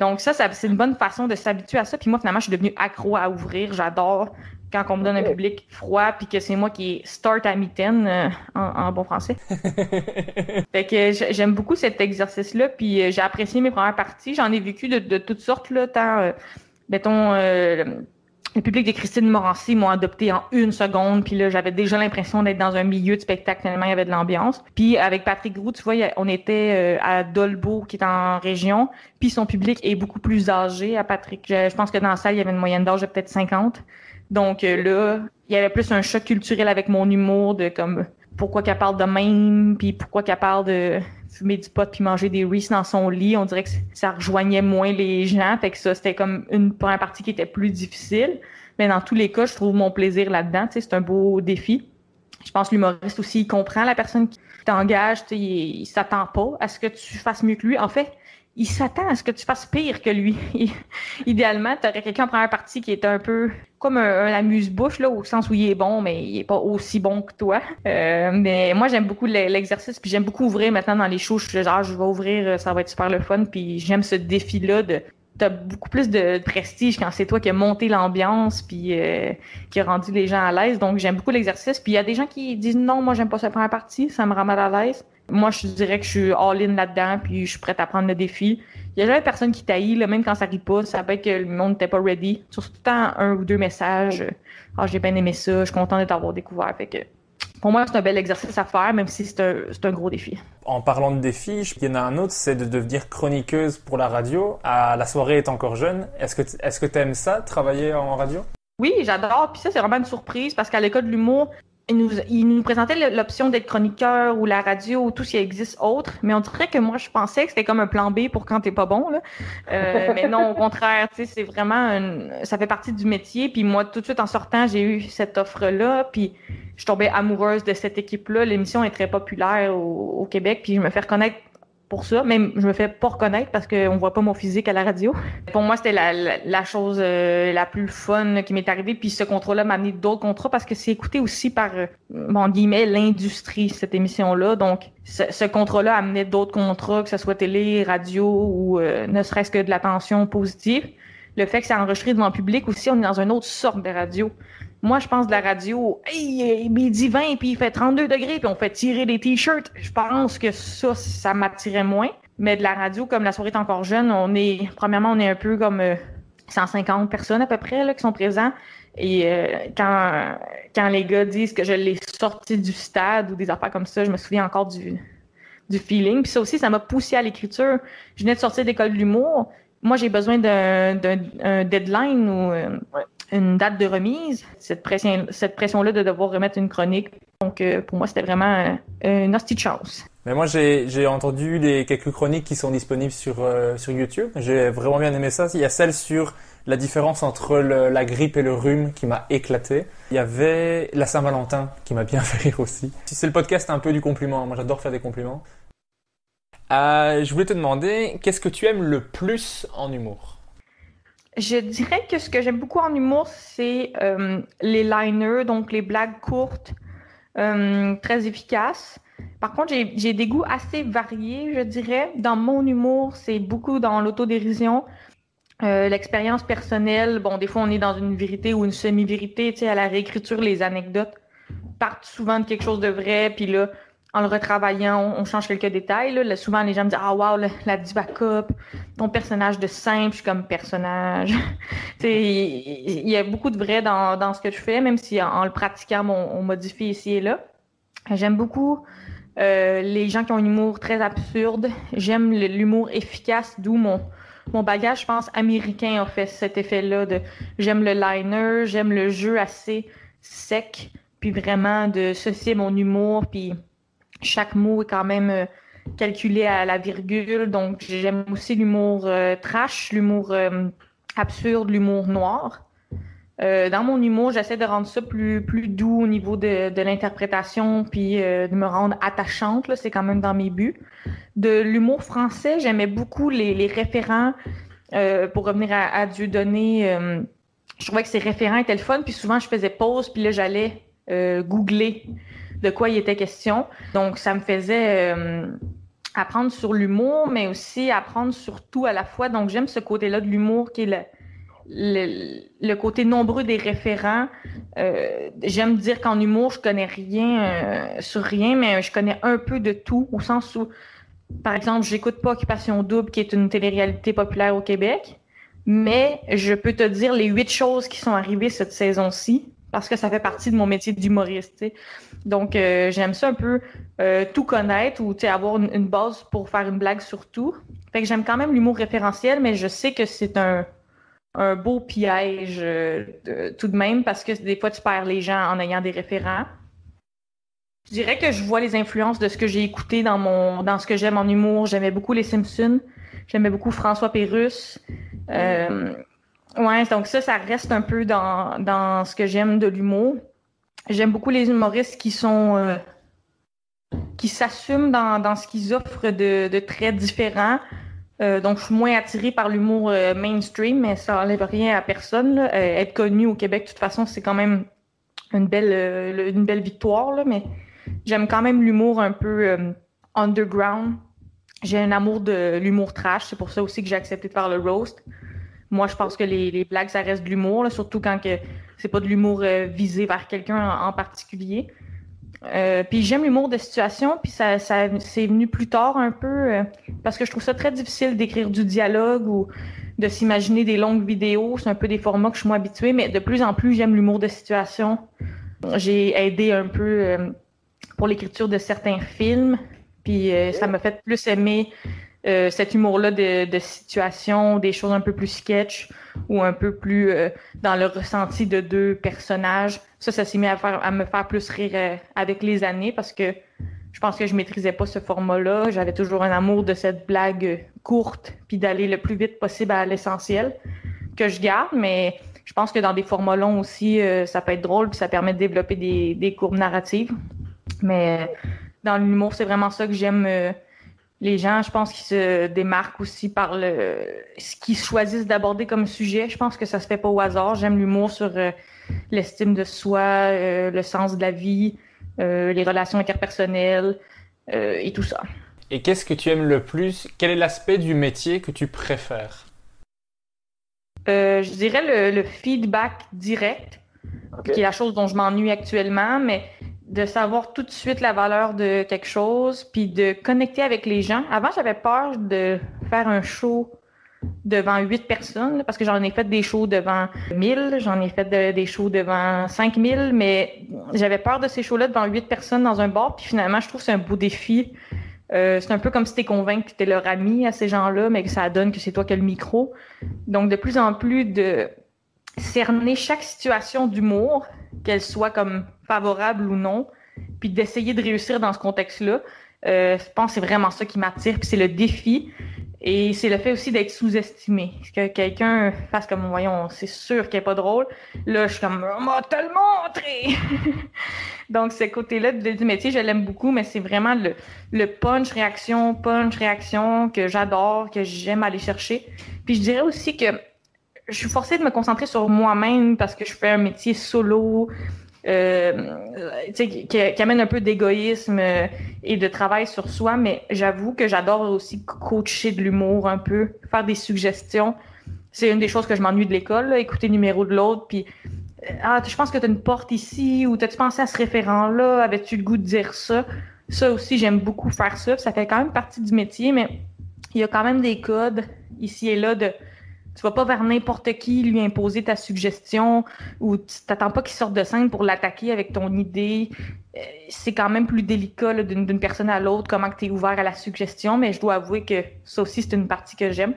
Donc, ça, c'est une bonne façon de s'habituer à ça. Puis moi, finalement, je suis devenue accro à ouvrir. J'adore quand on me donne un public froid puis que c'est moi qui start à mitaine en bon français. Fait que j'aime beaucoup cet exercice-là. Puis j'ai apprécié mes premières parties. J'en ai vécu de toutes sortes, là, tant, mettons... le public de Christine Morancy m'ont adopté en 1 seconde, puis là, j'avais déjà l'impression d'être dans un milieu de spectacle, tellement il y avait de l'ambiance. Puis avec Patrick Groux, tu vois, on était à Dolbeau, qui est en région, puis son public est beaucoup plus âgé à Patrick. Je pense que dans la salle, il y avait une moyenne d'âge de peut-être 50. Donc là, il y avait plus un choc culturel avec mon humour de comme pourquoi qu'elle parle de même, puis pourquoi qu'elle parle de fumer du pot puis manger des Reese's dans son lit. On dirait que ça rejoignait moins les gens. Fait que ça, c'était comme une première partie qui était plus difficile. Mais dans tous les cas, je trouve mon plaisir là-dedans. Tu sais, c'est un beau défi. Je pense que l'humoriste aussi, il comprend la personne qui t'engage. Tu sais, il s'attend pas à ce que tu fasses mieux que lui. En fait, il s'attend à ce que tu fasses pire que lui. Idéalement, tu aurais quelqu'un en première partie qui est un peu comme un amuse-bouche, là, au sens où il est bon, mais il est pas aussi bon que toi. Mais moi, j'aime beaucoup l'exercice, puis j'aime beaucoup ouvrir maintenant dans les shows. Je suis genre, je vais ouvrir, ça va être super le fun, puis j'aime ce défi-là t'as beaucoup plus de prestige quand c'est toi qui as monté l'ambiance puis qui a rendu les gens à l'aise. Donc, j'aime beaucoup l'exercice. Puis, il y a des gens qui disent non, moi, j'aime pas cette première partie, ça me rend mal à l'aise. Moi, je dirais que je suis all-in là-dedans puis je suis prête à prendre le défi. Il y a jamais personne qui t'haït, là, même quand ça rit pas. Ça peut être que le monde n'était pas ready. Surtout tout le temps 1 ou 2 messages. Ah, j'ai bien aimé ça, je suis content de t'avoir découvert. Fait que pour moi, c'est un bel exercice à faire, même si c'est un gros défi. En parlant de défis, il y en a un autre, c'est de devenir chroniqueuse pour la radio. La soirée est encore jeune. Est-ce que t'aimes ça, travailler en radio? Oui, j'adore. Puis ça, c'est vraiment une surprise parce qu'à l'école de l'humour, il nous présentait l'option d'être chroniqueur ou la radio ou tout ce qui existe autre. Mais on dirait que moi, je pensais que c'était comme un plan B pour quand t'es pas bon, là. Mais non, au contraire, tu sais, c'est vraiment ça fait partie du métier. Puis moi, tout de suite en sortant, j'ai eu cette offre-là. Puis je tombais amoureuse de cette équipe-là. L'émission est très populaire au Québec. Puis je me fais reconnaître pour ça. Même, je me fais pas reconnaître parce qu'on voit pas mon physique à la radio. Pour moi, c'était la chose la plus fun qui m'est arrivée. Puis ce contrat-là m'a amené d'autres contrats parce que c'est écouté aussi par, en guillemets, l'industrie, cette émission-là. Donc, ce contrat-là amenait d'autres contrats, que ce soit télé, radio ou ne serait-ce que de l'attention positive. Le fait que c'est enregistré devant le public aussi, on est dans une autre sorte de radio. Moi, je pense de la radio, hey, midi 20, puis il fait 32 degrés, puis on fait tirer des t-shirts. Je pense que ça m'attirait moins. Mais de la radio, comme la soirée est encore jeune, premièrement, on est un peu comme 150 personnes à peu près là, qui sont présents. Et quand les gars disent que je l'ai sorti du stade ou des affaires comme ça, je me souviens encore du feeling. Puis ça aussi, ça m'a poussé à l'écriture. Je venais de sortir d'école de l'humour. Moi, j'ai besoin d'un deadline ou une date de remise. Cette pression-là de devoir remettre une chronique Donc, pour moi, c'était vraiment une hostie de chance. Mais moi, j'ai entendu les quelques chroniques qui sont disponibles sur YouTube. J'ai vraiment bien aimé ça. Il y a celle sur la différence entre la grippe et le rhume qui m'a éclaté. Il y avait la Saint-Valentin qui m'a bien fait rire aussi. C'est le podcast un peu du compliment. Moi, j'adore faire des compliments. Je voulais te demander, qu'est-ce que tu aimes le plus en humour? Je dirais que ce que j'aime beaucoup en humour, c'est les liners, donc les blagues courtes, très efficaces. Par contre, j'ai des goûts assez variés, je dirais. Dans mon humour, c'est beaucoup dans l'autodérision, l'expérience personnelle. Bon, des fois, on est dans une vérité ou une semi-vérité. Tu sais, à la réécriture, les anecdotes partent souvent de quelque chose de vrai. Puis là, en le retravaillant, on change quelques détails. Là, souvent, les gens me disent « Ah, wow, la diva cop, ton personnage de simple, je suis comme personnage. » Tu sais, il y a beaucoup de vrai dans ce que je fais, même si en le pratiquant, on modifie ici et là. J'aime beaucoup les gens qui ont un humour très absurde. J'aime l'humour efficace, d'où mon bagage, je pense, américain a fait cet effet-là. J'aime le liner, j'aime le jeu assez sec, puis vraiment de ceci mon humour, puis chaque mot est quand même calculé à la virgule. Donc, j'aime aussi l'humour trash, l'humour absurde, l'humour noir. Dans mon humour, j'essaie de rendre ça plus doux au niveau de l'interprétation, puis de me rendre attachante, là, c'est quand même dans mes buts. De l'humour français, j'aimais beaucoup les référents. Pour revenir à Dieudonné, je trouvais que ces référents étaient le fun, puis souvent je faisais pause, puis là j'allais googler de quoi il était question. Donc ça me faisait apprendre sur l'humour, mais aussi apprendre sur tout à la fois. Donc j'aime ce côté-là de l'humour qui est le côté nombreux des référents. J'aime dire qu'en humour, je connais rien sur rien, mais je connais un peu de tout, au sens où, par exemple, j'écoute pas Occupation Double, qui est une télé-réalité populaire au Québec, mais je peux te dire les 8 choses qui sont arrivées cette saison-ci, parce que ça fait partie de mon métier d'humoriste, tu sais. Donc, j'aime ça un peu tout connaître ou avoir une base pour faire une blague sur tout. Fait que j'aime quand même l'humour référentiel, mais je sais que c'est un beau piège tout de même, parce que des fois, tu perds les gens en ayant des référents. Je dirais que je vois les influences de ce que j'ai écouté dans ce que j'aime en humour. J'aimais beaucoup les Simpsons. J'aimais beaucoup François Pérusse. Ouais, donc ça reste un peu dans ce que j'aime de l'humour. J'aime beaucoup les humoristes qui s'assument dans ce qu'ils offrent de très différents. Donc, je suis moins attirée par l'humour mainstream, mais ça n'enlève rien à personne, là. Être connu au Québec, de toute façon, c'est quand même une belle victoire, là, mais j'aime quand même l'humour un peu underground. J'ai un amour de l'humour trash, c'est pour ça aussi que j'ai accepté de faire le roast. Moi, je pense que les blagues, ça reste de l'humour, là, surtout quand c'est pas de l'humour visé vers quelqu'un en particulier. Puis j'aime l'humour de situation, puis ça c'est venu plus tard un peu, parce que je trouve ça très difficile d'écrire du dialogue ou de s'imaginer des longues vidéos. C'est un peu des formats que je suis moins habituée, mais de plus en plus, j'aime l'humour de situation. J'ai aidé un peu pour l'écriture de certains films, puis ça m'a fait plus aimer cet humour-là de situation, des choses un peu plus sketch ou un peu plus dans le ressenti de deux personnages. Ça s'est mis à me faire plus rire avec les années, parce que je pense que je maîtrisais pas ce format-là. J'avais toujours un amour de cette blague courte, puis d'aller le plus vite possible à l'essentiel, que je garde, mais je pense que dans des formats longs aussi, ça peut être drôle, puis ça permet de développer des courbes narratives. Mais dans l'humour, c'est vraiment ça que j'aime. Les gens, je pense qu'ils se démarquent aussi par ce qu'ils choisissent d'aborder comme sujet. Je pense que ça se fait pas au hasard. J'aime l'humour sur l'estime de soi, le sens de la vie, les relations interpersonnelles et tout ça. Et qu'est-ce que tu aimes le plus? Quel est l'aspect du métier que tu préfères? Je dirais le feedback direct, qui est la chose dont je m'ennuie actuellement, mais de savoir tout de suite la valeur de quelque chose, puis de connecter avec les gens. Avant, j'avais peur de faire un show devant 8 personnes, parce que j'en ai fait des shows devant 1000, j'en ai fait des shows devant 5000, mais j'avais peur de ces shows-là devant 8 personnes dans un bar, puis finalement, je trouve que c'est un beau défi. C'est un peu comme si t'es convaincu que t'es leur ami à ces gens-là, mais que ça donne que c'est toi qui as le micro. Donc, de plus en plus, de cerner chaque situation d'humour, qu'elle soit comme favorable ou non, puis d'essayer de réussir dans ce contexte-là. Je pense que c'est vraiment ça qui m'attire, puis c'est le défi. Et c'est le fait aussi d'être sous-estimé. Que quelqu'un fasse comme, voyons, c'est sûr qu'elle n'est pas drôle. Là, je suis comme, on m'a te le montré! Donc, ce côté-là du métier, je l'aime beaucoup, mais c'est vraiment le punch-réaction que j'adore, que j'aime aller chercher. Puis je dirais aussi que je suis forcée de me concentrer sur moi-même parce que je fais un métier solo, qui amène un peu d'égoïsme et de travail sur soi, mais j'avoue que j'adore aussi coacher de l'humour un peu, faire des suggestions. C'est une des choses que je m'ennuie de l'école, là, écouter le numéro de l'autre, puis je pense que tu as une porte ici, ou t'as-tu pensé à ce référent-là, avais-tu le goût de dire ça? Ça aussi, j'aime beaucoup faire ça, puis ça fait quand même partie du métier, mais il y a quand même des codes ici et là de tu vas pas vers n'importe qui lui imposer ta suggestion ou tu t'attends pas qu'il sorte de scène pour l'attaquer avec ton idée. C'est quand même plus délicat là, d'une personne à l'autre, comment tu es ouvert à la suggestion, mais je dois avouer que ça aussi, c'est une partie que j'aime.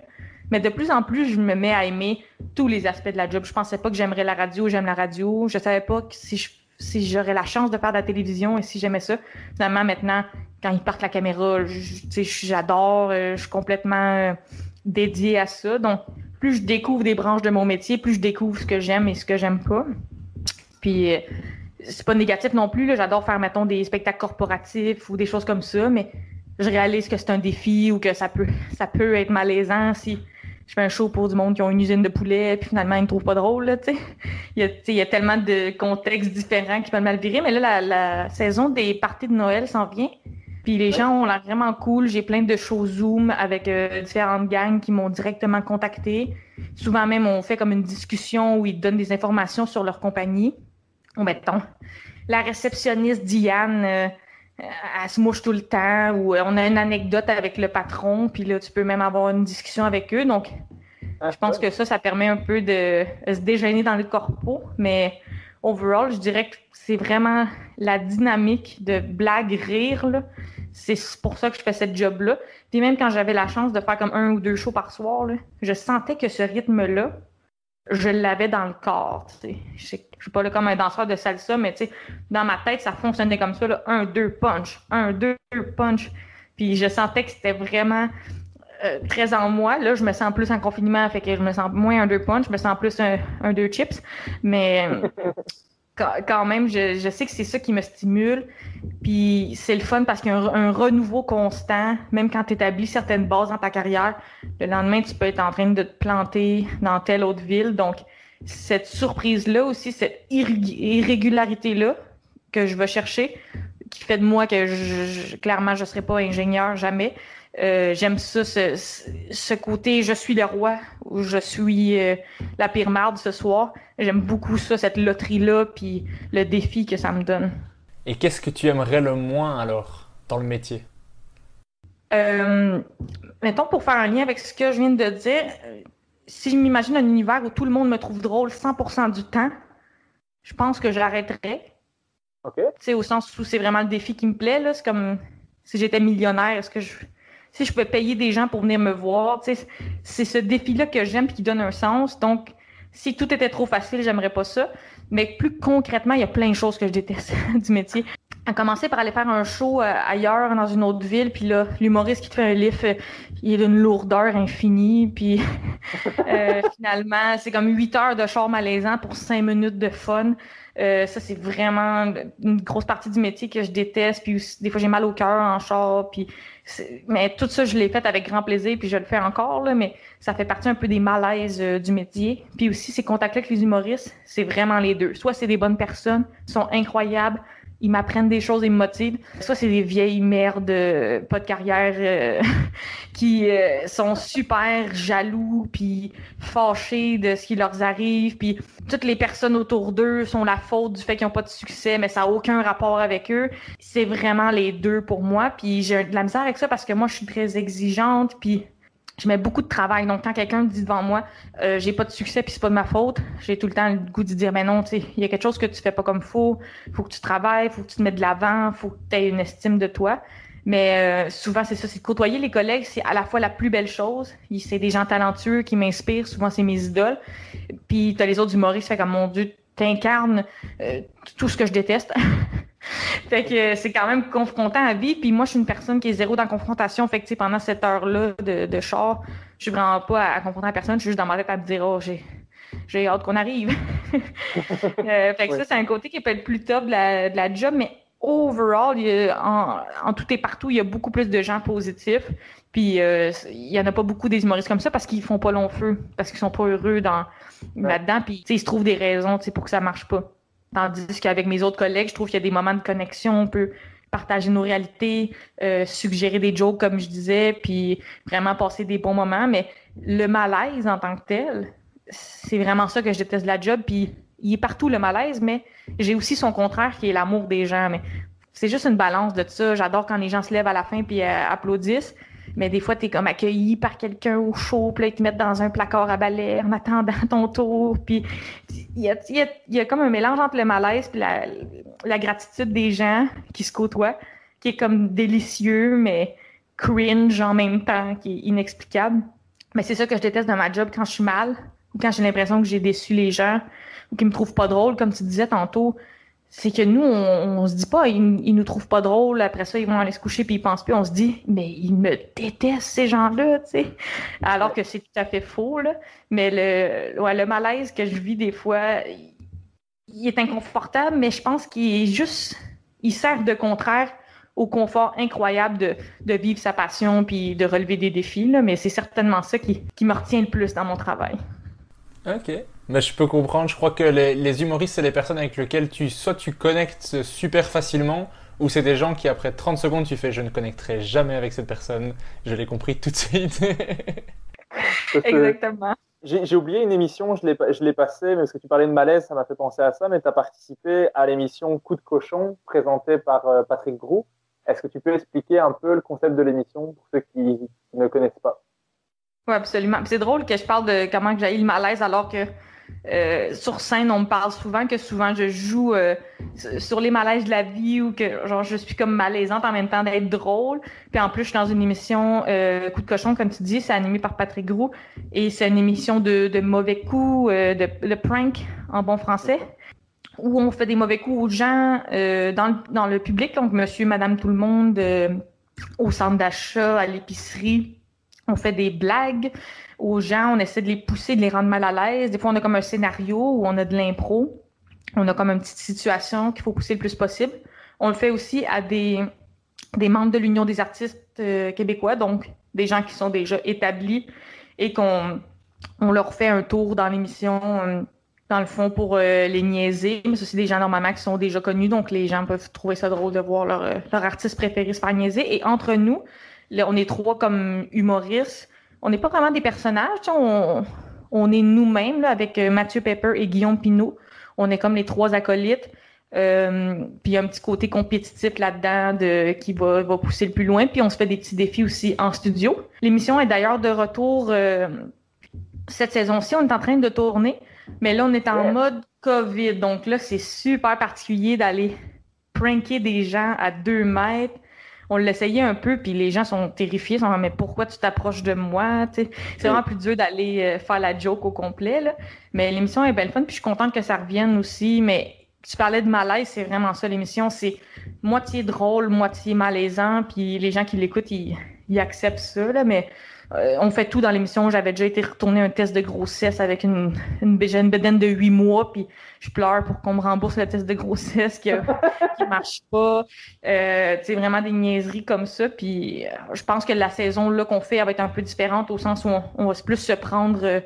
Mais de plus en plus, je me mets à aimer tous les aspects de la job. Je pensais pas que j'aimerais la radio, j'aime la radio. Je savais pas que si j'aurais la chance de faire de la télévision et si j'aimais ça. Finalement, maintenant, quand ils partent la caméra, j'adore, je suis complètement dédiée à ça. Donc, plus je découvre des branches de mon métier, plus je découvre ce que j'aime et ce que j'aime pas. Puis, c'est pas négatif non plus. Là. J'adore faire, mettons, des spectacles corporatifs ou des choses comme ça, mais je réalise que c'est un défi ou que ça peut être malaisant si je fais un show pour du monde qui ont une usine de poulet puis finalement ils me trouvent pas drôle. Là, il y a tellement de contextes différents qui peuvent mal virer, mais là, la saison des parties de Noël s'en vient. Puis les gens ont l'air vraiment cool. J'ai plein de shows Zoom avec différentes gangs qui m'ont directement contacté. Souvent même, on fait comme une discussion où ils donnent des informations sur leur compagnie. Ou mettons, la réceptionniste Diane, elle se mouche tout le temps. Ou on a une anecdote avec le patron. Puis là, tu peux même avoir une discussion avec eux. Donc, je pense que ça permet un peu de se déjeuner dans le corpo. Mais overall, je dirais que c'est vraiment la dynamique de blague, rire, là. C'est pour ça que je fais cette job-là. Puis même quand j'avais la chance de faire comme 1 ou 2 shows par soir, là, je sentais que ce rythme-là, je l'avais dans le corps. T'sais. Je suis pas là comme un danseur de salsa, mais dans ma tête, ça fonctionnait comme ça. Là, 1, 2, punch. 1, 2, punch. Puis je sentais que c'était vraiment très en moi. Là, je me sens plus en confinement, fait que je me sens moins 1, 2 punch, je me sens plus 1, 2 chips. Mais quand même, je sais que c'est ça qui me stimule. Puis c'est le fun parce qu'il y a un renouveau constant, même quand tu établis certaines bases dans ta carrière. Le lendemain, tu peux être en train de te planter dans telle autre ville. Donc, cette surprise-là aussi, cette irrégularité-là que je vais chercher, qui fait de moi que clairement, je ne serai pas ingénieur jamais. J'aime ça, ce côté je suis le roi ou je suis la pire marde ce soir. J'aime beaucoup ça, cette loterie-là, puis le défi que ça me donne. Et qu'est-ce que tu aimerais le moins alors dans le métier? Mettons, pour faire un lien avec ce que je viens de dire, si je m'imagine un univers où tout le monde me trouve drôle 100% du temps, je pense que j'arrêterais. OK. Tu sais, au sens où c'est vraiment le défi qui me plaît, là. C'est comme si j'étais millionnaire, si je pouvais payer des gens pour venir me voir, tu sais, c'est ce défi-là que j'aime et qui donne un sens. Donc, si tout était trop facile, j'aimerais pas ça. Mais plus concrètement, il y a plein de choses que je déteste du métier. À commencer par aller faire un show ailleurs, dans une autre ville, puis là, l'humoriste qui te fait un lift, il est d'une lourdeur infinie, puis finalement, c'est comme 8 heures de char malaisant pour 5 minutes de fun. Ça, c'est vraiment une grosse partie du métier que je déteste, puis aussi, des fois, j'ai mal au cœur en char, puis mais tout ça, je l'ai fait avec grand plaisir, puis je le fais encore, là, mais ça fait partie un peu des malaises du métier. Puis aussi, ces contacts-là avec les humoristes, c'est vraiment les deux. Soit c'est des bonnes personnes, ils sont incroyables, ils m'apprennent des choses et me motivent. Soit c'est des vieilles merdes, pas de carrière, qui sont super jaloux puis fâchés de ce qui leur arrive. Puis toutes les personnes autour d'eux sont la faute du fait qu'ils n'ont pas de succès, mais ça n'a aucun rapport avec eux. C'est vraiment les deux pour moi. Puis j'ai de la misère avec ça parce que moi, je suis très exigeante. Puis je mets beaucoup de travail. Donc, quand quelqu'un me dit devant moi, j'ai pas de succès puis c'est pas de ma faute, j'ai tout le temps le goût de dire, mais non, tu sais, il y a quelque chose que tu fais pas comme faut que tu travailles, faut que tu te mettes de l'avant, faut que tu aies une estime de toi. Mais souvent, c'est ça, c'est de côtoyer les collègues, c'est à la fois la plus belle chose. C'est des gens talentueux qui m'inspirent, souvent c'est mes idoles. Puis t'as les autres humoristes, fait comme, mon Dieu, t'incarnes tout ce que je déteste. Fait que c'est quand même confrontant à vivre. Puis moi, je suis une personne qui est zéro dans la confrontation. Fait que, tu sais, pendant cette heure-là de char, je suis vraiment pas à confronter la personne. Je suis juste dans ma tête à me dire, oh, j'ai hâte qu'on arrive. Fait que Oui. ça, c'est un côté qui peut être plus top de la job, mais overall, en tout et partout, il y a beaucoup plus de gens positifs. Puis il y en a pas beaucoup des humoristes comme ça parce qu'ils font pas long feu, parce qu'ils sont pas heureux là-dedans. Puis tu sais, ils se trouvent des raisons, tu sais, pour que ça marche pas. Tandis qu'avec mes autres collègues, je trouve qu'il y a des moments de connexion, on peut partager nos réalités, suggérer des jokes comme je disais, puis vraiment passer des bons moments. Mais le malaise en tant que tel, c'est vraiment ça que je déteste de la job. Puis il est partout le malaise, mais j'ai aussi son contraire qui est l'amour des gens. Mais c'est juste une balance de ça. J'adore quand les gens se lèvent à la fin puis applaudissent. Mais des fois, t'es comme accueilli par quelqu'un au show, puis là, ils te mettent dans un placard à balai en attendant ton tour. Puis il y a comme un mélange entre le malaise et la gratitude des gens qui se côtoient, qui est comme délicieux, mais cringe en même temps, qui est inexplicable. Mais c'est ça que je déteste dans ma job quand je suis mal, ou quand j'ai l'impression que j'ai déçu les gens, ou qu'ils me trouvent pas drôle, comme tu disais tantôt. C'est que nous, on se dit pas, ils nous trouvent pas drôles, après ça, ils vont aller se coucher puis ils pensent plus, on se dit, mais ils me détestent, ces gens-là, tu sais. Alors que c'est tout à fait faux, là. Mais le malaise que je vis des fois, il est inconfortable, mais je pense il sert de contraire au confort incroyable de vivre sa passion puis de relever des défis, là. Mais c'est certainement ça qui me retient le plus dans mon travail. Ok. Mais je peux comprendre, je crois que les humoristes, c'est les personnes avec lesquelles soit tu connectes super facilement, ou c'est des gens qui, après 30 secondes, tu fais je ne connecterai jamais avec cette personne. Je l'ai compris tout de suite. Exactement. J'ai oublié une émission, je l'ai passée, mais parce que tu parlais de malaise, ça m'a fait penser à ça, mais tu as participé à l'émission Coup de cochon, présentée par Patrick Groux. Est-ce que tu peux expliquer un peu le concept de l'émission pour ceux qui ne connaissent pas? Oui, absolument. Puis c'est drôle que je parle de comment que j'ai eu le malaise alors que sur scène, on me parle souvent que souvent je joue sur les malaises de la vie ou que genre je suis comme malaisante en même temps d'être drôle. Puis en plus, je suis dans une émission Coup de cochon, comme tu dis, c'est animé par Patrick Groux et c'est une émission de mauvais coups, de prank en bon français, où on fait des mauvais coups aux gens dans le public, donc monsieur, madame, tout le monde, au centre d'achat, à l'épicerie. On fait des blagues aux gens, on essaie de les pousser, de les rendre mal à l'aise. Des fois, on a comme un scénario où on a de l'impro. On a comme une petite situation qu'il faut pousser le plus possible. On le fait aussi à des membres de l'Union des artistes québécois, donc des gens qui sont déjà établis et qu'on leur fait un tour dans l'émission, dans le fond, pour les niaiser. Mais ça, c'est des gens normalement qui sont déjà connus, donc les gens peuvent trouver ça drôle de voir leur artiste préféré se faire niaiser. Et entre nous, là, on est trois comme humoristes. On n'est pas vraiment des personnages. On est nous-mêmes là, avec Mathieu Pepper et Guillaume Pinault. On est comme les trois acolytes. Puis il y a un petit côté compétitif là-dedans qui va pousser le plus loin. Puis on se fait des petits défis aussi en studio. L'émission est d'ailleurs de retour cette saison-ci. On est en train de tourner. Mais là, on est en mode COVID. Donc là, c'est super particulier d'aller pranker des gens à 2 mètres. On l'essayait un peu, puis les gens sont terrifiés, sont mais pourquoi tu t'approches de moi? T'sais, c'est vraiment plus dur d'aller faire la joke au complet, là. Mais l'émission est belle fun, puis je suis contente que ça revienne aussi. Mais tu parlais de malaise, c'est vraiment ça, l'émission. C'est moitié drôle, moitié malaisant, puis les gens qui l'écoutent, ils acceptent ça, là. Mais on fait tout dans l'émission. J'avais déjà été retourner un test de grossesse avec une bedaine de 8 mois, puis je pleure pour qu'on me rembourse le test de grossesse qui marche pas. Tu sais, vraiment des niaiseries comme ça. Puis je pense que la saison là qu'on fait elle va être un peu différente au sens où on va plus se prendre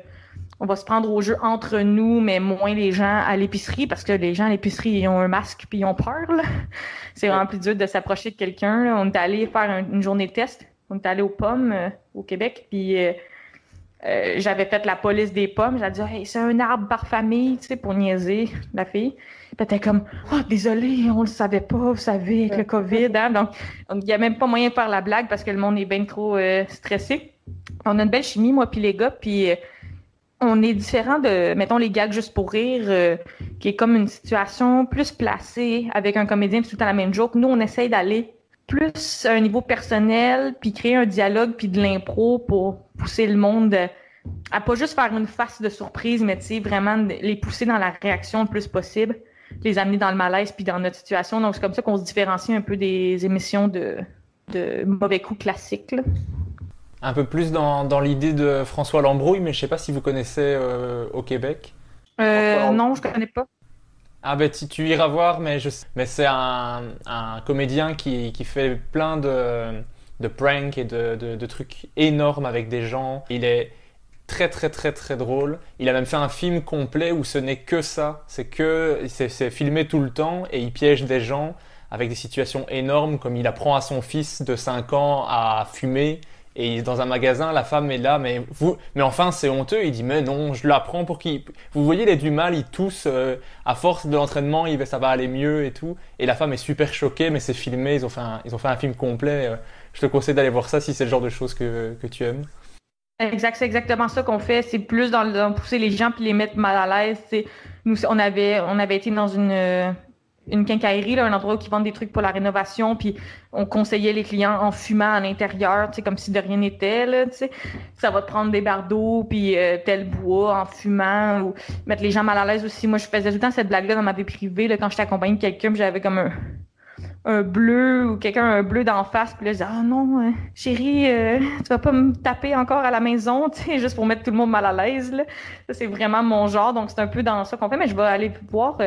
au jeu entre nous, mais moins les gens à l'épicerie, parce que les gens à l'épicerie, ils ont un masque puis ils ont peur, là. C'est vraiment plus dur de s'approcher de quelqu'un, là. On est allé faire une journée de test. On est allé aux pommes au Québec, puis j'avais fait la police des pommes. J'avais dit hey, c'est un arbre par famille, tu sais, pour niaiser la fille. Puis elle était comme oh désolé, on le savait pas, vous savez, avec le COVID, hein? Donc il y a même pas moyen de faire la blague parce que le monde est bien trop stressé. On a une belle chimie, moi puis les gars, puis on est différent de, mettons, les gags juste pour rire, qui est comme une situation plus placée avec un comédien, puis tout le temps la même joke. Nous, on essaye d'aller plus à un niveau personnel, puis créer un dialogue, puis de l'impro pour pousser le monde à pas juste faire une face de surprise, mais tu sais, vraiment les pousser dans la réaction le plus possible. les amener dans le malaise puis dans notre situation. Donc, c'est comme ça qu'on se différencie un peu des émissions de mauvais coups classiques, là. Un peu plus dans l'idée de François Lambrouille, mais je sais pas si vous connaissez au Québec. Non, je connais pas. Ah ben tu iras voir, mais c'est un comédien qui fait plein de pranks et de trucs énormes avec des gens. Il est très très très très drôle. Il a même fait un film complet où ce n'est que ça. C'est filmé tout le temps et il piège des gens avec des situations énormes, comme il apprend à son fils de 5 ans à fumer. Et dans un magasin, la femme est là, mais enfin c'est honteux. Il dit mais non, je l'apprends pour qu'il. Vous voyez, il a du mal, il tousse. À force de l'entraînement, ça va aller mieux et tout. Et la femme est super choquée, mais c'est filmé. Ils ont fait un film complet. Je te conseille d'aller voir ça si c'est le genre de choses que tu aimes. Exact, c'est exactement ça qu'on fait. C'est plus dans pousser les gens puis les mettre mal à l'aise. Nous, on avait été dans une quincaillerie, là, un endroit où ils vendent des trucs pour la rénovation, puis on conseillait les clients en fumant à l'intérieur, comme si de rien n'était, là, tu sais. Ça va te prendre des bardeaux, puis tel bois en fumant, ou mettre les gens mal à l'aise aussi. Moi, je faisais tout le temps cette blague-là dans ma vie privée, là, quand j'étais accompagnée de quelqu'un, puis j'avais comme un bleu, ou quelqu'un un bleu d'en face, puis là, je disais, ah non, chérie, tu vas pas me taper encore à la maison, tu sais, juste pour mettre tout le monde mal à l'aise, là. Ça, c'est vraiment mon genre, donc c'est un peu dans ça qu'on fait, mais je vais aller voir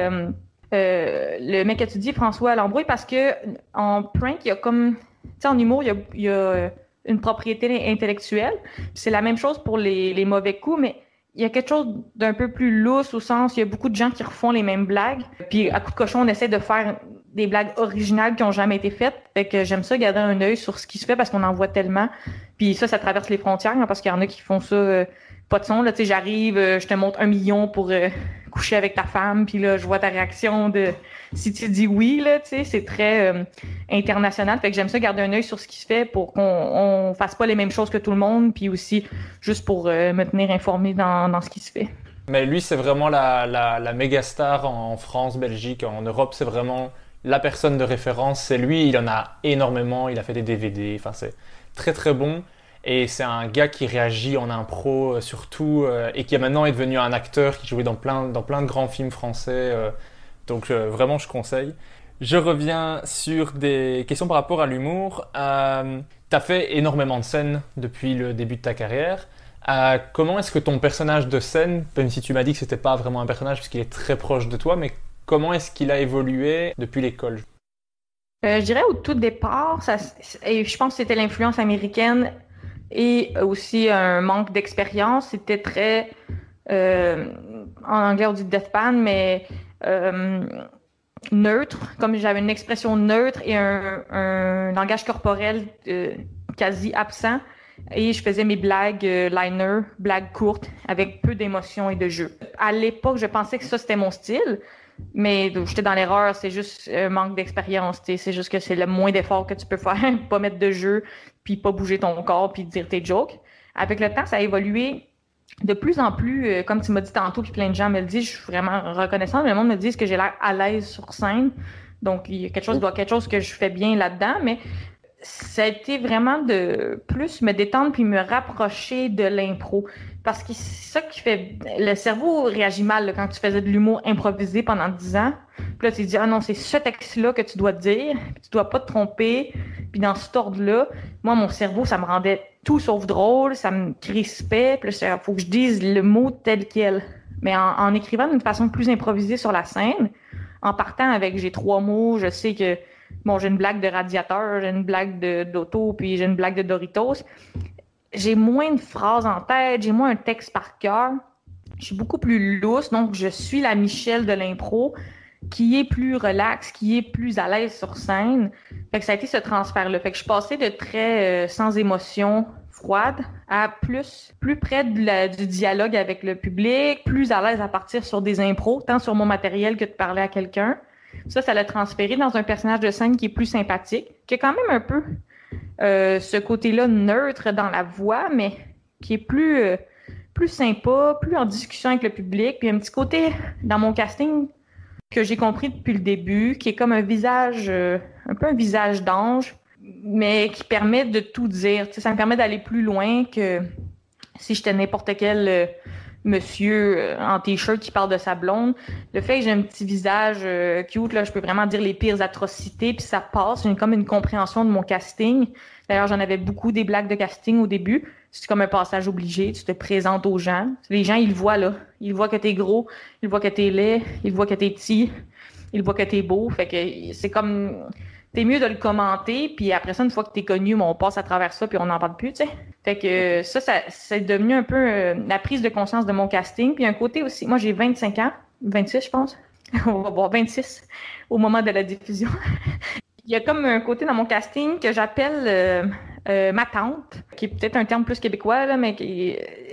le mec que tu dis, François Lambrouille, parce que en prank, il y a comme, tu sais, en humour, il y a une propriété intellectuelle. C'est la même chose pour les mauvais coups, mais il y a quelque chose d'un peu plus lousse au sens, il y a beaucoup de gens qui refont les mêmes blagues. Puis à coup de cochon, on essaie de faire des blagues originales qui ont jamais été faites. Fait que j'aime ça, garder un œil sur ce qui se fait parce qu'on en voit tellement. Puis ça traverse les frontières, hein, parce qu'il y en a qui font ça, pas de son. Là, tu sais, j'arrive, je te montre 1 million pour coucher avec ta femme, puis là, je vois ta réaction de si tu dis oui, là, tu sais, c'est très international. Fait que j'aime ça, garder un œil sur ce qui se fait pour qu'on fasse pas les mêmes choses que tout le monde, puis aussi juste pour me tenir informé dans ce qui se fait. Mais lui, c'est vraiment la méga star en France, Belgique, en Europe, c'est vraiment la personne de référence. C'est lui, il en a énormément, il a fait des DVD, enfin c'est très très bon. Et c'est un gars qui réagit en impro surtout et qui maintenant est devenu un acteur qui jouait dans plein de grands films français. Donc vraiment, je conseille. Je reviens sur des questions par rapport à l'humour. Tu as fait énormément de scènes depuis le début de ta carrière. Comment est-ce que ton personnage de scène, même si tu m'as dit que c'était pas vraiment un personnage puisqu'il est très proche de toi, mais comment est-ce qu'il a évolué depuis l'école? Je dirais au tout départ, et je pense que c'était l'influence américaine et aussi un manque d'expérience. C'était très, en anglais on dit deadpan, mais neutre, comme j'avais une expression neutre et un langage corporel quasi absent. Et je faisais mes blagues liner, blagues courtes, avec peu d'émotion et de jeu. À l'époque, je pensais que ça, c'était mon style, mais j'étais dans l'erreur. C'est juste un manque d'expérience. C'est juste que c'est le moins d'effort que tu peux faire. Pas mettre de jeu, puis pas bouger ton corps, puis dire tes jokes. Avec le temps, ça a évolué de plus en plus, comme tu m'as dit tantôt, puis plein de gens me le disent, je suis vraiment reconnaissante. Le monde me dit que j'ai l'air à l'aise sur scène. Donc, il y a quelque chose que je fais bien là-dedans, mais ça a été vraiment de plus me détendre puis me rapprocher de l'impro. Parce que c'est ça qui fait... Le cerveau réagit mal là, quand tu faisais de l'humour improvisé pendant 10 ans. Puis là, tu te dis, ah non, c'est ce texte-là que tu dois dire. Puis tu dois pas te tromper. Puis dans cet ordre-là, moi, mon cerveau, ça me rendait tout sauf drôle. Ça me crispait. Puis là, il faut que je dise le mot tel quel. Mais en écrivant d'une façon plus improvisée sur la scène, en partant avec j'ai 3 mots, je sais que bon, j'ai une blague de radiateur, j'ai une blague d'auto, puis j'ai une blague de Doritos. J'ai moins de phrases en tête, j'ai moins un texte par cœur. Je suis beaucoup plus lousse, donc je suis la Michelle de l'impro, qui est plus relax, qui est plus à l'aise sur scène. Fait que ça a été ce transfert-là. Fait que je suis passée de très sans émotion, froide, à plus près du dialogue avec le public, plus à l'aise à partir sur des impros, tant sur mon matériel que de parler à quelqu'un. Ça l'a transféré dans un personnage de scène qui est plus sympathique, qui a quand même un peu ce côté-là neutre dans la voix, mais qui est plus sympa, plus en discussion avec le public. Puis un petit côté dans mon casting que j'ai compris depuis le début, qui est comme un visage, un peu un visage d'ange, mais qui permet de tout dire. Tu sais, ça me permet d'aller plus loin que si j'étais n'importe quel monsieur en t-shirt qui parle de sa blonde. Le fait que j'ai un petit visage cute, là, je peux vraiment dire les pires atrocités, puis ça passe. J'ai comme une compréhension de mon casting. D'ailleurs, j'en avais beaucoup des blagues de casting au début. C'est comme un passage obligé. Tu te présentes aux gens. Les gens, ils le voient, là. Ils voient que t'es gros, ils voient que t'es laid, ils voient que t'es petit, ils voient que t'es beau. Fait que c'est comme... T'es mieux de le commenter, puis après ça, une fois que t'es connu, on passe à travers ça, puis on n'en parle plus, tu sais. Fait que ça c'est devenu un peu la prise de conscience de mon casting. Puis un côté aussi, moi j'ai 25 ans, 26 je pense, on va voir 26 au moment de la diffusion. Il y a comme un côté dans mon casting que j'appelle ma tante, qui est peut-être un terme plus québécois, là, mais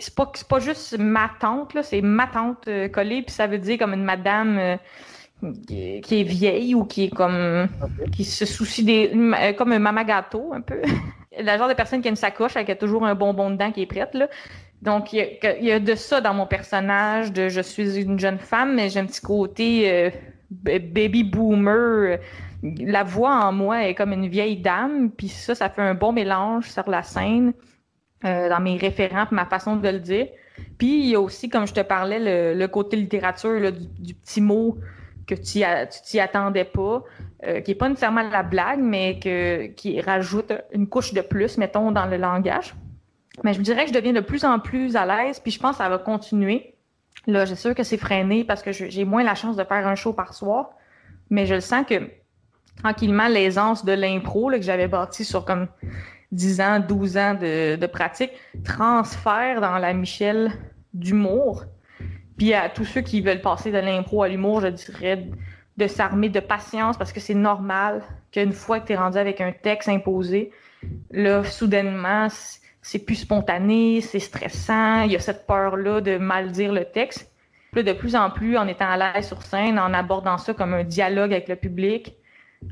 c'est pas juste ma tante, là, c'est ma tante collée, puis ça veut dire comme une madame... qui est vieille ou qui est comme qui se soucie comme un maman gâteau un peu. La genre de personne qui a une sacoche avec toujours un bonbon dedans qui est prête là. Donc il y a de ça dans mon personnage de je suis une jeune femme mais j'ai un petit côté baby boomer. La voix en moi est comme une vieille dame puis ça fait un bon mélange sur la scène dans mes référents, ma façon de le dire. Puis il y a aussi comme je te parlais le côté littérature là, du petit mot que tu t'y attendais pas, qui est pas nécessairement la blague, mais qui rajoute une couche de plus, mettons, dans le langage. Mais je me dirais que je deviens de plus en plus à l'aise, puis je pense que ça va continuer. Là, j'ai sûr que c'est freiné parce que j'ai moins la chance de faire un show par soir, mais je le sens que, tranquillement, l'aisance de l'impro, là, que j'avais bâti sur comme 10 ans, 12 ans de pratique, transfère dans la Michel d'humour. Puis à tous ceux qui veulent passer de l'impro à l'humour, je dirais de s'armer de patience parce que c'est normal qu'une fois que tu es rendu avec un texte imposé, là, soudainement, c'est plus spontané, c'est stressant, il y a cette peur-là de mal dire le texte. Puis là, de plus en plus, en étant à l'aise sur scène, en abordant ça comme un dialogue avec le public,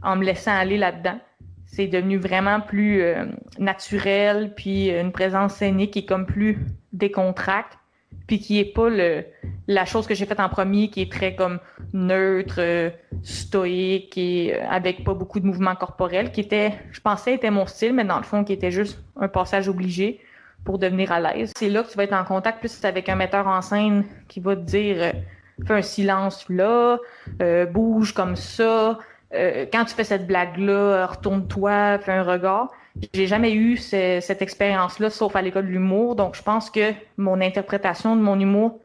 en me laissant aller là-dedans, c'est devenu vraiment plus naturel, puis une présence scénique qui est comme plus décontracte. Puis qui est pas la chose que j'ai faite en premier, qui est très comme neutre, stoïque et avec pas beaucoup de mouvements corporels, qui était, je pensais, était mon style, mais dans le fond, qui était juste un passage obligé pour devenir à l'aise. C'est là que tu vas être en contact plus avec un metteur en scène qui va te dire fais un silence là, bouge comme ça, quand tu fais cette blague-là, retourne-toi, fais un regard. J'ai jamais eu cette expérience-là, sauf à l'école de l'humour. Donc, je pense que mon interprétation de mon humour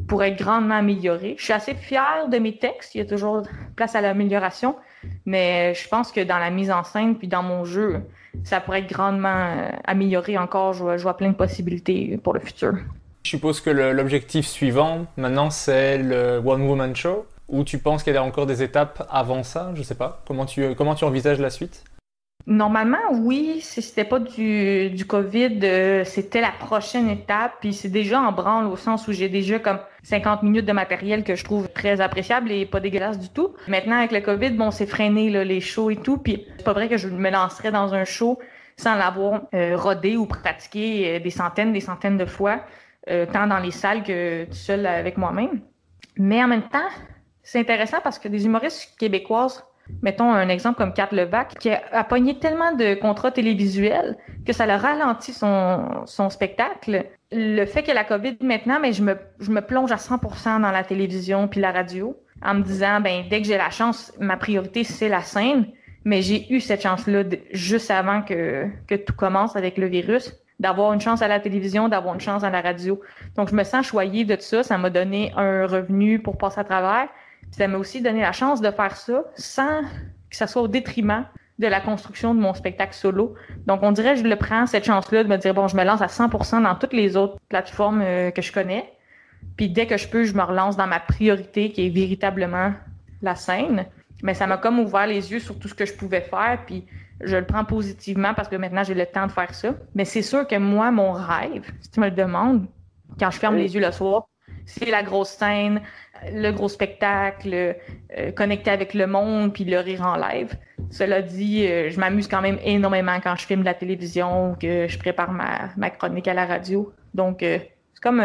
pourrait être grandement améliorée. Je suis assez fière de mes textes. Il y a toujours place à l'amélioration. Mais je pense que dans la mise en scène puis dans mon jeu, ça pourrait être grandement amélioré encore. Je vois plein de possibilités pour le futur. Je suppose que l'objectif suivant, maintenant, c'est le One Woman Show. Ou tu penses qu'il y a encore des étapes avant ça? Je sais pas. Comment tu envisages la suite? Normalement, oui, si c'était pas du COVID, c'était la prochaine étape, puis c'est déjà en branle au sens où j'ai déjà comme 50 minutes de matériel que je trouve très appréciable et pas dégueulasse du tout. Maintenant, avec le COVID, bon, c'est freiné là, les shows et tout, puis c'est pas vrai que je me lancerais dans un show sans l'avoir rodé ou pratiqué des centaines de fois, tant dans les salles que tout seul avec moi-même. Mais en même temps, c'est intéressant parce que des humoristes québécoises, mettons un exemple comme Kat Levac, qui a pogné tellement de contrats télévisuels que ça a ralenti son spectacle. Le fait qu'il y a la COVID maintenant, mais je me plonge à 100% dans la télévision puis la radio, en me disant, ben dès que j'ai la chance, ma priorité, c'est la scène. Mais j'ai eu cette chance-là juste avant que tout commence avec le virus, d'avoir une chance à la télévision, d'avoir une chance à la radio. Donc, je me sens choyée de tout ça. Ça m'a donné un revenu pour passer à travers. Ça m'a aussi donné la chance de faire ça sans que ça soit au détriment de la construction de mon spectacle solo. Donc, on dirait que je le prends, cette chance-là, de me dire, bon, je me lance à 100% dans toutes les autres plateformes que je connais. Puis dès que je peux, je me relance dans ma priorité qui est véritablement la scène. Mais ça m'a comme ouvert les yeux sur tout ce que je pouvais faire. Puis je le prends positivement parce que maintenant, j'ai le temps de faire ça. Mais c'est sûr que moi, mon rêve, si tu me le demandes, quand je ferme les yeux le soir, c'est la grosse scène, le gros spectacle, connecter avec le monde puis le rire en live. Cela dit, je m'amuse quand même énormément quand je filme de la télévision ou que je prépare ma chronique à la radio. Donc, c'est comme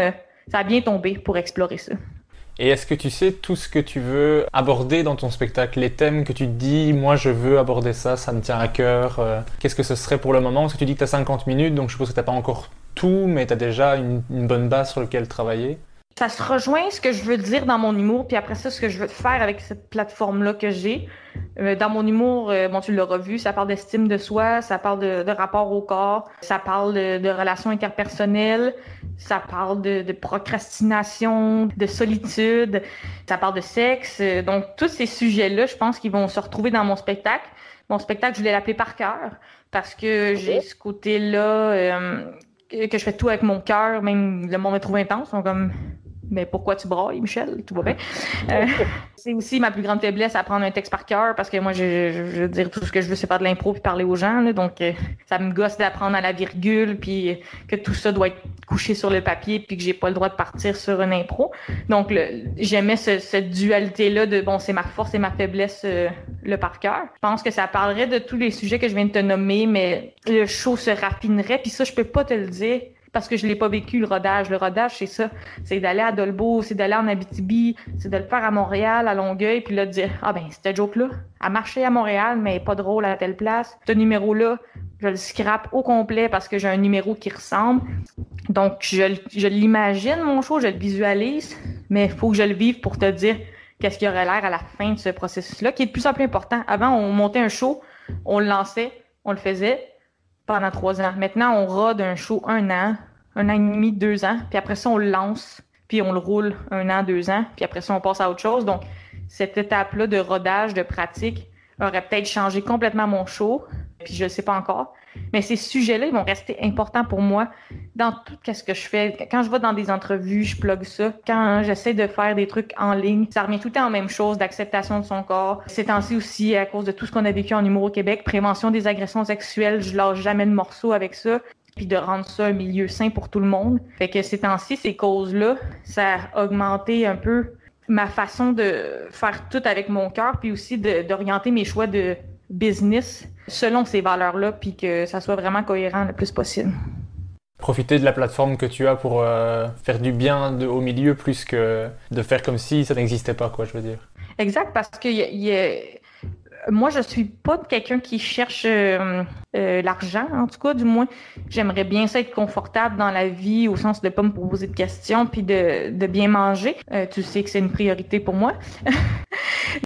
ça a bien tombé pour explorer ça. Et est-ce que tu sais tout ce que tu veux aborder dans ton spectacle, les thèmes que tu te dis, moi je veux aborder ça, ça me tient à cœur, qu'est-ce que ce serait pour le moment? Parce que tu dis que tu as 50 minutes, donc je suppose que tu n'as pas encore tout, mais tu as déjà une bonne base sur laquelle travailler. Ça se rejoint ce que je veux dire dans mon humour, puis après ça, ce que je veux faire avec cette plateforme-là que j'ai. Dans mon humour, bon, tu l'auras vu, ça parle d'estime de soi, ça parle de rapport au corps, ça parle de relations interpersonnelles, ça parle de procrastination, de solitude, ça parle de sexe. Donc, tous ces sujets-là, je pense qu'ils vont se retrouver dans mon spectacle. Mon spectacle, je voulais l'appeler Par cœur, parce que j'ai ce côté-là que je fais tout avec mon cœur, même le monde me trouve intense, ils sont comme... Mais pourquoi tu brailles, Michel? Tout va bien. C'est aussi ma plus grande faiblesse, apprendre un texte par cœur, parce que moi, je veux dire, tout ce que je veux, c'est faire de l'impro puis parler aux gens. Là, donc, ça me gosse d'apprendre à la virgule, puis que tout ça doit être couché sur le papier, puis que j'ai pas le droit de partir sur une impro. Donc, j'aimais cette dualité-là de, bon, c'est ma force et ma faiblesse, le par cœur. Je pense que ça parlerait de tous les sujets que je viens de te nommer, mais le show se raffinerait, puis ça, je peux pas te le dire. Parce que je l'ai pas vécu, le rodage. Le rodage, c'est ça. C'est d'aller à Dolbeau, c'est d'aller en Abitibi, c'est de le faire à Montréal, à Longueuil, puis là, de dire, ah ben, cette joke-là, elle marchait à Montréal, mais pas drôle à telle place. Ce numéro-là, je le scrape au complet parce que j'ai un numéro qui ressemble. Donc, je l'imagine, mon show, je le visualise, mais il faut que je le vive pour te dire qu'est-ce qu'il y aurait l'air à la fin de ce processus-là, qui est de plus en plus important. Avant, on montait un show, on le lançait, on le faisait, pendant 3 ans. Maintenant, on rode un show 1 an et demi, 2 ans, puis après ça, on le lance, puis on le roule 1 an, 2 ans, puis après ça, on passe à autre chose. Donc, cette étape-là de rodage, de pratique, aurait peut-être changé complètement mon show, puis je ne sais pas encore. Mais ces sujets-là, ils vont rester importants pour moi dans tout ce que je fais. Quand je vais dans des entrevues, je plug ça. Quand j'essaie de faire des trucs en ligne, ça revient tout le temps en même chose, d'acceptation de son corps. Ces temps-ci aussi, à cause de tout ce qu'on a vécu en humour au Québec, prévention des agressions sexuelles, je lâche jamais de morceau avec ça. Puis de rendre ça un milieu sain pour tout le monde. Fait que ces temps-ci, ces causes-là, ça a augmenté un peu ma façon de faire tout avec mon cœur, puis aussi d'orienter mes choix de business selon ces valeurs-là, puis que ça soit vraiment cohérent le plus possible. Profiter de la plateforme que tu as pour faire du bien au milieu plus que de faire comme si ça n'existait pas, quoi, je veux dire. Exact, parce que moi, je suis pas quelqu'un qui cherche l'argent, en tout cas, du moins. J'aimerais bien ça être confortable dans la vie, au sens de pas me poser de questions, puis de bien manger. Tu sais que c'est une priorité pour moi.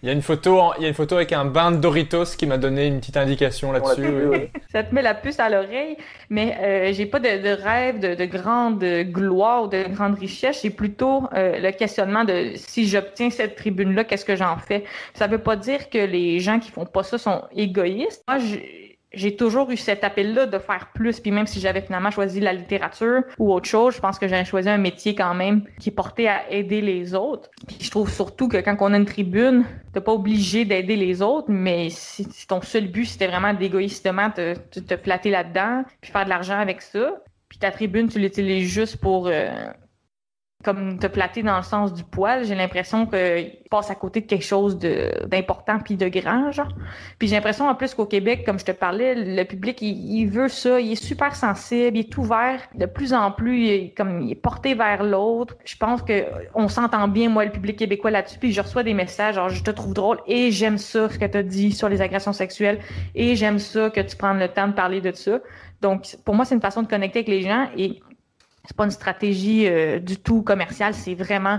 Il y a une photo avec un bain de Doritos qui m'a donné une petite indication là-dessus. Ça te met la puce à l'oreille, mais j'ai pas de rêve de grande gloire ou de grande richesse. J'ai plutôt le questionnement de si j'obtiens cette tribune-là, qu'est-ce que j'en fais? Ça veut pas dire que les gens qui font pas ça sont égoïstes. Moi, j'ai toujours eu cet appel-là de faire plus, puis même si j'avais finalement choisi la littérature ou autre chose, je pense que j'aurais choisi un métier quand même qui est porté à aider les autres. Puis je trouve surtout que quand on a une tribune, t'es pas obligé d'aider les autres, mais si ton seul but c'était vraiment d'égoïstement te flatter là-dedans, puis faire de l'argent avec ça, puis ta tribune tu l'utilises juste pour comme te flatter dans le sens du poil, j'ai l'impression qu'il passe à côté de quelque chose d'important puis de grand, genre. Puis j'ai l'impression en plus qu'au Québec, comme je te parlais, le public, il veut ça, il est super sensible, il est ouvert de plus en plus, il est porté vers l'autre. Je pense que on s'entend bien, moi, le public québécois là-dessus, puis je reçois des messages, genre, je te trouve drôle et j'aime ça, ce que tu as dit sur les agressions sexuelles et j'aime ça que tu prennes le temps de parler de ça. Donc, pour moi, c'est une façon de connecter avec les gens et c'est pas une stratégie du tout commerciale, c'est vraiment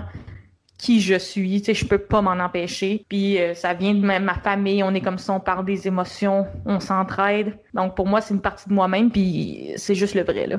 qui je suis. Tu sais, je peux pas m'en empêcher. Puis ça vient de ma famille, on est comme ça, on parle des émotions, on s'entraide. Donc pour moi, c'est une partie de moi-même, puis c'est juste le vrai, là.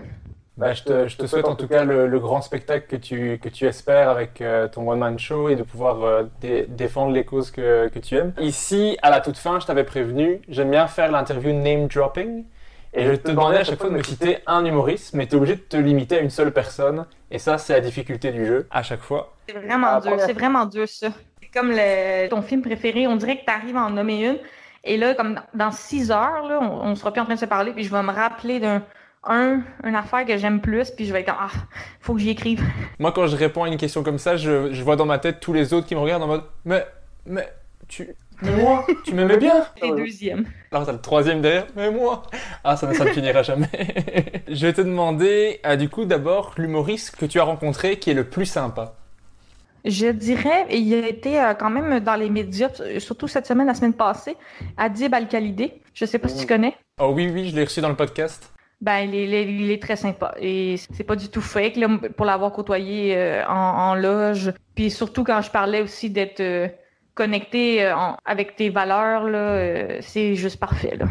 Bah, je te souhaite en tout cas le grand spectacle que tu espères avec ton one-man show et de pouvoir défendre les causes que tu aimes. Ici, à la toute fin, je t'avais prévenu, j'aime bien faire l'interview name dropping. Et je te demandais à chaque fois de me citer un humoriste, mais tu es obligé de te limiter à une seule personne. Et ça, c'est la difficulté du jeu, à chaque fois. C'est vraiment dur ça. C'est comme ton film préféré, on dirait que tu arrives à en nommer une. Et là, comme dans 6 heures, là, on sera plus en train de se parler, puis je vais me rappeler une affaire que j'aime plus, puis je vais être comme, faut que j'y écrive. Moi, quand je réponds à une question comme ça, je vois dans ma tête tous les autres qui me regardent en mode, mais moi, tu m'aimais bien. Et deuxième. Alors t'as le troisième derrière, mais moi. Ça ne finira jamais. Je vais te demander, du coup, d'abord, l'humoriste que tu as rencontré qui est le plus sympa. Je dirais, il a été quand même dans les médias, surtout cette semaine, la semaine passée, Adib Al-Khalidé. Je sais pas si tu connais. Oh oui, je l'ai reçu dans le podcast. Ben, il est très sympa. Et c'est pas du tout fake, là, pour l'avoir côtoyé en loge. Puis surtout quand je parlais aussi d'être connecté avec tes valeurs, là, c'est juste parfait, là.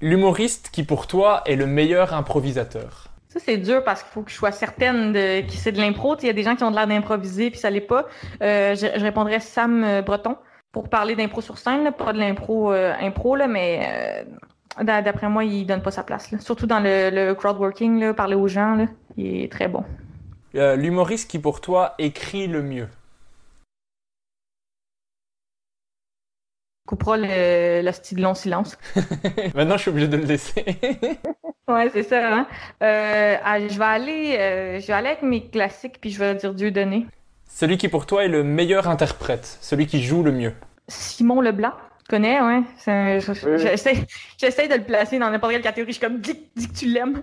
L'humoriste qui pour toi est le meilleur improvisateur. Ça, c'est dur parce qu'il faut que je sois certaine que c'est de l'impro. Il y a des gens qui ont de l'air d'improviser puis ça l'est pas. Je répondrais Sam Breton pour parler d'impro sur scène, là, pas de l'impro impro, là, mais d'après moi, il donne pas sa place, là. Surtout dans le crowdworking, là, parler aux gens, là, il est très bon. L'humoriste qui pour toi écrit le mieux. Coupera le style long silence. Maintenant, je suis obligé de le laisser. Ouais, c'est ça, hein. Je vais aller avec mes classiques puis je vais dire Dieudonné. Celui qui pour toi est le meilleur interprète, celui qui joue le mieux. Simon Leblanc. Tu connais, ouais. Oui. J'essaie de le placer dans n'importe quelle catégorie. Je suis comme, dis que tu l'aimes.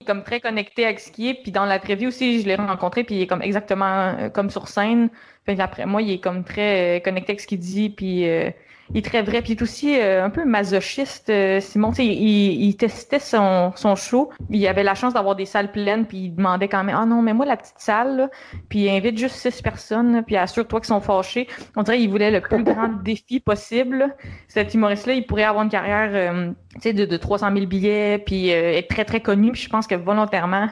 Comme très connecté avec ce qui est. Puis dans la vraie vie aussi, je l'ai rencontré. Puis il est comme exactement comme sur scène. Fait qu'après moi, il est comme très connecté avec ce qu'il dit. Puis il est très vrai. Puis il est aussi un peu masochiste, Simon. Tu sais, il testait son show. Il avait la chance d'avoir des salles pleines. Puis il demandait quand même, ah non, mais moi la petite salle, là. Puis il invite juste 6 personnes. Là, puis assure-toi qu'ils sont fâchés. On dirait qu'il voulait le plus grand défi possible. Là. Cet humoriste-là, il pourrait avoir une carrière tu sais, de 300 000 billets, puis être très, très connu. Puis je pense que volontairement,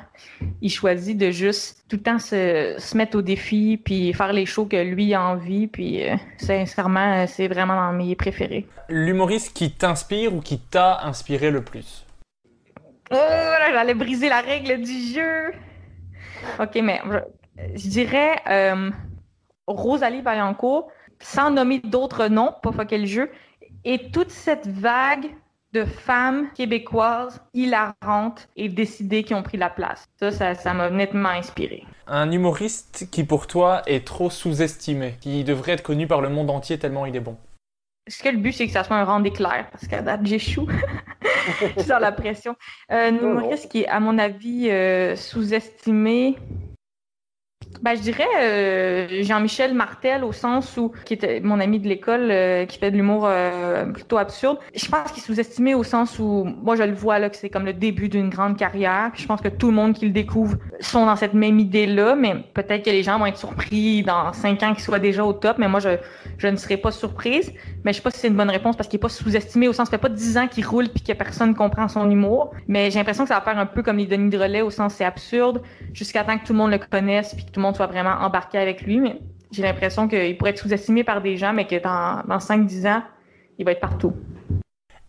il choisit de juste tout le temps se mettre au défi, puis faire les shows que lui a envie. Puis sincèrement, c'est vraiment dans mes préférés. L'humoriste qui t'inspire ou qui t'a inspiré le plus? Oh, là, j'allais briser la règle du jeu. OK, mais je dirais Rosalie Vaillancourt, sans nommer d'autres noms, pas fucker le jeu, et toute cette vague de femmes québécoises hilarantes et décidées qui ont pris la place. Ça m'a nettement inspiré. Un humoriste qui pour toi est trop sous-estimé, qui devrait être connu par le monde entier tellement il est bon. Est-ce que le but, c'est que ça soit un rang d'éclair? Parce qu'à date, j'échoue. Je suis dans la pression. Un humoriste qui est, à mon avis, sous-estimé... Ben, je dirais Jean-Michel Martel, au sens où, qui était mon ami de l'école, qui fait de l'humour plutôt absurde. Je pense qu'il est sous-estimé au sens où, moi, je le vois là, que c'est comme le début d'une grande carrière. Puis je pense que tout le monde qui le découvre sont dans cette même idée-là, mais peut-être que les gens vont être surpris dans 5 ans qu'il soit déjà au top, mais moi, je ne serais pas surprise. Mais je sais pas si c'est une bonne réponse parce qu'il est pas sous-estimé au sens, ça fait pas 10 ans qu'il roule puis que personne comprend son humour. Mais j'ai l'impression que ça va faire un peu comme les Denis Drolet au sens c'est absurde, jusqu'à temps que tout le monde le connaisse puis que tout le monde soit vraiment embarqué avec lui. Mais j'ai l'impression qu'il pourrait être sous-estimé par des gens, mais que dans 5-10 ans, il va être partout.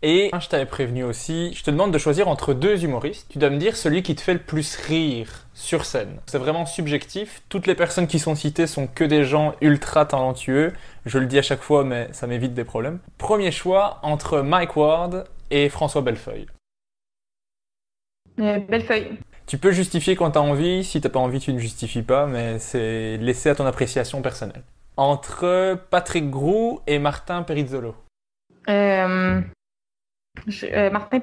Et je t'avais prévenu aussi, je te demande de choisir entre 2 humoristes. Tu dois me dire celui qui te fait le plus rire sur scène. C'est vraiment subjectif. Toutes les personnes qui sont citées sont que des gens ultra talentueux. Je le dis à chaque fois, mais ça m'évite des problèmes. Premier choix entre Mike Ward et François Bellefeuille. Bellefeuille. Tu peux justifier quand t'as envie. Si t'as pas envie, tu ne justifies pas, mais c'est laissé à ton appréciation personnelle. Entre Patrick Groux et Martin Perizzolo. Martin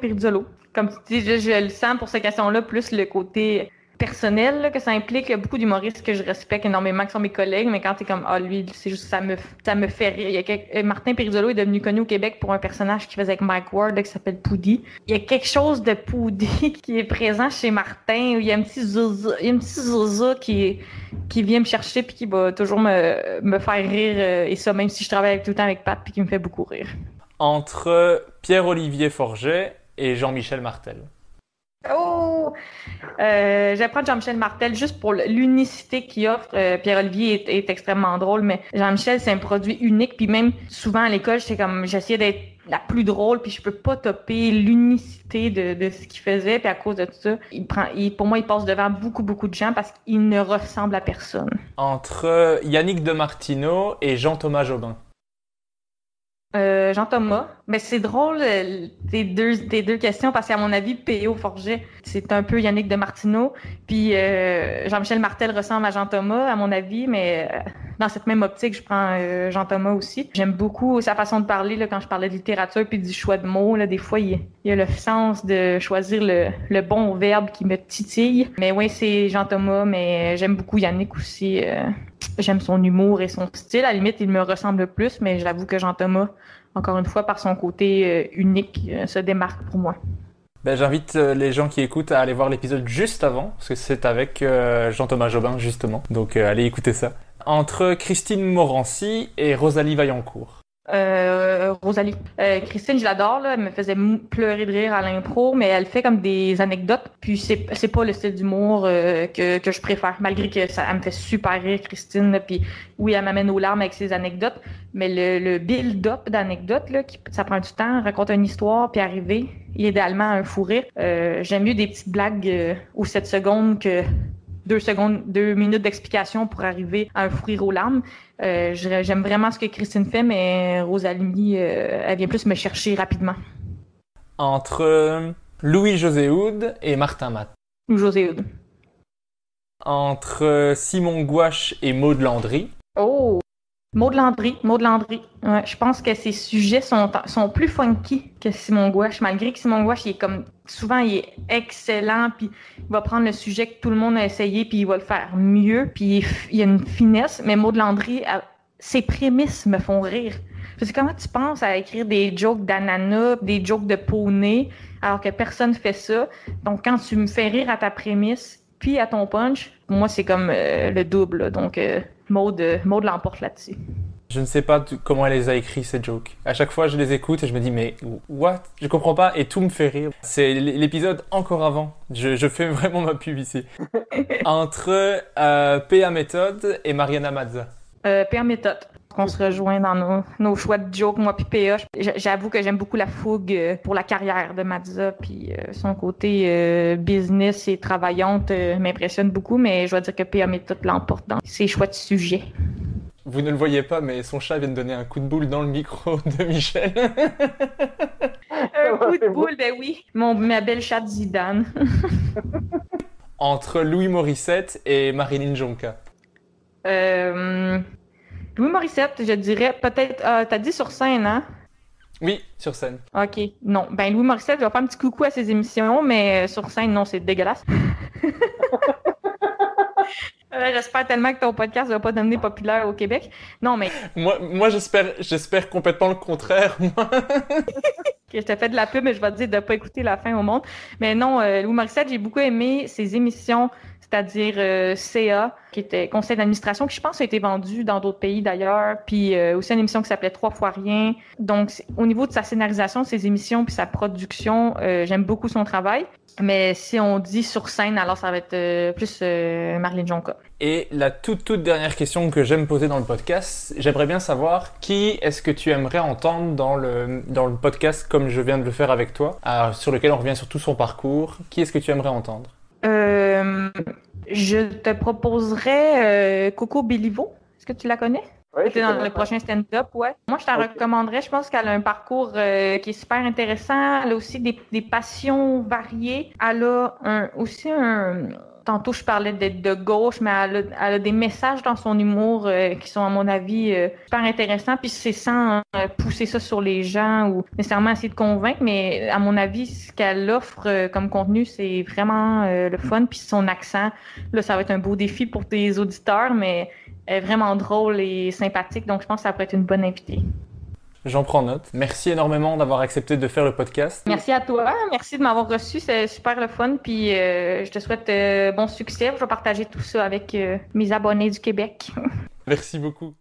Perizzolo. Comme tu dis, je le sens pour cette question-là, plus le côté personnel là, que ça implique. Il y a beaucoup d'humoristes que je respecte énormément, qui sont mes collègues, mais quand t'es comme, lui, c'est juste ça me fait rire. Martin Perizzolo est devenu connu au Québec pour un personnage qu'il faisait avec Mike Ward là, qui s'appelle Poudy. Il y a quelque chose de Poudy qui est présent chez Martin, où il y a un petit zouzou qui vient me chercher puis qui va toujours me faire rire, et ça, même si je travaille tout le temps avec Pat puis qui me fait beaucoup rire. Entre Pierre-Olivier Forget et Jean-Michel Martel. Oh! Je vais prendre Jean-Michel Martel juste pour l'unicité qu'il offre. Pierre-Olivier est extrêmement drôle, mais Jean-Michel, c'est un produit unique. Puis même, souvent à l'école, j'essayais d'être la plus drôle, puis je peux pas topper l'unicité de ce qu'il faisait. Puis à cause de tout ça, pour moi, il passe devant beaucoup, beaucoup de gens parce qu'il ne ressemble à personne. Entre Yannick Demartino et Jean-Thomas Jobin. Jean-Thomas. Mais c'est drôle, tes deux questions, parce qu'à mon avis, P.O. Forget, c'est un peu Yannick Demartino. Puis Jean-Michel Martel ressemble à Jean-Thomas, à mon avis, mais dans cette même optique, je prends Jean-Thomas aussi. J'aime beaucoup sa façon de parler là, quand je parlais de littérature puis du choix de mots. Là, des fois, il y a le sens de choisir le bon verbe qui me titille. Mais oui, c'est Jean-Thomas, mais j'aime beaucoup Yannick aussi. J'aime son humour et son style. À la limite, il me ressemble plus, mais j'avoue que Jean-Thomas, encore une fois, par son côté unique, se démarque pour moi. Ben, j'invite les gens qui écoutent à aller voir l'épisode juste avant, parce que c'est avec Jean-Thomas Jobin, justement. Donc, allez écouter ça. Entre Christine Morancy et Rosalie Vaillancourt. Rosalie. Christine, je l'adore, là. Elle me faisait pleurer de rire à l'impro, mais elle fait comme des anecdotes. Puis c'est pas le style d'humour que je préfère, malgré que elle me fait super rire, Christine. Là. Puis oui, elle m'amène aux larmes avec ses anecdotes, mais le build-up d'anecdotes, là, ça prend du temps, raconter une histoire, puis arriver, idéalement, à un fou rire. J'aime mieux des petites blagues aux 7 secondes que 2 minutes d'explication pour arriver à un fou rire aux larmes. J'aime vraiment ce que Christine fait, mais Rosalie, elle vient plus me chercher rapidement. Entre Louis-José Houd et Martin Matt. Ou José Houd. Entre Simon Gouache et Maud Landry. Oh! Maud Landry. Ouais, je pense que ses sujets sont plus funky que Simon Gouache, malgré que Simon Gouache, souvent, il est excellent, puis il va prendre le sujet que tout le monde a essayé, puis il va le faire mieux, puis il y a une finesse, mais Maud Landry, ses prémices me font rire. Je sais, comment tu penses à écrire des jokes d'ananas, des jokes de poney, alors que personne fait ça? Donc, quand tu me fais rire à ta prémisse, puis à ton punch, pour moi, c'est comme le double, là. Donc, Maud l'emporte là-dessus. Je ne sais pas comment elle les a écrits, ces jokes. À chaque fois, je les écoute et je me dis, mais what? Je comprends pas et tout me fait rire. C'est l'épisode encore avant. Je fais vraiment ma pub ici. Entre PA Méthode et Mariana Mazza. PA Méthode. On se rejoint dans nos choix de jokes, moi puis PA. J'avoue que j'aime beaucoup la fougue pour la carrière de Mazza, puis son côté business et travaillante m'impressionne beaucoup, mais je dois dire que PA Méthode l'emporte dans ses choix de sujets. Vous ne le voyez pas, mais son chat vient de donner un coup de boule dans le micro de Michel. Un coup de boule, ben oui. Ma belle chatte Zidane. Entre Louis Morissette et Marilyn Jonca. Louis Morissette, je dirais peut-être... t'as dit sur scène, hein? Oui, sur scène. OK. Non. Ben, Louis Morissette, je vais faire un petit coucou à ses émissions, mais sur scène, non, c'est dégueulasse. J'espère tellement que ton podcast ne va pas devenir populaire au Québec. Non, mais... Moi j'espère complètement le contraire, moi. Je te fais de la pub, mais je vais te dire de ne pas écouter la fin au monde. Mais non, Louis Morissette, j'ai beaucoup aimé ses émissions, c'est-à-dire CA, qui était conseil d'administration, qui je pense a été vendu dans d'autres pays d'ailleurs, puis aussi une émission qui s'appelait 3 fois rien. Donc, au niveau de sa scénarisation, ses émissions, puis sa production, j'aime beaucoup son travail. Mais si on dit sur scène, alors ça va être plus Marilyn Jonca. Et la toute dernière question que j'aime poser dans le podcast, j'aimerais bien savoir qui est-ce que tu aimerais entendre dans le podcast comme je viens de le faire avec toi, sur lequel on revient sur tout son parcours. Qui est-ce que tu aimerais entendre? Je te proposerais Coco Béliveau. Est-ce que tu la connais? Oui, C'était dans le prochain stand-up, ouais. Moi, je t'en recommanderais. Je pense qu'elle a un parcours qui est super intéressant. Elle a aussi des passions variées. Elle a aussi un... Tantôt, je parlais de gauche, mais elle a des messages dans son humour qui sont, à mon avis, super intéressants. Puis c'est sans pousser ça sur les gens ou nécessairement essayer de convaincre. Mais à mon avis, ce qu'elle offre comme contenu, c'est vraiment le fun. Puis son accent, là, ça va être un beau défi pour tes auditeurs, mais elle est vraiment drôle et sympathique. Donc, je pense que ça pourrait être une bonne invitée. J'en prends note. Merci énormément d'avoir accepté de faire le podcast. Merci à toi. Merci de m'avoir reçu. C'est super le fun. Puis je te souhaite bon succès. Je vais partager tout ça avec mes abonnés du Québec. Merci beaucoup.